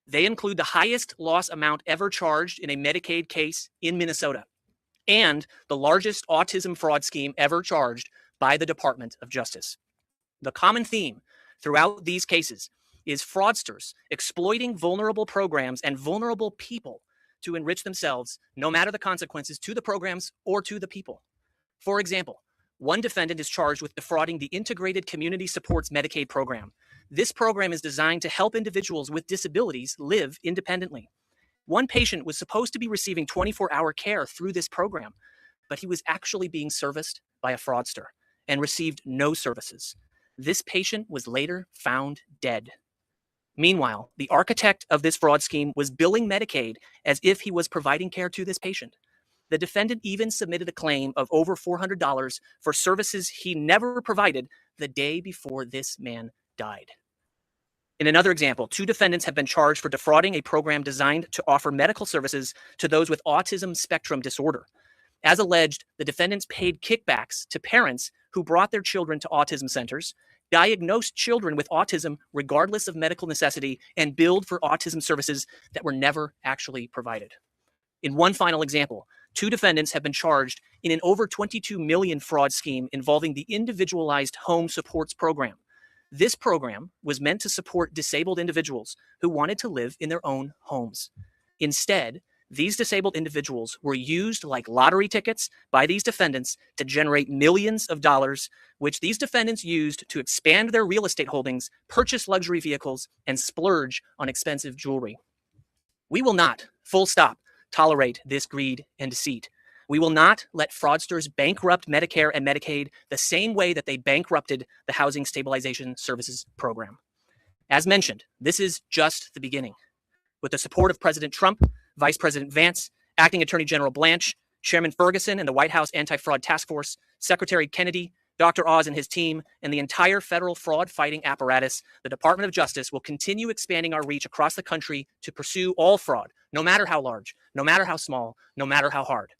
They include the highest loss amount ever charged in a Medicaid case in Minnesota and the largest autism fraud scheme ever charged by the Department of Justice. The common theme throughout these cases is fraudsters exploiting vulnerable programs and vulnerable people to enrich themselves, no matter the consequences to the programs or to the people. For example, one defendant is charged with defrauding the Integrated Community Supports Medicaid program. This program is designed to help individuals with disabilities live independently. One patient was supposed to be receiving 24-hour care through this program, but he was actually being serviced by a fraudster and received no services. This patient was later found dead. Meanwhile, the architect of this fraud scheme was billing Medicaid as if he was providing care to this patient. The defendant even submitted a claim of over $400 for services he never provided the day before this man died. In another example, 2 defendants have been charged for defrauding a program designed to offer medical services to those with autism spectrum disorder. As alleged, the defendants paid kickbacks to parents who brought their children to autism centers, diagnosed children with autism regardless of medical necessity, and billed for autism services that were never actually provided. In one final example, 2 defendants have been charged in an over $22 million fraud scheme involving the Individualized Home Supports Program. This program was meant to support disabled individuals who wanted to live in their own homes. Instead, these disabled individuals were used like lottery tickets by these defendants to generate millions of dollars, which these defendants used to expand their real estate holdings, purchase luxury vehicles, and splurge on expensive jewelry. We will not, full stop, tolerate this greed and deceit. We will not let fraudsters bankrupt Medicare and Medicaid the same way that they bankrupted the Housing Stabilization Services Program. As mentioned, this is just the beginning. With the support of President Trump, Vice President Vance, Acting Attorney General Blanche, Chairman Ferguson and the White House Anti-Fraud Task Force, Secretary Kennedy, Dr. Oz and his team, and the entire federal fraud-fighting apparatus, the Department of Justice will continue expanding our reach across the country to pursue all fraud, no matter how large, no matter how small, no matter how hard.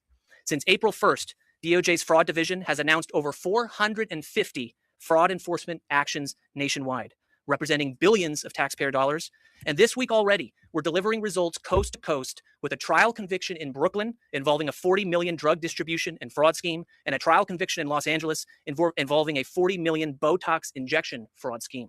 Since April 1st, DOJ's Fraud Division has announced over 450 fraud enforcement actions nationwide, representing billions of taxpayer dollars. And this week already, we're delivering results coast to coast with a trial conviction in Brooklyn involving a $40 million drug distribution and fraud scheme, and a trial conviction in Los Angeles involving a $40 million Botox injection fraud scheme.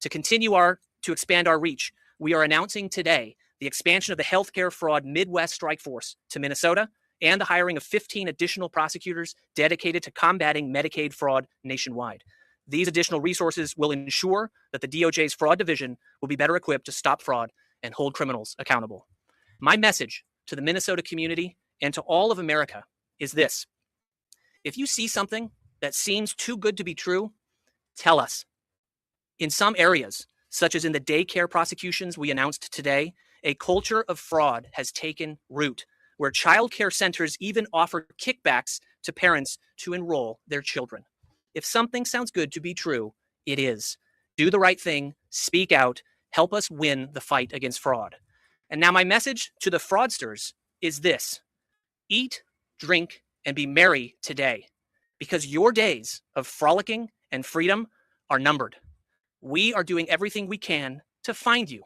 To expand our reach, we are announcing today the expansion of the healthcare fraud Midwest Strike Force to Minnesota and the hiring of 15 additional prosecutors dedicated to combating Medicaid fraud nationwide. These additional resources will ensure that the DOJ's fraud division will be better equipped to stop fraud and hold criminals accountable. My message to the Minnesota community and to all of America is this. If you see something that seems too good to be true, tell us. In some areas, such as in the daycare prosecutions we announced today, a culture of fraud has taken root, where child care centers even offer kickbacks to parents to enroll their children. If something sounds good to be true, it is. Do the right thing, speak out, help us win the fight against fraud. And now my message to the fraudsters is this: eat, drink, and be merry today, because your days of frolicking and freedom are numbered. We are doing everything we can to find you.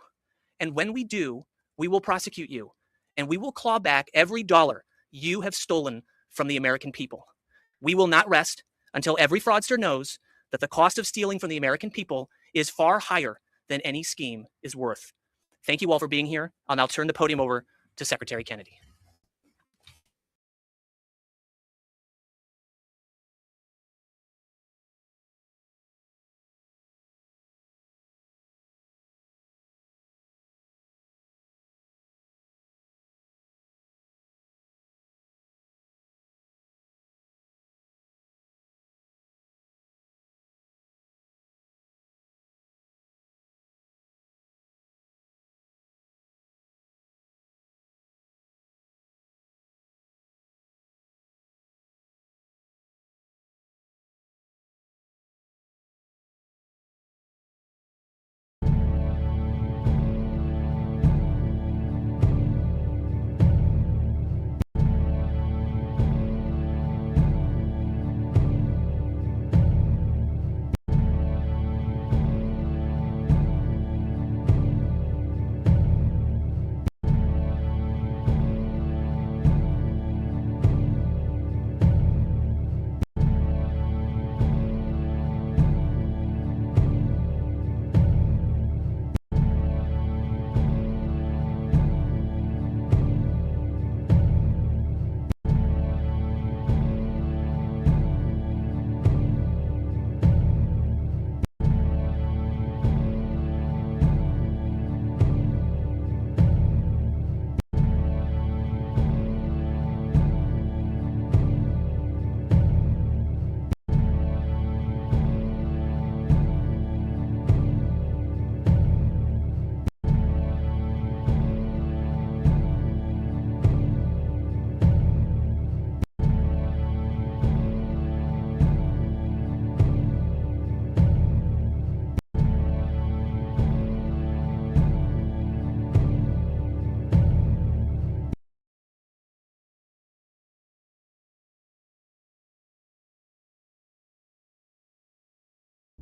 And when we do, we will prosecute you, and we will claw back every dollar you have stolen from the American people. We will not rest until every fraudster knows that the cost of stealing from the American people is far higher than any scheme is worth. Thank you all for being here. I'll now turn the podium over to Secretary Kennedy.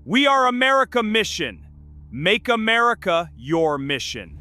We are America Mission. Make America your mission.